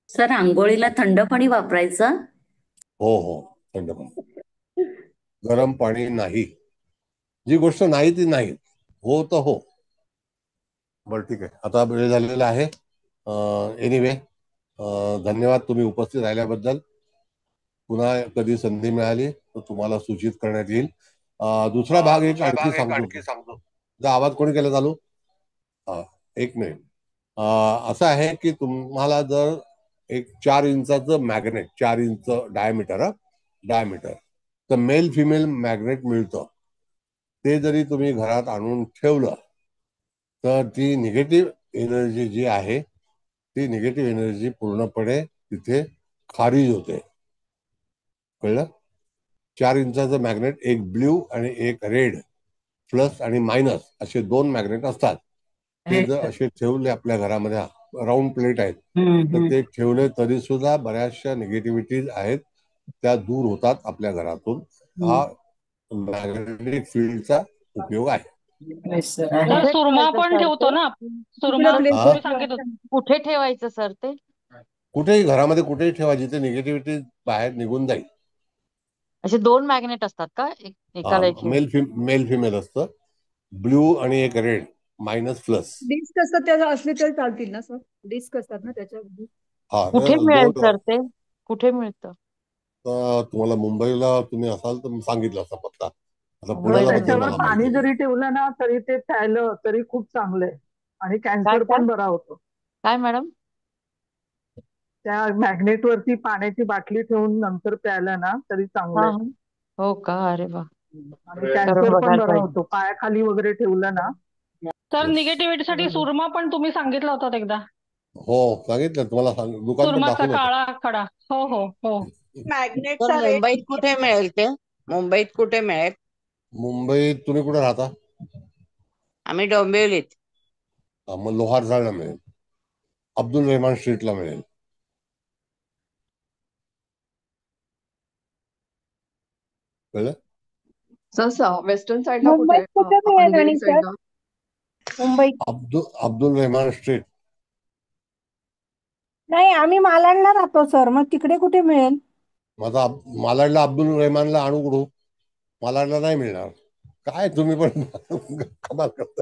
सर आंघोळीला थंड पाणी वापरायचं? हो हो, थंड पाणी, गरम पाणी नाही. जी गोष्ट नाही ती नाही, हो तर हो. बरं ठीक आहे, आता वेळ झालेला आहे. एनिवे, धन्यवाद तुम्ही उपस्थित राहिल्याबद्दल. पुन्हा कधी संधी मिळाली तर तुम्हाला सूचित करण्यात येईल. दुसरा भाग एक दुसरा आणखी भाग एक सांगतो. आणखी सांगतो. जर आवाज कोणी केला चालू? हा, एक मिनिट. असं आहे की तुम्हाला जर एक 4 इंचाचं मॅग्नेट, 4 इंच डायमीटर तर मेल फिमेल मॅग्नेट मिळतं. ते जरी तुम्ही घरात आणून ठेवलं तर ती निगेटिव्ह एनर्जी जी आहे, ती निगेटिव्ह एनर्जी पूर्णपणे तिथे खारिज होते. कळलं? 4 इंचाचं मॅग्नेट, एक ब्ल्यू आणि एक रेड, प्लस आणि मायनस असे 2 मॅग्नेट असतात. ते जर असे ठेवले आपल्या घरामध्ये, राऊंड प्लेट आहेत, तर ते ठेवले तरी सुद्धा बऱ्याचशा निगेटिव्हिटीज आहेत त्या दूर होतात आपल्या घरातून. हा मॅग्नेटिक फील्डचा उपयोग आहे. सर आहे. सुरमा पण ठेवतो ना आपण. सुरमा प्लेस हा? तुम्ही सांगितलं, कुठे ठेवायचं सर ते? कुठेही घरामध्ये कुठेही ठेवा, जिथे निगेटिव्हिटी बाहेर निघून जाईल. असे 2 मॅग्नेट असतात का एकाला एक हे? मेल फिमेल असतं. ब्ल्यू आणि एक रेड, मायनस प्लस. डिस्क असतात त्या असले तरी चालतील ना सर? डिस्क असतात ना त्याच्यामध्ये? हा, कुठे तर मिळेल दोन. सर ते? कुठे मिळतं? तुम्हाला मुंबईला तुम्ही असाल तर मी सांगितलं असं पत्ता. आता मग पुण्याला बद्दल त्याच्यावर मला पाणी माहिती नाही. जरी ठेवलं ना तरी ते प्यायलं तरी खूप चांगलं आहे आणि काय कॅन्सर काय पण बरा होतो. काय मॅडम? त्या मॅग्नेट वरती पाण्याची बाटली ठेवून नंतर प्यायलं ना तरी चांगलं हा आहे. हा. हो का? अरे वा, आणि करून कॅन्सर पण बघायला बरा पाहिजे. होतो पायाखाली वगैरे ठेवलं ना. Sir Yes. निगेटिव्हिटीसाठी सुरमा पण तुम्ही सांगितलं होतं एकदा. हो, सांगितलं तुम्हाला, दुकान पण सुरमाचा दाखवलं होतं. काळा खडा. हो हो हो. तर मॅग्नेटचा रेट मुंबईत कुठे मिळेल ते? मुंबईत कुठे मिळेल? मुंबईत तुम्ही कुठे राहता? आम्ही डोंबिवलीत. मग लोहार जाळला मिळेल, अब्दुल रेहमान स्ट्रीटला मिळेल. कळलं? सर वेस्टर्न साईडला कुठे मुंबईत कुठे मिळेल अंधेरी आणि सर? साईडला? मुंबईत अब्दुल रेहमान स्ट्रीट. नाही, आम्ही मालाडला राहतो सर, मग तिकडे कुठे मिळेल? माझा मालाडला अब्दुल रेहमानला आणू कुठू? मालाडला नाही मिळणार. काय तुम्ही पण कमाल करता.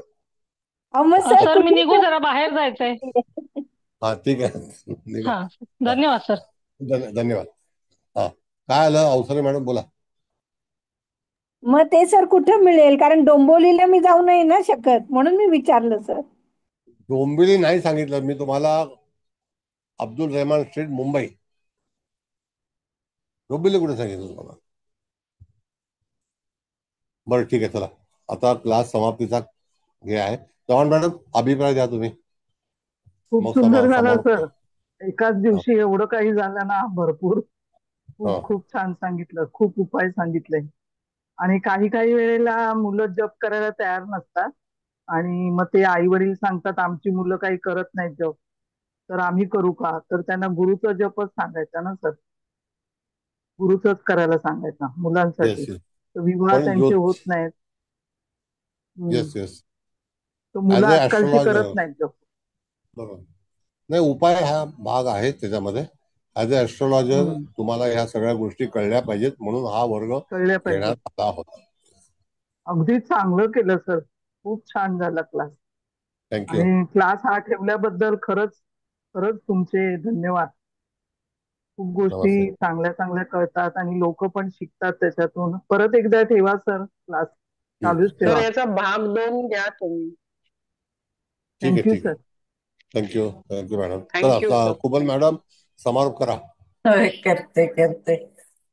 मग सर सर मी कुठे निघू, जरा बाहेर जायचंय. हा, ठीक आहे, निघा. हा, धन्यवाद सर. धन्यवाद. हा, काय आलं अवसरे मॅडम, बोला. मग ते सर कुठे मिळेल? कारण डोंबिवलीला मी जाऊ नाही ना शकत, म्हणून मी विचारलं सर. डोंबिवली नाही सांगितलं मी तुम्हाला, अब्दुल रेहमान स्ट्रीट मुंबई. डोंबिवली कुठे सांगितलं तुम्हाला? बरं, ठीक आहे, चला आता क्लास समाप्तीचा हे आहे. चव्हाण मॅडम, अभिप्राय द्या तुम्ही. खूप मग सुंदर झालं समाप्त. सर. एकाच दिवशी एवढं काही झालं ना, भरपूर. हा. खूप खूप छान सांगितलं, खूप उपाय सांगितले. आणि काही काही वेळेला मुलं जप करायला तयार नसतात आणि मग ते आई वडील सांगतात आमची मुलं काही करत नाहीत जप, तर आम्ही करू का? तर त्यांना गुरुचा जपच सांगायचा ना सर, गुरुचंच करायला सांगायचा मुलांसाठी. Yes yes. तर विवाह पण त्यांचे होत नाहीत. Yes yes. तर मुलं ॲज अ आजकालची ऍस्ट्रॉलॉजर, करत नाहीत जप. बरोबर. नाही, उपाय हा भाग आहे त्याच्यामध्ये. ॲज अ ऍस्ट्रॉलॉजर हम्म, तुम्हाला ह्या सगळ्या गोष्टी कळल्या पाहिजेत, म्हणून हा वर्ग कळल्या पाहिजेत. घेण्यात आला होता. अगदी चांगलं केलं सर, खूप छान झाला क्लास. थँक्यू. आणि क्लास हा ठेवल्याबद्दल खरंच खरंच तुमचे धन्यवाद. खूप नमस्ते. गोष्टी चांगल्या चांगल्या कळतात आणि लोक पण शिकतात त्याच्यातून. परत एकदा ठेवा सर क्लास, चालूच सर ठेवा. याचा भाग 2 घ्या तुम्ही. ठीक आहे, थँक्यू ठीक आहे. Sir. Thank you, thank you madam. Thank you चला, सर. कुबल मॅडम समारोप करा. होय, करते करते.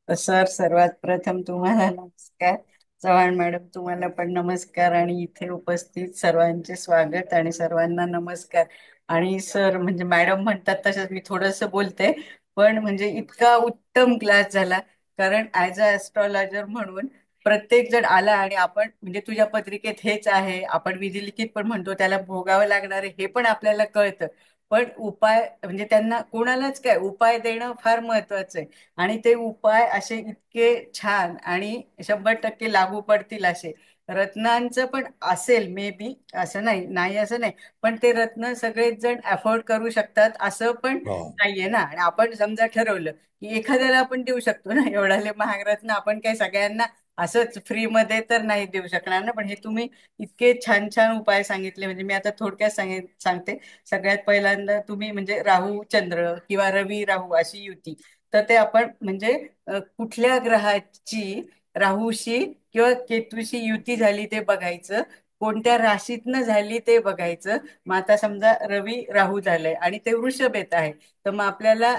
सर, सर्वात प्रथम तुम्हाला नमस्कार. चव्हाण मॅडम, तुम्हाला पण नमस्कार आणि इथे उपस्थित सर्वांचे स्वागत आणि सर्वांना नमस्कार. आणि सर म्हणजे मॅडम म्हणतात तसंच मी थोडस बोलते, पण म्हणजे इतका उत्तम क्लास झाला. कारण ऍज अ ऍस्ट्रॉलॉजर म्हणून प्रत्येक जण आला आणि आपण म्हणजे तुझ्या पत्रिकेत हेच आहे, आपण विधिलिखित पण म्हणतो, त्याला भोगावं लागणार आहे हे पण आपल्याला कळतं. पण उपाय म्हणजे त्यांना कोणालाच काय उपाय देणं फार महत्वाचं आहे. आणि ते उपाय असे इतके छान आणि 100% लागू पडतील असे. रत्नांचं पण असेल मे बी, असं नाही नाही असं नाही, पण ते रत्न सगळेच जण अफोर्ड करू शकतात असं पण हो. नाहीये ना. आणि आपण समजा ठरवलं की एखाद्याला आपण देऊ शकतो ना, एवढाले महाग रत्न आपण काही सगळ्यांना असंच फ्रीमध्ये तर नाही देऊ शकणार ना. पण हे तुम्ही इतके छान छान उपाय सांगितले, म्हणजे मी आता थोडक्यात सांगते. सगळ्यात पहिल्यांदा तुम्ही म्हणजे राहू चंद्र किंवा रवी राहू अशी युती, तर ते आपण म्हणजे कुठल्या ग्रहाची राहूशी किंवा केतूशी युती झाली ते बघायचं, कोणत्या राशीतनं झाली ते बघायचं. मग आता समजा रवी राहू झालंय आणि ते वृषभ येत आहे, तर मग आपल्याला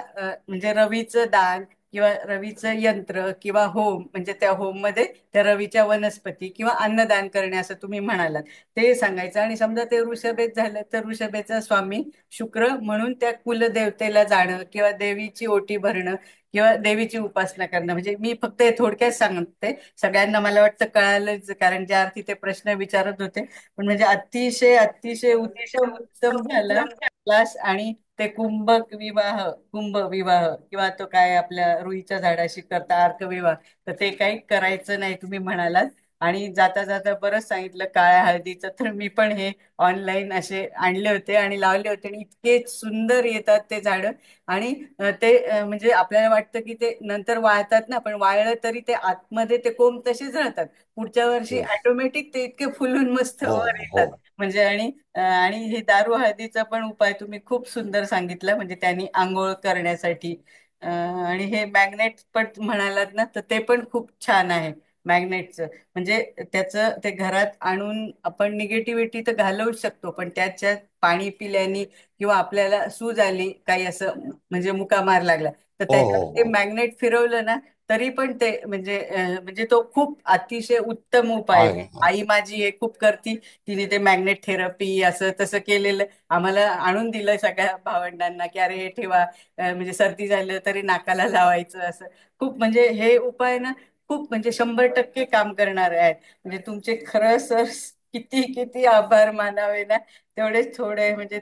म्हणजे रवीचं दान किंवा रवीचं यंत्र किंवा होम, म्हणजे त्या होम मध्ये त्या रवीच्या वनस्पती किंवा अन्नदान करणे असं तुम्ही म्हणालात ते सांगायचं. आणि समजा ते वृषभेत झालं तर वृषभेचा स्वामी शुक्र म्हणून त्या कुलदेवतेला जाणं किंवा देवीची ओटी भरणं किंवा देवीची उपासना करणं. म्हणजे मी फक्त हे थोडक्यात सांगते, सगळ्यांना मला वाटतं कळालंच, कारण ज्या अर्थी ते प्रश्न विचारत होते. पण म्हणजे अतिशय अतिशय उत्तम उत्तम झाला क्लास. आणि ते कुंभ विवाह किंवा तो काय आपल्या रुईच्या झाडाशी करता अर्क विवाह, तर ते काही करायचं नाही तुम्ही म्हणालात. आणि जाता जाता बरंच सांगितलं काळ्या हळदीचं. तर मी पण हे ऑनलाईन असे आणले होते आणि लावले होते आणि इतके सुंदर येतात ते झाडं. आणि ते म्हणजे आपल्याला वाटतं की ते नंतर वाळतात ना, पण वाळलं तरी ते आतमध्ये ते कोंब तसेच राहतात. पुढच्या वर्षी ऑटोमॅटिक ते इतके फुलून मस्त हो वर हो येतात. म्हणजे आणि हे दारू हळदीचा पण उपाय तुम्ही खूप सुंदर सांगितला, म्हणजे त्यांनी आंघोळ करण्यासाठी. आणि हे मॅग्नेट पण म्हणालात ना, तर ते पण खूप छान आहे मॅग्नेटचं. म्हणजे त्याचं ते घरात आणून आपण निगेटिव्हिटी तर घालवूच शकतो, पण त्याच्यात पाणी पिल्याने किंवा आपल्याला सूज आली काही असं म्हणजे मुका मार लागला तर हो हो त्याच्यावर ते हो मॅग्नेट फिरवलं ना, तरी पण ते म्हणजे तो खूप अतिशय उत्तम उपाय आहे. आहे आई माझी हे खूप करती, तिने ते मॅग्नेट थेरपी असं तसं केलेलं आम्हाला आणून दिलं सगळ्या भावंडांना की अरे हे ठेवा, म्हणजे सर्दी झालं तरी नाकाला लावायचं असं. खूप म्हणजे हे उपाय ना खूप म्हणजे 100% काम करणारे आहेत. म्हणजे तुमचे खरं सर किती किती आभार मानावे ना तेवढेच थोडे. म्हणजे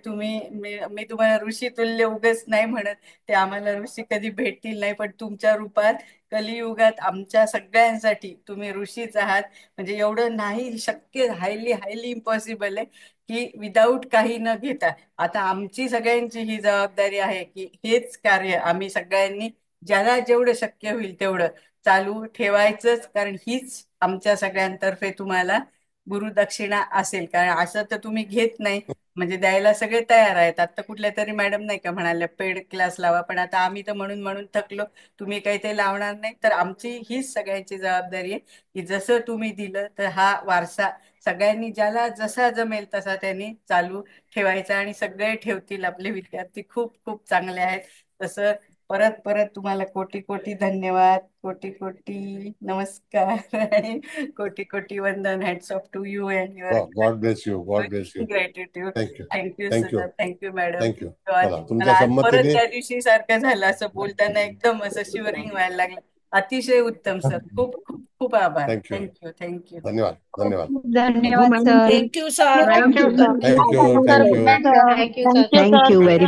मी तुम्हाला ऋषी तुल्य उगच नाही म्हणत, ते आम्हाला ऋषी कधी भेटतील नाही, पण तुमच्या रूपात कलियुगात आमच्या सगळ्यांसाठी तुम्ही ऋषीच आहात. म्हणजे एवढं नाही शक्य, हायली हायली इम्पॉसिबल आहे की विदाऊट काही न घेता. आता आमची सगळ्यांची ही जबाबदारी आहे की हेच कार्य आम्ही सगळ्यांनी ज्याला जेवढं शक्य होईल तेवढं चालू ठेवायचंच, कारण हीच आमच्या सगळ्यांतर्फे तुम्हाला गुरुदक्षिणा असेल. कारण असं तर तुम्ही घेत नाही, म्हणजे द्यायला सगळे तयार आहेत. आता कुठल्या तरी मॅडम नाही का म्हणाल्या पेड क्लास लावा, पण आता आम्ही तर म्हणून म्हणून थकलो, तुम्ही काही ते लावणार नाही. तर आमची हीच सगळ्यांची जबाबदारी आहे की जसं तुम्ही दिलं तर हा वारसा सगळ्यांनी ज्याला जसा जमेल तसा त्यांनी चालू ठेवायचा. आणि सगळे ठेवतील, आपले विद्यार्थी खूप खूप चांगले आहेत. तसं परत परत तुम्हाला कोटी कोटी धन्यवाद, कोटी कोटी नमस्कार आणि कोटी कोटी वंदन. Hats off to you and your god bless you, god bless you. Gratitude. Thank you thank you thank you sir, thank you madam. Thank you. चला मला तुमच्या आज परत संमतीने त्या दिवशी सारखं झालं, असं बोलताना एकदम असं शिवरिंग व्हायला लागलं. अतिशय उत्तम सर, खूप खूप खूप आभार. Thank you, thank you thank you. धन्यवाद धन्यवाद. धन्यवाद sir. Thank you sir. Thank you thank you. Thank you sir. Thank you sir. Very